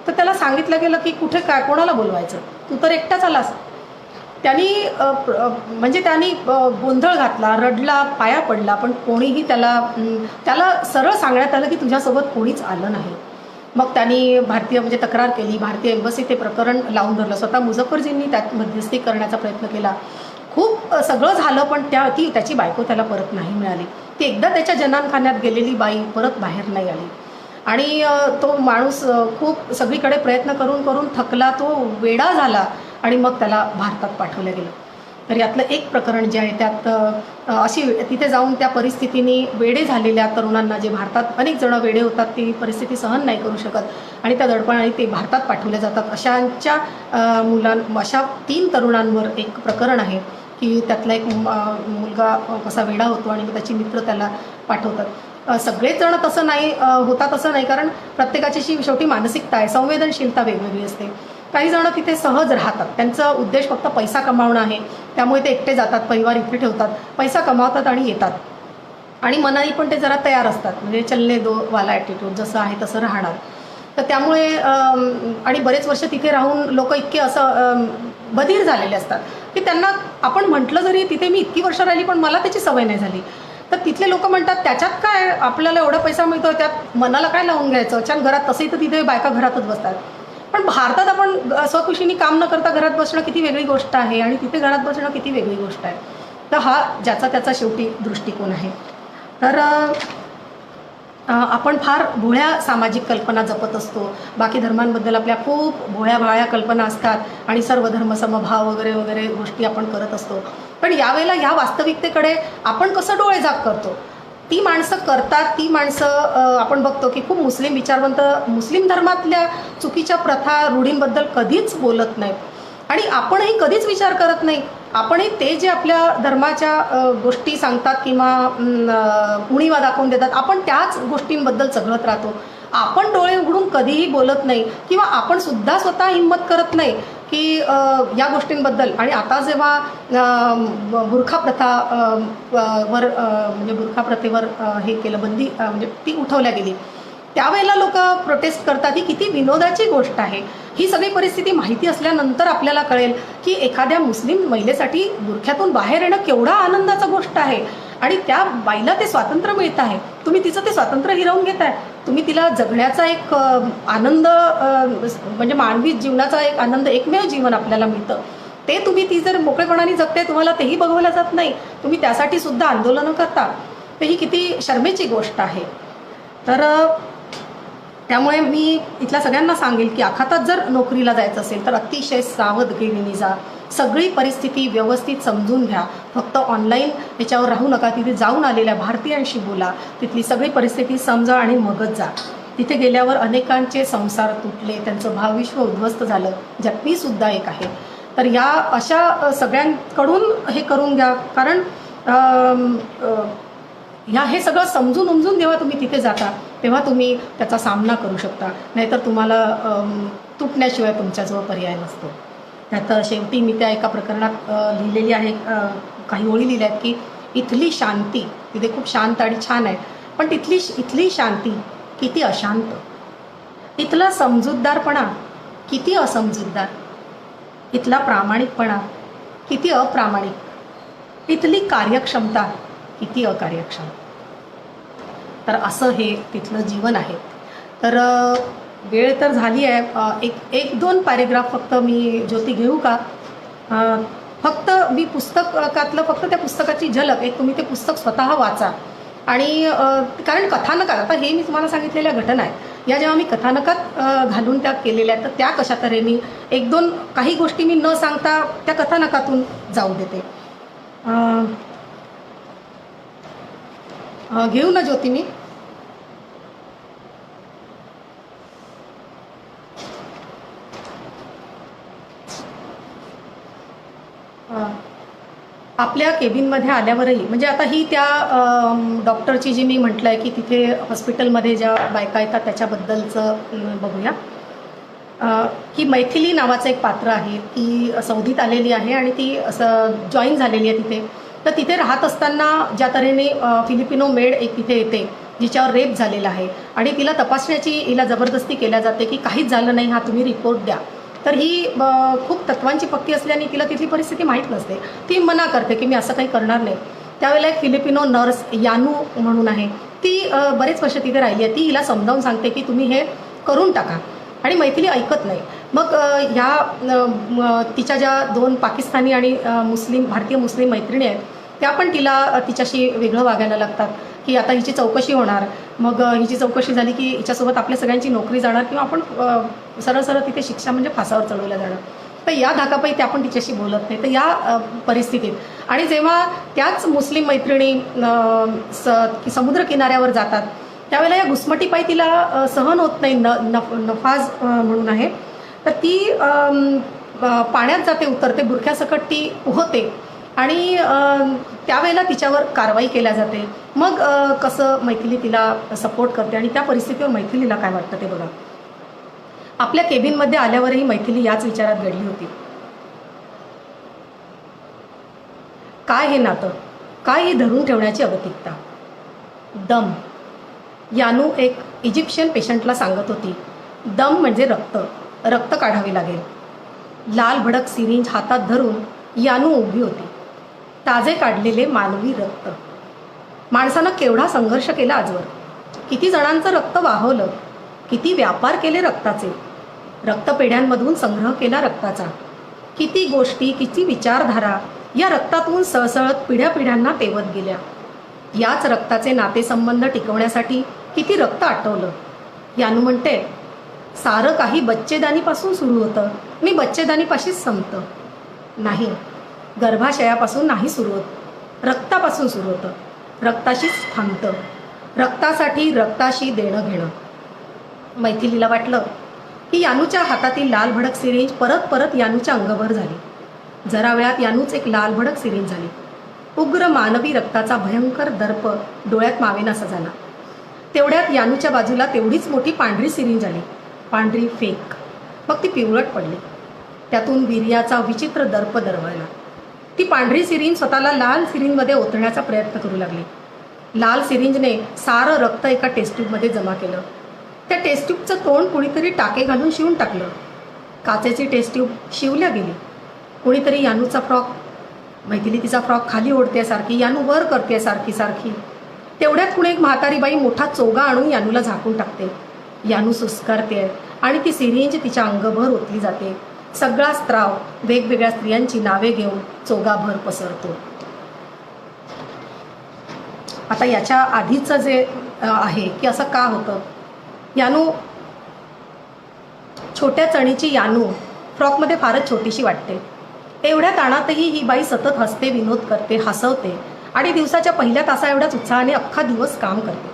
तर त्याला सांगितलं गेलं की कुठे काय, कोणाला बोलवायचं, तू तर एकटाच आलास. त्यांनी गोंधळ घातला, रडला, पाया पडला, पण कोणीही त्याला सरळ सांगण्यात आलं की तुझ्यासोबत कोणीच आलं नाही. मग त्यांनी भारतीय म्हणजे तक्रार केली, भारतीय एम्बसी ते प्रकरण लावून धरलं. स्वतः मुझफ्फरजींनी त्यात मध्यस्थी करण्याचा प्रयत्न केला. खूप सगळं झालं पण त्याची बायको त्याला परत नाही मिळाली. ती एकदा त्याच्या जनानखान्यात गेलेली बाई परत बाहेर नाही आली. आणि तो माणूस खूप सगळीकडे प्रयत्न करून करून थकला, तो वेडा झाला आणि मग त्याला भारतात पाठवलं गेलं. तर यातलं एक प्रकरण जे आहे त्यात अशी तिथे जाऊन त्या परिस्थितीने वेडे झालेल्या तरुणांना, जे भारतात अनेक जण वेडे होतात, ती परिस्थिती सहन नाही करू शकत आणि त्या दडपणाने ते भारतात पाठवले जातात. अशा अशा 3 तरुणांवर एक प्रकरण आहे की त्यातला एक मुलगा कसा वेडा होतो आणि त्याची मित्र त्याला पाठवतात. सगळेच जण तसं नाही होतात असं नाही, कारण प्रत्येकाची शेवटी मानसिकता आहे, संवेदनशीलता वेगवेगळी असते. काही जण तिथे सहज राहतात, त्यांचा उद्देश फक्त पैसा कमावणं आहे, त्यामुळे ते एकटे जातात, परिवार इथे ठेवतात, पैसा कमावतात आणि येतात. आणि मनाने पण ते जरा तयार असतात, म्हणजे चलने दो वाला ॲटिट्यूड, जसं आहे तसं राहणार. तर त्यामुळे आणि बरेच वर्ष तिथे राहून लोक इतके असं बधीर झालेले असतात की त्यांना आपण म्हटलं जरी तिथे मी इतकी वर्ष राहिली पण मला त्याची सवय नाही झाली. तर तिथले लोक म्हणतात त्याच्यात काय, आपल्याला एवढा पैसा मिळतो, त्यात मनाला काय लावून घ्यायचं, छान घरात. तसंही तर तिथे बायका घरातच बसतात. पण भारतात आपण स्वखुशीने काम न करता घरात बसणं किती वेगळी गोष्ट आहे आणि तिथे घरात बसणं किती वेगळी गोष्ट आहे. तर हा ज्याचा त्याचा शेवटी दृष्टिकोन आहे. तर आपण फार भोळ्या सामाजिक कल्पना जपत असतो. बाकी धर्मांबद्दल आपल्या खूप भोळ्या भाळ्या कल्पना असतात आणि सर्व धर्म समभाव वगैरे वगैरे गोष्टी आपण करत असतो. पण यावेळेला ह्या वास्तविकतेकडे आपण कसं डोळेझाक करतो. ती माणसं करतात, ती माणसं आपण बघतो की खूप मुस्लिम विचारवंत मुस्लिम धर्मातल्या चुकीच्या प्रथा रूढींबद्दल कधीच बोलत नाहीत आणि आपणही कधीच विचार करत नाही. आपणही ते जे आपल्या धर्माच्या गोष्टी सांगतात किंवा उणीवा दाखवून देतात, आपण त्याच गोष्टींबद्दल चघळत राहतो. आपण डोळे उघडून कधीही बोलत नाही किंवा आपण सुद्धा स्वतः हिंमत करत नाही की या गोष्टींबद्दल. आणि आता जेव्हा बुरखा प्रथा म्हणजे बुरखा प्रथेवर हे केलं, बंदी म्हणजे ती उठवल्या गेली, त्यावेळेला लोक प्रोटेस्ट करतात. ही किती विनोदाची गोष्ट आहे. ही सगळी परिस्थिती माहिती असल्यानंतर आपल्याला कळेल की एखाद्या मुस्लिम महिलेसाठी बुरख्यातून बाहेर येणं केवढा आनंदाचा गोष्ट आहे आणि त्या बाईला ते स्वातंत्र्य मिळत आहे. तुम्ही तिचं ते स्वातंत्र्य हिरावून घेताय. तुम्ही तिला जगण्याचा एक आनंद म्हणजे मानवी जीवनाचा एक आनंद, एकमेव जीवन आपल्याला मिळतं, ते तुम्ही ती जर मोकळेपणाने जगते, तुम्हाला तेही बघवलं जात नाही, तुम्ही त्यासाठी सुद्धा आंदोलनं करता, तर ही किती शर्मेची गोष्ट आहे. तर त्यामुळे मी इथल्या सगळ्यांना सांगेल की आखातात जर नोकरीला जायचं असेल तर अतिशय सावधगिरीने जा. सगळी परिस्थिती व्यवस्थित समजून घ्या. फक्त ऑनलाईन याच्यावर राहू नका. तिथे जाऊन आलेल्या भारतीयांशी बोला, तिथली सगळी परिस्थिती समजा आणि मगच जा. तिथे गेल्यावर अनेकांचे संसार तुटले, त्यांचं भावविश्व उद्ध्वस्त झालं, ज्यात मी सुद्धा एक आहे. तर या अशा सगळ्यांकडून हे करून घ्या, कारण हे सगळं समजून उमजून जेव्हा तुम्ही तिथे जाता तेव्हा तुम्ही त्याचा सामना करू शकता. नाहीतर तुम्हाला तुटण्याशिवाय तुमच्याजवळ पर्याय नसतो. त्यात शेवटी मी त्या एका प्रकरणात लिहिलेली आहे, काही ओळी लिहिल्या आहेत की इथली शांती, तिथे खूप शांत आणि छान आहे, पण इथली शांती किती अशांत, इथला समजूतदारपणा किती असमजूतदार, इथला प्रामाणिकपणा किती अप्रामाणिक, इथली कार्यक्षमता किती अकार्यक्षम. तर असं हे तिथलं जीवन आहे. तर वेळ तर झाली आहे. एक दोन पॅरेग्राफ फक्त मी ज्योती घेऊ का? फक्त मी पुस्तकातलं फक्त त्या पुस्तकाची झलक, एक तुम्ही ते पुस्तक स्वतः वाचा. आणि कारण कथानकात, आता हे मी तुम्हाला सांगितलेल्या घटना आहेत, या जेव्हा मी कथानकात घालून त्या केलेल्या आहेत, तर त्या कशा तऱ्हेने एक दोन काही गोष्टी मी न सांगता त्या कथानकातून जाऊ देते. घेऊ ना ज्योती मी? आपल्या केबिनमध्ये आल्यावरही, म्हणजे आता ही त्या डॉक्टरची जी मी म्हटलं आहे की तिथे हॉस्पिटलमध्ये ज्या बायका येतात त्याच्याबद्दलचं बघूया. की मैथिली नावाचं एक पात्र आहे, ती सौदीत आलेली आहे आणि ती असं जॉईन झालेली आहे तिथे. तर तिथे राहत असताना ज्या तऱ्हेने फिलिपिनो मेड एक तिथे येते जिच्यावर रेप झालेला आहे आणि तिला तपासण्याची हिला जबरदस्ती केल्या जाते की काहीच झालं नाही, हा तुम्ही रिपोर्ट द्या. तर ही खूप तत्वांची पक्की असल्याने तिला तिथली परिस्थिती माहीत नसते. ती मना करते की मी असं काही करणार नाही. त्यावेळेला एक फिलिपिनो नर्स यानू म्हणून आहे, ती बरेच वर्ष तिथे राहिली आहे. ती हिला समजावून सांगते की तुम्ही हे करून टाका, आणि मैथिली ऐकत नाही. मग ह्या तिच्या ज्या दोन पाकिस्तानी आणि भारतीय मुस्लिम मैत्रिणी आहेत त्या पण तिला तिच्याशी वेगळं वागायला लागतात की आता हिची चौकशी होणार. मग हिची चौकशी झाली की हिच्यासोबत आपल्या सगळ्यांची नोकरी जाणार किंवा आपण सरळ सरळ तिथे शिक्षा म्हणजे फासावर चढवल्या जाणार. तर या धाकापायी त्या पण तिच्याशी बोलत नाही. तर या परिस्थितीत आणि जेव्हा त्याच मुस्लिम मैत्रिणी समुद्रकिनाऱ्यावर जातात त्यावेळेला या घुसमटीपायी तिला सहन होत नाही. नफाज म्हणून आहे, तर ती पाण्यात जाते, उतरते, बुरख्यासकट ती पोहते आणि त्यावेळेला तिच्यावर कारवाई केल्या जाते. मग कसं मैथिली तिला सपोर्ट करते आणि त्या परिस्थितीवर मैथिलीला काय वाटतं ते बघा. आपल्या केबिनमध्ये आल्यावरही मैथिली याच विचारात घडली होती. काय हे नातं, काय ही धरून ठेवण्याची अगतिकता. दम. यानू एक इजिप्शियन पेशंटला सांगत होती, दम म्हणजे रक्त, रक्त काढावे लागेल. लाल भडक सिरिंज हातात धरून यानू उभी होती. ताजे काढलेले मानवी रक्त. माणसानं केवढा संघर्ष केला आजवर, किती जणांचं रक्त वाहवलं, किती व्यापार केले रक्ताचे, रक्तपेढ्यांमधून संग्रह केला रक्ताचा, किती गोष्टी, किती विचारधारा या रक्तातून सळसळत पिढ्यापिढ्यांना तेवत गेल्या. याच रक्ताचे नातेसंबंध टिकवण्यासाठी किती रक्त आटवलं. यानू म्हणते, सारं काही बच्चेदानीपासून सुरू होतं, मी बच्चेदानीपाशीच संपतं. नाही, गर्भाशयापासून नाही सुरू होत, रक्तापासून सुरू होतं, रक्ताशीच थांबतं. रक्तासाठी रक्ताशी देणं घेणं. मैथिलीला वाटलं की यानूच्या हातातील लाल भडक सिरिंज परत परत यानूच्या अंगभर झाली. जरा वेळात यानूच एक लाल भडक सिरिंज झाली. उग्र मानवी रक्ताचा भयंकर दर्प डोळ्यात मावेनासा झाला. तेवढ्यात यानूच्या बाजूला तेवढीच मोठी पांढरी सिरिंज आली, पांढरी फेक. मग ती पिवळट पडली. त्यातून वीर्याचा विचित्र दर्प दरवळला. ती पांढरी सिरिंज स्वतःला लाल सिरिंजमध्ये ओतण्याचा प्रयत्न करू लागली. लाल सिरिंजने सारं रक्त एका टेस्ट्यूबमध्ये जमा केलं. त्या टेस्ट्यूबचं तोंड कुणीतरी टाके घालून शिवून टाकलं. काचेची टेस्ट्यूब शिवल्या गेली. कुणीतरी यानूचा फ्रॉक, मैथिली तिचा फ्रॉक खाली ओढते सारखी, यानू वर करते सारखी सारखी. तेवढ्यात कुणी एक म्हातारी बाई मोठा चोगा आणून यानूला झाकून टाकते. यानू सुस्कारते आणि ती सिरिंज तिच्या अंगभर ओतली जाते. सगळा स्त्राव वेगवेगळ्या स्त्रियांची नावे घेऊन चोगाभर पसरतो. आता याच्या आधीचं जे आहे की असं का होतं, यानू छोट्या चणीची यानू फ्रॉकमध्ये फारच छोटीशी वाटते. एवढ्या ताणातही ही बाई सतत हसते, विनोद करते, हसवते आणि दिवसाच्या पहिल्या तासा एवढ्याच उत्साहाने अख्खा दिवस काम करते.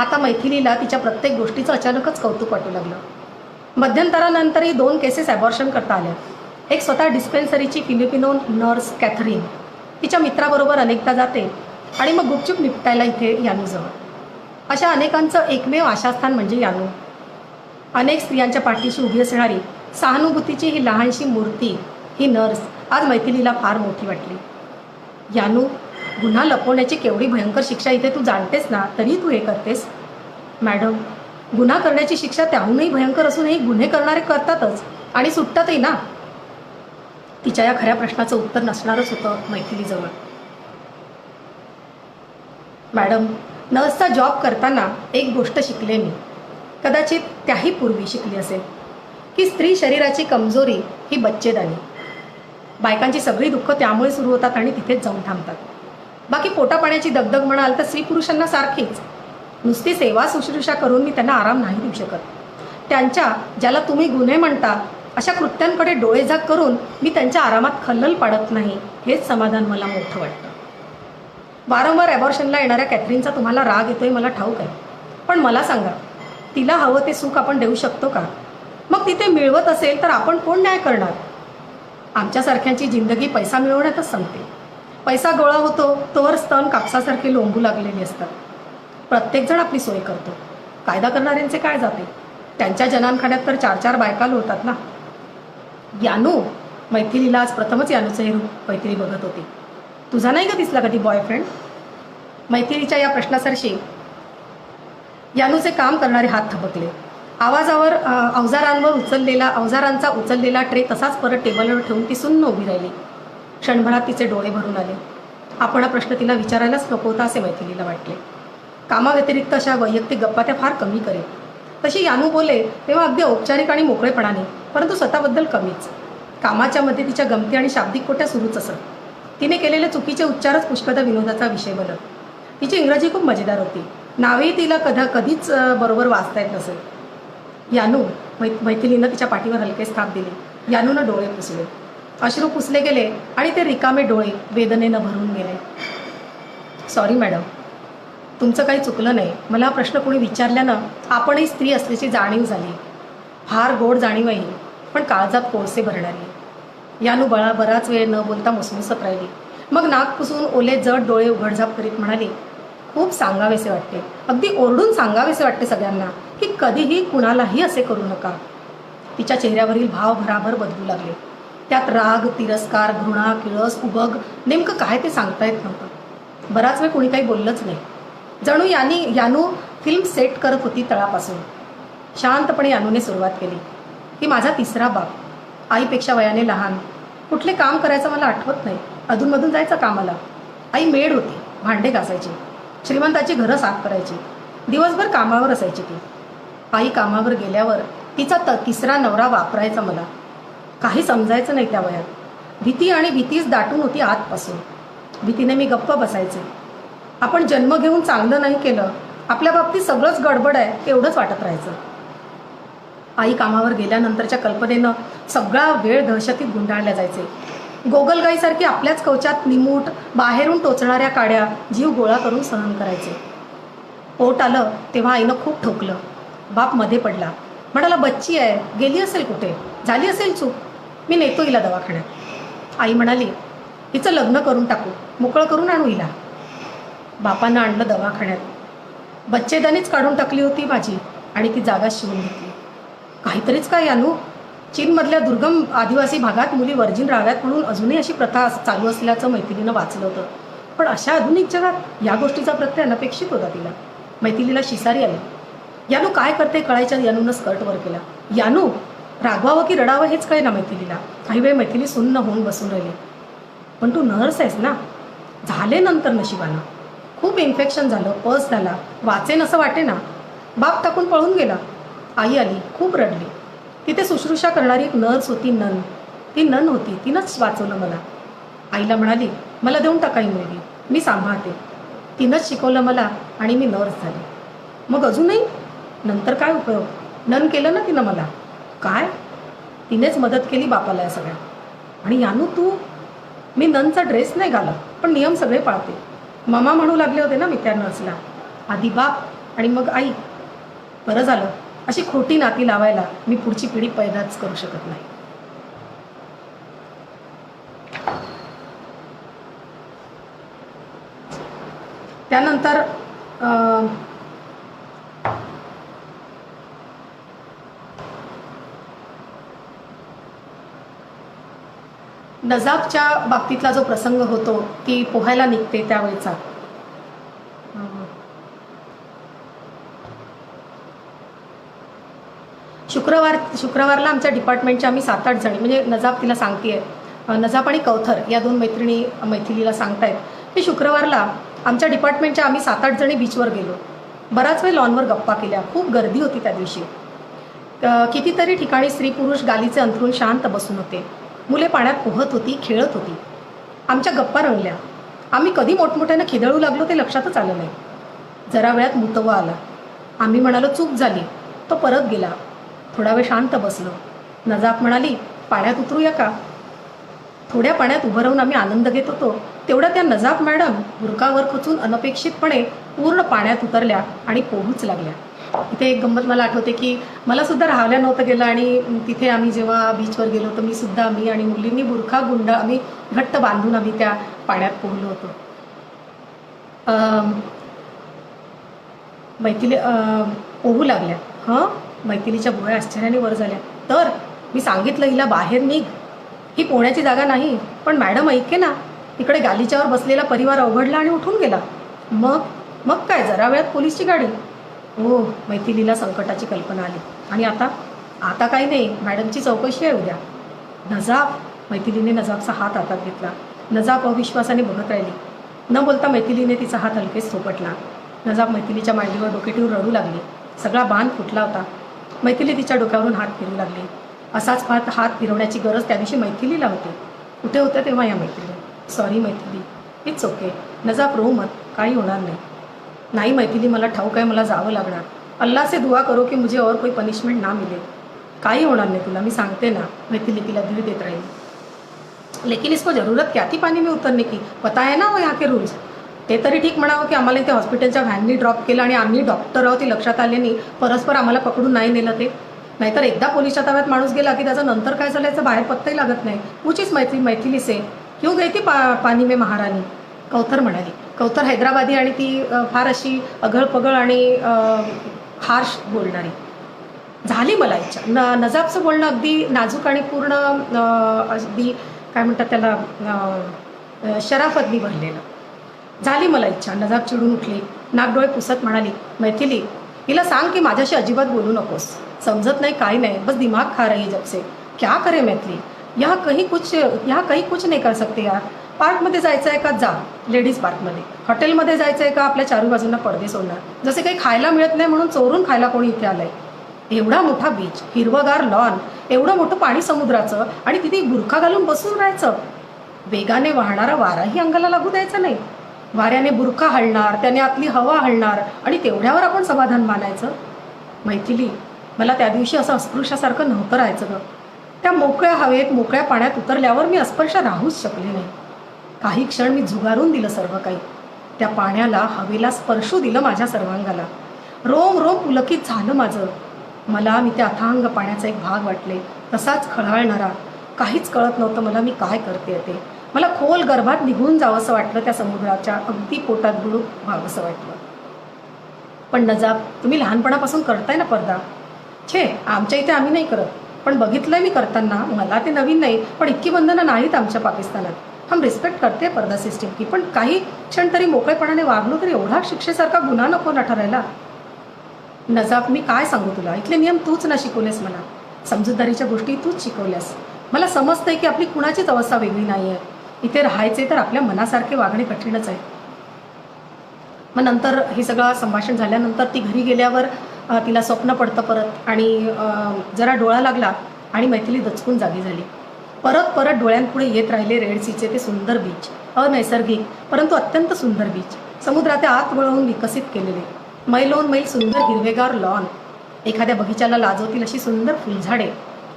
आता मैथिलीला तिच्या प्रत्येक गोष्टीचं अचानकच कौतुक वाटू लागलं. मध्यंतरानंतरही 2 केसेस ॲबॉर्शन करता आल्या. एक स्वतः डिस्पेन्सरीची फिलिपिनो नर्स कॅथरीन तिच्या मित्राबरोबर अनेकदा जाते आणि मग गुपचूप निपटायला इथे यानूजवळ. अशा अनेकांचं एकमेव आशास्थान म्हणजे यानू. अनेक स्त्रियांच्या पाठीशी उभी असणारी सहानुभूतीची ही लहानशी मूर्ती, ही नर्स आज मैथिलीला फार मोठी वाटली. यानू, गुन्हा लपवण्याची केवढी भयंकर शिक्षा इथे तू जाणतेस ना, तरी तू हे करतेस. मॅडम, गुन्हा करण्याची शिक्षा त्याहूनही भयंकर असूनही गुन्हे करणारे करतातच आणि सुटतातही ना. तिच्या या खऱ्या प्रश्नाचं उत्तर नसणारच होतं मैथिलीजवळ. मॅडम, नर्सचा जॉब करताना एक गोष्ट शिकले मी, कदाचित त्याही पूर्वी शिकली असेल, की स्त्री शरीराची कमजोरी ही बच्चेदानी. बायकांची सगळी दुःख त्यामुळे सुरू होतात आणि तिथेच जाऊन थांबतात. बाकी पोटापाण्याची दगदग म्हणाल तर स्त्री पुरुषांना सारखीच. नुसती सेवा शुश्रूषा करून मी त्यांना आराम नाही देऊ शकत. त्यांच्या, ज्याला तुम्ही गुन्हे म्हणता, अशा कृत्यांकडे डोळेझाक करून मी त्यांच्या आरामात खल्लल पाडत नाही, हेच समाधान मला मोठं वाटतं. वारंवार ॲबॉर्शनला येणाऱ्या कॅथरीनचा तुम्हाला राग येतोय मला ठाऊक आहे, पण मला सांगा, तिला हवं ते सुख आपण देऊ शकतो का? मग तिथे मिळवत असेल तर आपण कोण न्याय करणार? आमच्यासारख्यांची जिंदगी पैसा मिळवण्यातच संपते. पैसा गोळा होतो तोवर स्तन कापसासारखे लोंबू लागलेले असतात. प्रत्येकजण आपली सोय करतो. कायदा करणाऱ्यांचे काय जाते? त्यांच्या जनानखान्यात तर 4-4 बायका लोळतात ना. यानू, मैथिलीला आज प्रथमच यानूचं हे रूप मैथिली बघत होती. तुझा नाही का दिसला कधी बॉयफ्रेंड? मैथिलीच्या या प्रश्नासरशी यानूचे काम करणारे हात थबकले. अवजारांचा उचललेला ट्रे तसाच परत टेबलवर ठेवून ती सुन्न उभी राहिली. क्षणभरात तिचे डोळे भरून आले. आपण हा प्रश्न तिला विचारायलाच नको होता असे मैथिलीला वाटले. कामाव्यतिरिक्त अशा वैयक्तिक गप्पा त्या फार कमी करेल. तशी यानू बोले तेव्हा अगदी औपचारिक आणि मोकळेपणाने, परंतु स्वतःबद्दल कमीच. कामाच्या मध्ये तिच्या गमती आणि शाब्दिक कोट्या सुरूच असत. तिने केलेले चुकीचे उच्चारच पुष्कदा विनोदाचा विषय बनत. तिची इंग्रजी खूप मजेदार होती. नावेही तिला कधीच बरोबर वाचता येत नसेल. यानू, मैथिलीनं तिच्या पाठीवर हलकेच थाप दिली. यानूनं डोळे पुसले. अश्रू पुसले गेले आणि ते रिकामे डोळे वेदनेनं भरून गेले. सॉरी मॅडम, तुमचं काही चुकलं नाही. मला हा प्रश्न कोणी विचारल्यानं आपणही स्त्री असल्याची जाणीव झाली. फार गोड जाणीव आहे, पण काळजात कोळसे भरणारी. यानू बराच वेळ न बोलता मुसमुसत राहिली. मग नाक पुसून ओले जड डोळे उघडझाप करीत म्हणाली, खूप सांगावेसे वाटते, अगदी ओरडून सांगावेसे वाटते सगळ्यांना की कधीही कुणालाही असे करू नका. तिच्या चेहऱ्यावरील भाव भराभर बदलू लागले. त्यात राग, तिरस्कार, घृणा, किळस, उबग, नेमकं काय ते सांगता येत नव्हतं. बराच वेळ कोणी काही बोललंच नाही. जणू यानू फिल्म सेट करत होती तळापासून. शांतपणे यानूने सुरुवात केली की माझा 3रा बाप, आईपेक्षा वयाने लहान. कुठले काम करायचं मला आठवत नाही. अधूनमधून जायचं कामाला. आई मेड होती, भांडे घासायची, श्रीमंताची घरं साफ करायची, दिवसभर कामावर असायची ती. आई कामावर गेल्यावर तिचा 3रा नवरा वापरायचा मला. काही समजायचं नाही त्या वयात. भीती आणि भीतीच दाटून होती आतपासून. भीतीने मी गप्प बसायचे. आपण जन्म घेऊन चांगलं नाही केलं, आपल्या बाबतीत सगळंच गडबड आहे एवढंच वाटत राहायचं. आई कामावर गेल्यानंतरच्या कल्पनेनं सगळा वेळ दहशतीत गुंडाळल्या जायचे. गोगलगाईसारखी आपल्याच कवचात निमूट बाहेरून टोचणाऱ्या काड्या जीव गोळा करून सहन करायचे. पोट आलं तेव्हा आईनं खूप ठोकलं. बाप मध्ये पडला, म्हणाला बच्ची आहे, गेली असेल कुठे, झाली असेल चूक, मी नेतो हिला दवाखान्यात. आई म्हणाली हिचं लग्न करून टाकू, मोकळं करून आणू हिला. बापानं आणलं दवाखान्यात. बच्चेदानीच काढून टाकली होती माझी आणि ती जागा शिवून घेतली. काहीतरीच काय यानू, चीनमधल्या दुर्गम आदिवासी भागात मुली वर्जिन राहाव्यात म्हणून अजूनही अशी प्रथा चालू असल्याचं मैथिलीनं वाचलं होतं. पण अशा आधुनिक जगात या गोष्टीचा प्रत्यय अनपेक्षित होता तिला. मैथिलीला शिसारी आली. यानू काय करते कळायच्या यानूनं स्कर्ट वर केला. यानू, रागवावं की रडावं हेच कळे ना मैथिलीला. काही वेळ मैथिली सुन्न होऊन बसून राहिली. पण तू नर्स आहेस ना, झाले नंतर नशिबानं. खूप इन्फेक्शन झालं, पस झाला, वाचेन असं वाटे ना. बाप टाकून पळून गेला. आई आली, खूप रडली. तिथे शुश्रूषा करणारी एक नर्स होती, नन. ती नन होती, तिनंच वाचवलं मला. आईला म्हणाली, मला देऊन टाका ही मुलगी, मी सांभाळते. तिनंच शिकवलं मला आणि मी नर्स झाली. मग अजूनही नंतर काय उपयोग, नन केलं ना तिनं मला. काय तिनेच मदत केली बापाला या सगळ्या. आणि यानू तू, मी ननचा ड्रेस नाही घालत पण नियम सगळे पाळते. मामा म्हणू लागले होते ना मी त्या नर्सला, आधी बाप आणि मग आई. बरं झालं, अशी खोटी नाती लावायला मी पुढची पिढी पैदाच करू शकत नाही. त्यानंतर नजाबच्या बाबतीतला जो प्रसंग होतो, ती पोहायला निघते त्यावेळेचा. शुक्रवारला आमच्या डिपार्टमेंटच्या आम्ही 7-8 जणी, म्हणजे नजाब तिला सांगतेय, नजाब आणि कौथर या 2 मैथिलीला सांगतायत की शुक्रवारला आमच्या डिपार्टमेंटच्या आम्ही 7-8 जणी बीचवर गेलो. बराच वेळ लॉनवर गप्पा केल्या. खूप गर्दी होती त्या दिवशी. कितीतरी ठिकाणी स्त्री पुरुष गालीचे अंथरून शांत बसून होते. मुले पाण्यात पोहत होती, खेळत होती. आमच्या गप्पा रंगल्या. आम्ही कधी मोठमोठ्यानं खिदळू लागलो ते लक्षातच आलं नाही. जरा वेळात मुतवा आला. आम्ही म्हणालो चूक झाली. तो परत गेला. थोडा वेळ शांत बसलो. नजाब म्हणाली, पाण्यात उतरूया का. थोड्या पाण्यात उभं राहून आम्ही आनंद घेत होतो. तेवढ्या त्या नजाब मॅडम बुरकावर खोचून अनपेक्षितपणे पूर्ण पाण्यात उतरल्या आणि पोहूच लागल्या. इथे एक गंमत मला आठवते की मला सुद्धा राहायला नव्हतं गेलं आणि तिथे आम्ही जेव्हा बीचवर गेलो तर मी आणि मुलींनी बुरखा गुंड आम्ही घट्ट बांधून आम्ही त्या पाण्यात पोहलो होतो. मैथिली पोहू लागल्या. मैथिलीच्या भुवया आश्चर्याने वर झाल्या. तर मी सांगितलं हिला बाहेर निघ, ही पोहण्याची जागा नाही. पण मॅडम ऐके ना. तिकडे गालीच्यावर बसलेला परिवार अवघडला आणि उठून गेला. मग काय, जरा वेळात पोलीसची गाडी. हो, मैथिलीला संकटाची कल्पना आली. आणि आता काही नाही, मॅडमची चौकशी आहे उद्या. नजाब, मैथिलीने नजाबचा हात हातात घेतला. नजाब अविश्वासाने बघत राहिली. न बोलता मैथिलीने तिचा हात हलकेच थोपटला. नजाब मैथिलीच्या मांडीवर डोके ठेवून रडू लागली. सगळा बांध फुटला होता. मैथिली तिच्या डोक्यावरून हात फिरू लागली. असाच हात फिरवण्याची गरज त्या दिवशी मैथिलीला होती. कुठे होत्या तेव्हा या Maithili. Sorry Maithili, it's okay. नजाब रो मत, काही होणार नाही मैथिली, मला ठाऊक आहे, मला जावं लागणार. अल्लाह से दुआ करो कि मुझे और कोई पनिशमेंट ना मिले. काही होणार नाही तुला, मी सांगते ना. मैथिली तिला धीर देत राहील. लेकिन इसको जरूरत क्या थी पानी में उतरने की, पता है ना वो यहाँ के रूल्स. ते तरी ठीक म्हणावं की आम्हाला इथे हॉस्पिटलच्या व्हॅननी ड्रॉप केलं आणि आम्ही डॉक्टर आहोत ती लक्षात आले नाही, परस्पर आम्हाला पकडून नाही नेलं ते. नाहीतर एकदा पोलीसच्या ताब्यात माणूस गेला की त्याचं नंतर काय झालं याचं बाहेर पत्ताही लागत नाही. उचीच मैथिली से क्यों गई थी पानी में महारानी. कौथर म्हणाली. कौथर हैदराबादी आणि ती फार अशी अघळपघळ आणि हार्श बोलणारी. झाली मला इच्छा. नजाबचं बोलणं अगदी नाजूक आणि पूर्ण अगदी काय म्हणतात त्याला शराफतनी भरलेलं. झाली मला इच्छा. नजाब चिडून उठली. नाकडोळे पुसत म्हणाली, मैथिली हिला सांग की माझ्याशी अजिबात बोलू नकोस. समजत नाही काय नाही, बस दिमाग खा रही जब से. क्या करे मैथिली, यहाँ कहीं कुछ नहीं कर सकते यार. पार्कमध्ये जायचं आहे का, जा लेडीज पार्कमध्ये. हॉटेलमध्ये जायचं आहे का, आपल्या चारू बाजूंना पडदे सोडणार. जसे काही खायला मिळत नाही म्हणून चोरून खायला कोणी इथे आलंय. एवढा मोठा बीच, हिरवगार लॉन, एवढं मोठं पाणी समुद्राचं आणि तिथे बुरखा घालून बसून राहायचं. वेगाने वाहणारा वाराही अंगाला लागू द्यायचा नाही. वाऱ्याने बुरखा हलणार, त्याने आतली हवा हलणार आणि तेवढ्यावर आपण समाधान मानायचं. मैथिली, मला त्या दिवशी असं अस्पृश्यासारखं नव्हतं राहायचं गं. त्या मोकळ्या हवेत मोकळ्या पाण्यात उतरल्यावर मी अस्पर्श राहूच शकले नाही. काही क्षण मी झुगारून दिलं सर्व काही. त्या पाण्याला, हवेला स्पर्शू दिलं माझ्या सर्वांगाला. रोम रोम पुलकित झालं माझं. मी त्या अथांग पाण्याचा एक भाग वाटले. तसाच खळाळणारा. काहीच कळत नव्हतं मला मी काय करते ते. मला खोल गर्भात निघून जावंसं वाटलं. त्या समुद्राच्या अगदी पोटात बुडूक व्हावंसं वाटलं. पण नजाब, तुम्ही लहानपणापासून करताय ना पर्दा. छे, आमच्या इथे आम्ही नाही करत, पण बघितलंय मी करताना. मला ते नवीन नाही, पण इतकी बंधनं नाहीत आमच्या पाकिस्तानात. हम रिस्पेक्ट करते पर्दा सिस्टीम की, पण काही क्षण तरी मोकळेपणाने वागलो तरी एवढा शिक्षेसारखा गुन्हा नको ना ठरायला. नजाब, मी काय सांगू तुला, इथले नियम तूच ना शिकवलेस मला. समजूतदारीच्या गोष्टी तूच शिकवल्यास. मला समजतंय की आपली कुणाचीच अवस्था वेगळी नाही आहे. इथे राहायचे तर आपल्या मनासारखे वागणे कठीणच आहे. मग नंतर हे सगळं संभाषण झाल्यानंतर ती घरी गेल्यावर तिला स्वप्न पडतं परत आणि जरा डोळा लागला आणि मैथिली दचकून जागी झाली. परत परत डोळ्यांपुढे येत राहिले रेड सीचे ते सुंदर बीच, अनैसर्गिक परंतु अत्यंत सुंदर बीच, समुद्राच्या आत वळवून विकसित केलेले, मैलोन मैल सुंदर हिरवेगार लॉन, एखाद्या बगीच्याला लाजवतील अशी सुंदर फुलझाडे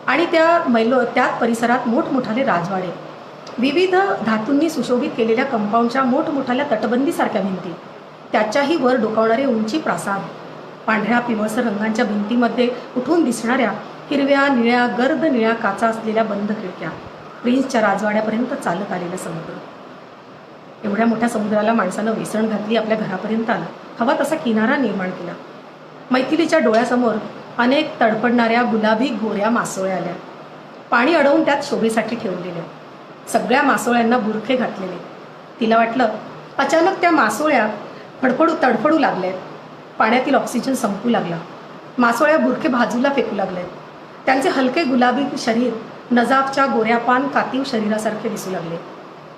आणि त्यात परिसरात मोठमोठाले राजवाडे, विविध धातूंनी सुशोभित केलेल्या कंपाऊंडच्या मोठमोठाल्या तटबंदीसारख्या भिंती, त्याच्याही वर डोकावणारे उंची प्रासाद, पांढऱ्या पिवळसर रंगांच्या भिंतीमध्ये उठून दिसणाऱ्या हिरव्या निळ्या गर्द निळ्या काचा असलेल्या बंद खिडक्या, प्रिन्सच्या राजवाड्यापर्यंत चालत आलेला समुद्र. एवढ्या मोठ्या समुद्राला माणसानं वेसण घातली, आपल्या घरापर्यंत आला, हवा तसा किनारा निर्माण केला. मैथिलीच्या डोळ्यासमोर अनेक तडपडणाऱ्या गुलाबी गोऱ्या मासोळ्या आल्या, पाणी अडवून त्यात शोभेसाठी ठेवलेल्या, सगळ्या मासोळ्यांना बुरखे घातलेले. तिला वाटलं अचानक त्या मासोळ्या तडफडू लागल्यात, पाण्यातील ऑक्सिजन संपू लागला, मासोळ्या बुरखे बाजूला फेकू लागल्यात, त्यांचे हलके गुलाबी शरीर नजाबच्या गोऱ्यापान कातीव शरीरासारखे दिसू लागले.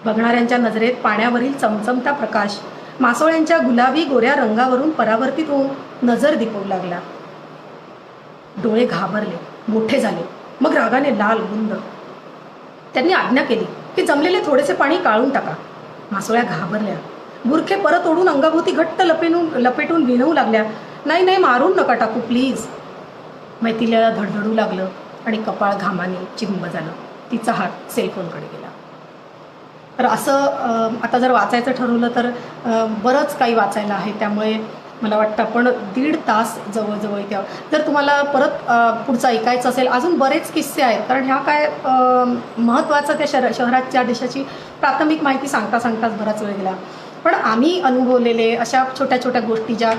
बघणाऱ्यांच्या नजरेत पाण्यावरील चमचमता प्रकाश मासोळ्यांच्या गुलाबी गोऱ्या रंगावरून परावर्तित होऊन नजर दिपवू लागला. डोळे घाबरले, मोठे झाले, मग रागाने लाल गुंद. त्यांनी आज्ञा केली की जमलेले थोडेसे पाणी काढून टाका. मासोळ्या घाबरल्या, बुरखे परत ओढून अंगाभोवती घट्ट लपेटून विनवू लागल्या, नाही नाही, मारून नका टाकू प्लीज. मैथिलीला धडधडू लागलं आणि कपाळ घामाने चिंब झालं. तिचा हात सेलफोनकडे गेला. तर असं आता जर वाचायचं ठरवलं तर बरंच काही वाचायला आहे, त्यामुळे मला वाटतं आपण 1.5 तास जवळजवळ त्या, जर तुम्हाला परत पुढचं ऐकायचं असेल, अजून बरेच किस्से आहेत, कारण ह्या काय महत्त्वाचं त्या शहराच्या देशाची प्राथमिक माहिती सांगताच बराच वेळ गेला. पण आम्ही अनुभवलेले अशा छोट्या छोट्या गोष्टी ज्या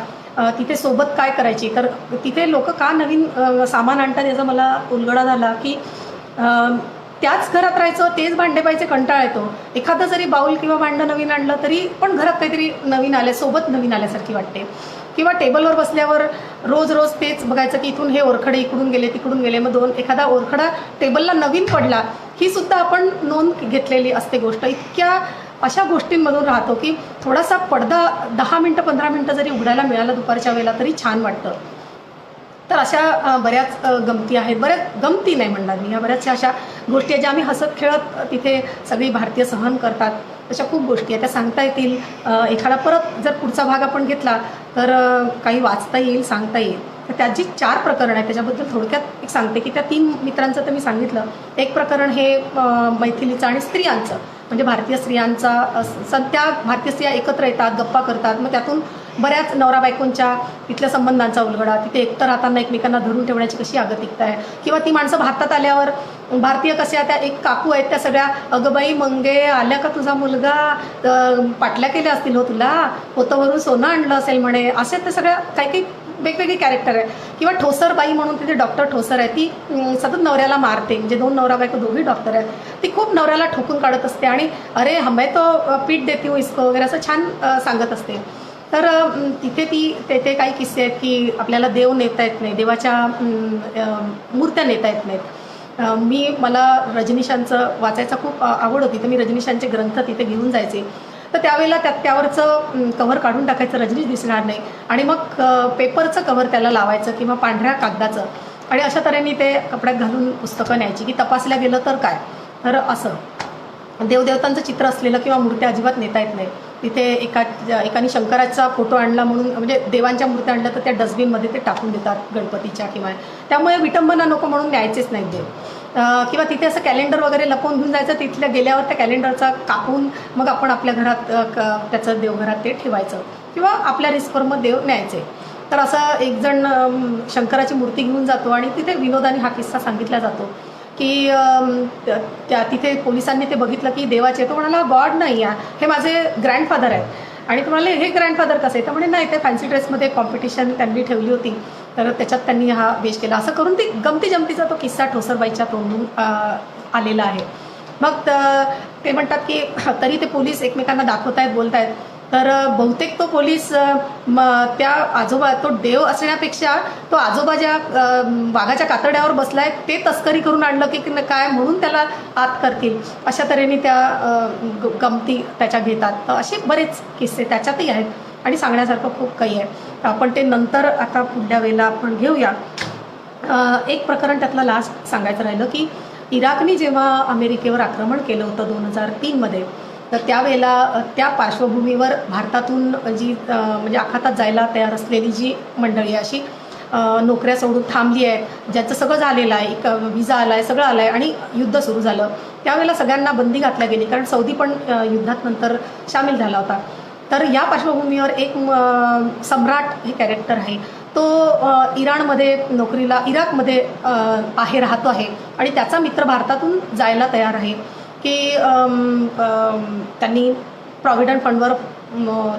तिथे सोबत काय करायची, तर तिथे लोक का नवीन सामान आणतात याचा मला उलगडा झाला की त्याच घरात राहायचं, तेच भांडे पाहिजे, कंटाळा येतो. एखादं जरी बाऊल किंवा भांडं नवीन आणलं तरी पण घरात काहीतरी नवीन सोबत नवीन आल्यासारखी वाटते. किंवा टेबलवर बसल्यावर रोज तेच बघायचं की इथून हे ओरखडे इकडून गेले तिकडून गेले, मग एखादा ओरखडा टेबलला नवीन पडला, ही सुद्धा आपण नोंद घेतलेली असते गोष्ट. इतक्या अशा गोष्टींमधून राहतो की थोडासा पडदा 10 मिनटं 15 मिनटं जरी उघडायला मिळाला दुपारच्या वेळेला तरी छान वाटतं. तर अशा बऱ्याच गमती आहेत, बऱ्याच गमती नाही म्हणणार मी, ह्या बऱ्याचशा अशा गोष्टी आहेत ज्या आम्ही हसत खेळत तिथे सगळी भारतीय सहन करतात. अशा खूप गोष्टी आहेत, त्या सांगता येतील. एखादा परत जर पुढचा भाग आपण घेतला तर काही वाचता येईल, सांगता येईल. तर त्याची 4 प्रकरणं आहेत, त्याच्याबद्दल थोडक्यात एक सांगते की त्या 3 मित्रांचं तर मी सांगितलं. एक प्रकरण हे मैथिलीचं आणि स्त्रियांचं, म्हणजे भारतीय स्त्रियांचा, त्या भारतीय स्त्रिया एकत्र येतात, गप्पा करतात, मग त्यातून बऱ्याच नवरा बायकोंच्या तिथल्या संबंधांचा उलगडा, तिथे एकटं राहताना एकमेकांना धरून ठेवण्याची कशी आगतिकता आहे, किंवा ती माणसं भारतात आल्यावर भारतीय कशा, त्या एक काकू आहेत त्या सगळ्या, अगं बाई मंगे आल्या का तुझा मुलगा, पाटल्या केल्या असतील हो तुला, पोतवरून सोनं आणलं असेल म्हणे, अशा त्या सगळ्या काही वेगवेगळी कॅरेक्टर आहे. किंवा ठोसर बाई म्हणून तिथे डॉक्टर ठोसर आहे, ती सतत नवऱ्याला मारते, म्हणजे 2 नवरा बायको दोघी डॉक्टर आहेत, ती खूप नवऱ्याला ठोकून काढत असते आणि अरे हमें तो पीठ देती हूँ इसको वगैरे असं छान सांगत असते. तर तिथे ते काही किस्से आहेत की आपल्याला देव नेता येत नाही, देवाच्या मूर्त्या नेता येत नाहीत. मला रजनीशांचं वाचायचा खूप आवड होती, तर मी रजनीशांचे ग्रंथ तिथे घेऊन जायचे. तर त्यावेळेला त्यावरचं कव्हर काढून टाकायचं, रजनीश दिसणार नाही, आणि मग पेपरचं कव्हर त्याला लावायचं किंवा पांढऱ्या कागदाचं, आणि अशा तऱ्हेने ते कपड्यात घालून पुस्तकं न्यायची की तपासल्या गेलं तर काय. तर असं देवदेवतांचं चित्र असलेलं किंवा मूर्त्या अजिबात नेता येत नाही. तिथे एकाने शंकराचा फोटो आणला म्हणून, म्हणजे देवांच्या मूर्त्या आणल्या तर त्या डस्टबिनमध्ये ते टाकून देतात गणपतीच्या, किंवा त्यामुळे विटंबना नको म्हणून न्यायचेच नाहीत देव. किंवा तिथे असं कॅलेंडर वगैरे लपवून घेऊन जायचं, तिथल्या गेल्यावर त्या कॅलेंडरचा कापून मग आपण आपल्या घरात त्याचं देवघरात ते ठेवायचं, किंवा आपल्या रिस्कवर मग देव न्यायचे. तर असं एक जण शंकराची मूर्ती घेऊन जातो आणि तिथे विनोदाने हा किस्सा सांगितला जातो की तिथे पोलिसांनी ते बघितलं की देवाचे, तो म्हणाला गॉड नाही आहे, हे माझे ग्रँडफादर आहेत. आणि तुम्हाला हे ग्रँडफादर कसं आहे, तर म्हणे नाही, ते फॅन्सी ड्रेसमध्ये कॉम्पिटिशन त्यांनी ठेवली होती, तर त्याच्यात त्यांनी हा वेश केला. असं करून ती गमती जमतीचा तो किस्सा ठोसरबाईच्या तोंडून आलेला आहे. मग ते म्हणतात की तरी ते पोलीस एकमेकांना दाखवत आहेत, बोलत आहेत, तर बहुतेक तो पोलीस त्या आजोबा, तो देव असण्यापेक्षा तो आजोबा ज्या वाघाच्या कातड्यावर बसलाय ते तस्करी करून आणलं की काय, म्हणून त्याला आत करतील, अशा तऱ्हेने त्या गमती त्याच्या घेतात. तर असे बरेच किस्से त्याच्यातही आहेत. आणि सांगण्यासारखं खूप काही आहे. आपण ते नंतर आता पुढल्या वेळेला आपण घेऊया. एक प्रकरण त्यातलं लास्ट सांगायचं राहिलं की इराकने जेव्हा अमेरिकेवर आक्रमण केलं होतं 2003मध्ये, तर त्यावेळेला त्या पार्श्वभूमीवर भारतातून जी म्हणजे आखातात जायला तयार असलेली जी मंडळी अशी नोकऱ्या सोडून थांबली आहे, ज्याचं सगळं झालेलं आहे, एक विजा आला आहे, सगळं आलं आहे आणि युद्ध सुरू झालं, त्यावेळेला सगळ्यांना बंदी घातल्या गेली, कारण सौदी पण युद्धात नंतर सामील झाला होता. तर या पार्श्वभूमीवर एक सम्राट हे कॅरेक्टर आहे, तो इराणमध्ये नोकरीला इराकमध्ये राहतो आहे आणि त्याचा मित्र भारतातून जायला तयार आहे की त्यांनी प्रॉव्हिडंट फंडवर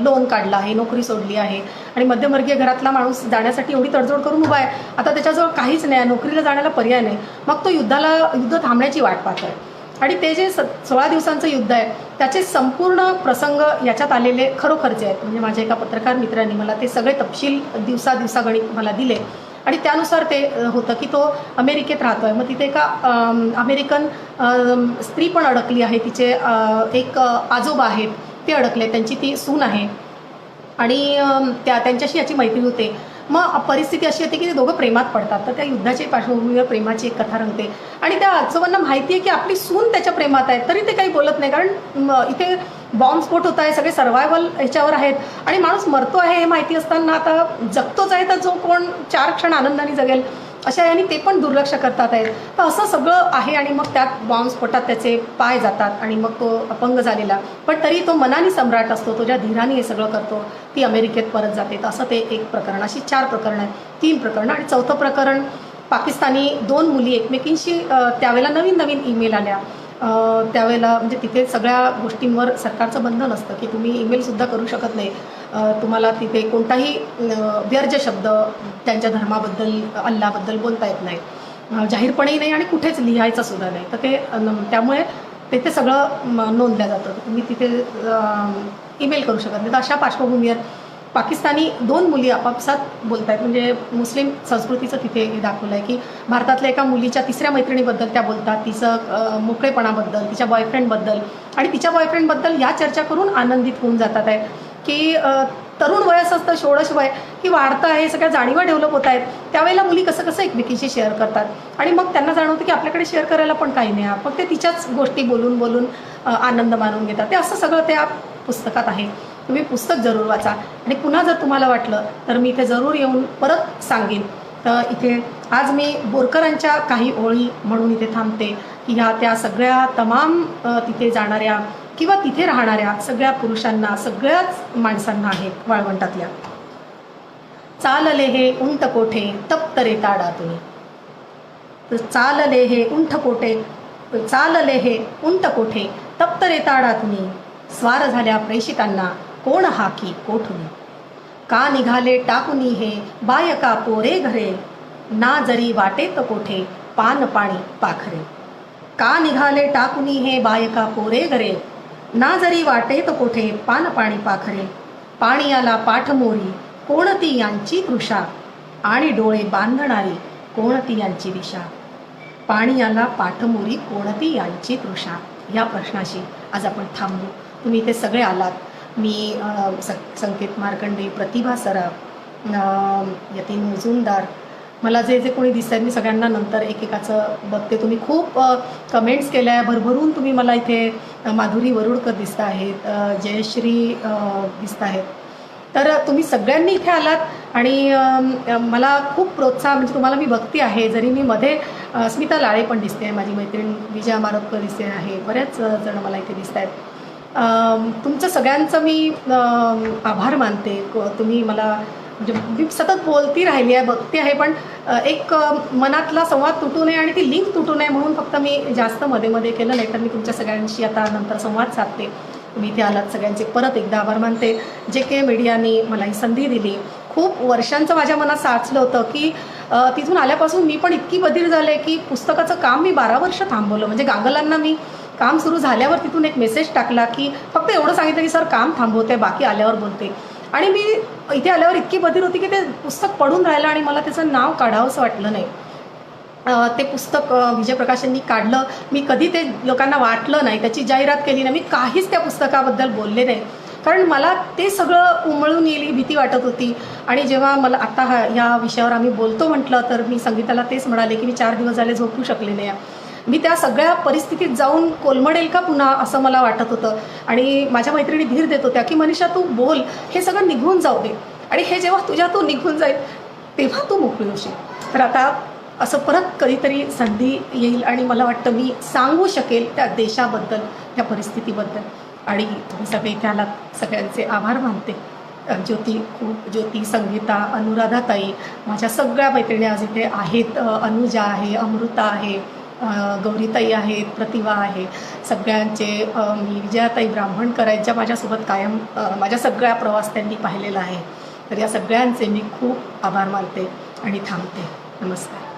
लोन काढलं आहे, नोकरी सोडली आहे आणि मध्यमवर्गीय घरातला माणूस जाण्यासाठी एवढी तडजोड करून उभा आहे. आता त्याच्याजवळ काहीच नाही, नोकरीला जाण्याला पर्याय नाही. मग तो युद्ध थांबण्याची वाट पाहतो आहे आणि ते जे 16 दिवसांचं युद्ध आहे त्याचे संपूर्ण प्रसंग याच्यात आलेले खरोखरचे आहेत. म्हणजे माझ्या एका पत्रकार मित्रांनी मला ते सगळे तपशील दिवसागणिक मला दिले आणि त्यानुसार ते होतं की तो अमेरिकेत राहतो आहे. मग तिथे एका अमेरिकन स्त्री पण अडकली आहे, तिचे एक आजोबा आहेत ते अडकले, त्यांची ती सून आहे आणि त्यांच्याशी याची मैत्री होते. मग परिस्थिती अशी होती की ते दोघं प्रेमात पडतात. तर त्या युद्धाच्या पार्श्वभूमीवर प्रेमाची एक कथा रंगते आणि त्या आजोबांना माहिती आहे की आपली सून त्याच्या प्रेमात आहे, तरी ते काही बोलत नाही, कारण इथे बॉम्बस्फोट होत आहे, सगळे सर्वायवल ह्याच्यावर आहेत आणि माणूस मरतो आहे हे माहिती असताना आता जगतोच आहे, तर जो कोण 4 क्षण आनंदाने जगेल अशा याने ते पण दुर्लक्ष करतात आहेत. तर असं सगळं आहे आणि मग त्यात बॉम्बस्फोटात त्याचे पाय जातात आणि मग तो अपंग झालेला, पण तरी तो मनाने सम्राट असतो, तो ज्या धीराने हे सगळं करतो. ती अमेरिकेत परत जाते. तर असं ते एक प्रकरण. अशी 4 प्रकरणं आहेत, 3 प्रकरणं. आणि 4थं प्रकरण, पाकिस्तानी 2 मुली एकमेकींशी त्यावेळेला नवीन ईमेल आल्या. त्यावेळेला म्हणजे तिथे सगळ्या गोष्टींवर सरकारचं बंधन असतं की तुम्ही ईमेलसुद्धा करू शकत नाही, तुम्हाला तिथे कोणताही व्यर्थ शब्द त्यांच्या धर्माबद्दल अल्लाबद्दल बोलता येत नाही, जाहीरपणेही नाही आणि कुठेच लिहायचं सुद्धा नाही. तर ते त्यामुळे ते सगळं नोंदलं जातं, तुम्ही तिथे ईमेल करू शकत नाही. तर अशा पार्श्वभूमीवर पाकिस्तानी 2 मुली आपापसात बोलत आहेत. म्हणजे मुस्लिम संस्कृतीचं तिथे दाखवलं आहे की भारतातल्या एका मुलीच्या 3ऱ्या मैत्रिणीबद्दल त्या बोलतात, तिचं मोकळेपणाबद्दल, तिच्या बॉयफ्रेंडबद्दल आणि तिच्या बॉयफ्रेंडबद्दल या चर्चा करून आनंदित होऊन जातात आहे की तरुण वयस असतं, षोडश वय की वाढतं आहे, सगळ्या जाणीवा डेव्हलप होत आहेत. त्यावेळेला मुली कसं एकमेकीशी शेअर करतात आणि मग त्यांना जाणवतं की आपल्याकडे शेअर करायला पण काही नाही, मग ते तिच्याच गोष्टी बोलून आनंद मानून घेतात. ते असं सगळं त्या पुस्तकात आहे. तुम्ही पुस्तक जरूर वाचा आणि पुन्हा जर तुम्हाला वाटलं तर मी इथे जरूर येऊन परत सांगेन. तर इथे आज मी बोरकरांच्या काही ओळी म्हणून इथे थांबते की ह्या त्या सगळ्या तमाम तिथे जाणाऱ्या किंवा तिथे राहणाऱ्या सगळ्या पुरुषांना, सगळ्याच माणसांना आहेत वाळवंटातल्या. चालले हे उंट कोठे तप्त रेताडातून, चालले हे उंट कोठे तप्त रेताडातून, स्वार झाल्या प्रेषितांना कोण हाकी कोठून, का निघाले टाकुनी हे बायका पोरे घरे, ना जरी वाटेत कोठे पान पाणी पाखरे, का निघाले टाकुनी हे बायका पोरे घरे, ना जरी वाटेत कोठे पान पाणी पाखरे, पाणीयाला पाठमोरी कोणती यांची तृषा, आणि डोळे बांधणारी कोणती यांची दिशा, पाणीयाला पाठमोरी कोणती यांची तृषा. या प्रश्नाशी आज आपण थांबू. तुम्ही इथे सगळे आलात. मी संकेत मार्कंडे, प्रतिभा सराफ, यतीन मुजुमदार, मला जे कोणी दिसत आहेत मी सगळ्यांना नंतर एकेकाचं बघते. तुम्ही खूप कमेंट्स केल्या आहे, भरभरून तुम्ही मला इथे माधुरी वरुडकर दिसत आहेत, जयश्री दिसत आहेत. तर तुम्ही सगळ्यांनी इथे आलात आणि मला खूप प्रोत्साहन, म्हणजे तुम्हाला मी बघते आहे. जरी मी मध्ये स्मिता लाळे पण दिसते आहे, माझी मैत्रीण विजया मारोतकर दिसते आहे, बऱ्याच जण मला इथे दिसत आहेत. तुमचं सगळ्यांचं मी आभार मानते. तुम्ही मला म्हणजे मी सतत बोलती राहिली आहे, बघते आहे, पण एक मनातला संवाद तुटू नये आणि ती लिंक तुटू नये म्हणून फक्त मी जास्त मध्ये केलं. नाही तर मी तुमच्या सगळ्यांशी आता नंतर संवाद साधते. तुम्ही इथे आलात सगळ्यांचे परत एकदा आभार मानते. JK मीडियाने मला ही संधी दिली. खूप वर्षांचं माझ्या मनात साचलं होतं की तिथून आल्यापासून मी पण इतकी बधीर झाले की पुस्तकाचं काम मी 12 वर्ष थांबवलं. म्हणजे गांगलांना मी काम सुरू झाल्यावर तिथून एक मेसेज टाकला की फक्त एवढं सांगितलं की सर काम थांबवते, बाकी आल्यावर बोलते. आणि मी इथे आल्यावर इतकी बधीर होती की ते पुस्तक पडून राहिलं आणि मला त्याचं नाव काढावंसं वाटलं नाही. ते पुस्तक विजय प्रकाशांनी काढलं. मी कधी ते लोकांना वाटलं नाही, त्याची जाहिरात केली नाही, मी काहीच त्या पुस्तकाबद्दल बोलले नाही. कारण मला ते सगळं उमळून येईल ही भीती वाटत होती. आणि जेव्हा मला आता या विषयावर आम्ही बोलतो म्हटलं, तर मी संगीताला तेच म्हणाले की मी 4 दिवस झाले झोपू शकले नाही. मी त्या सगळ्या परिस्थितीत जाऊन कोलमडेल का पुन्हा, असं मला वाटत होतं. आणि माझ्या मैत्रिणी धीर देत होत्या की मनीषा तू बोल, हे सगळं निघून जाऊ दे, आणि हे जेव्हा तुझ्यातून निघून जाईल तेव्हा तू मोकळी होशील. तर आता असं परत कधीतरी संधी येईल आणि मला वाटतं मी सांगू शकेल त्या देशाबद्दल, त्या परिस्थितीबद्दल. आणि तुम्ही सगळे इथे आलात, सगळ्यांचे आभार मानते. ज्योती, संगीता, अनुराधाताई, माझ्या सगळ्या मैत्रिणी आज इथे आहेत. अनुजा आहे, अमृता आहे, गौरीताई आहेत, प्रतिभा आहे. सगळ्यांचे मी विजयाताई ब्राह्मणकर आहेत, ज्या माझ्यासोबत कायम माझ्या सगळ्या प्रवास त्यांनी पाहिलेला आहे. तर या सगळ्यांचे मी खूप आभार मानते आणि थांबते. नमस्कार.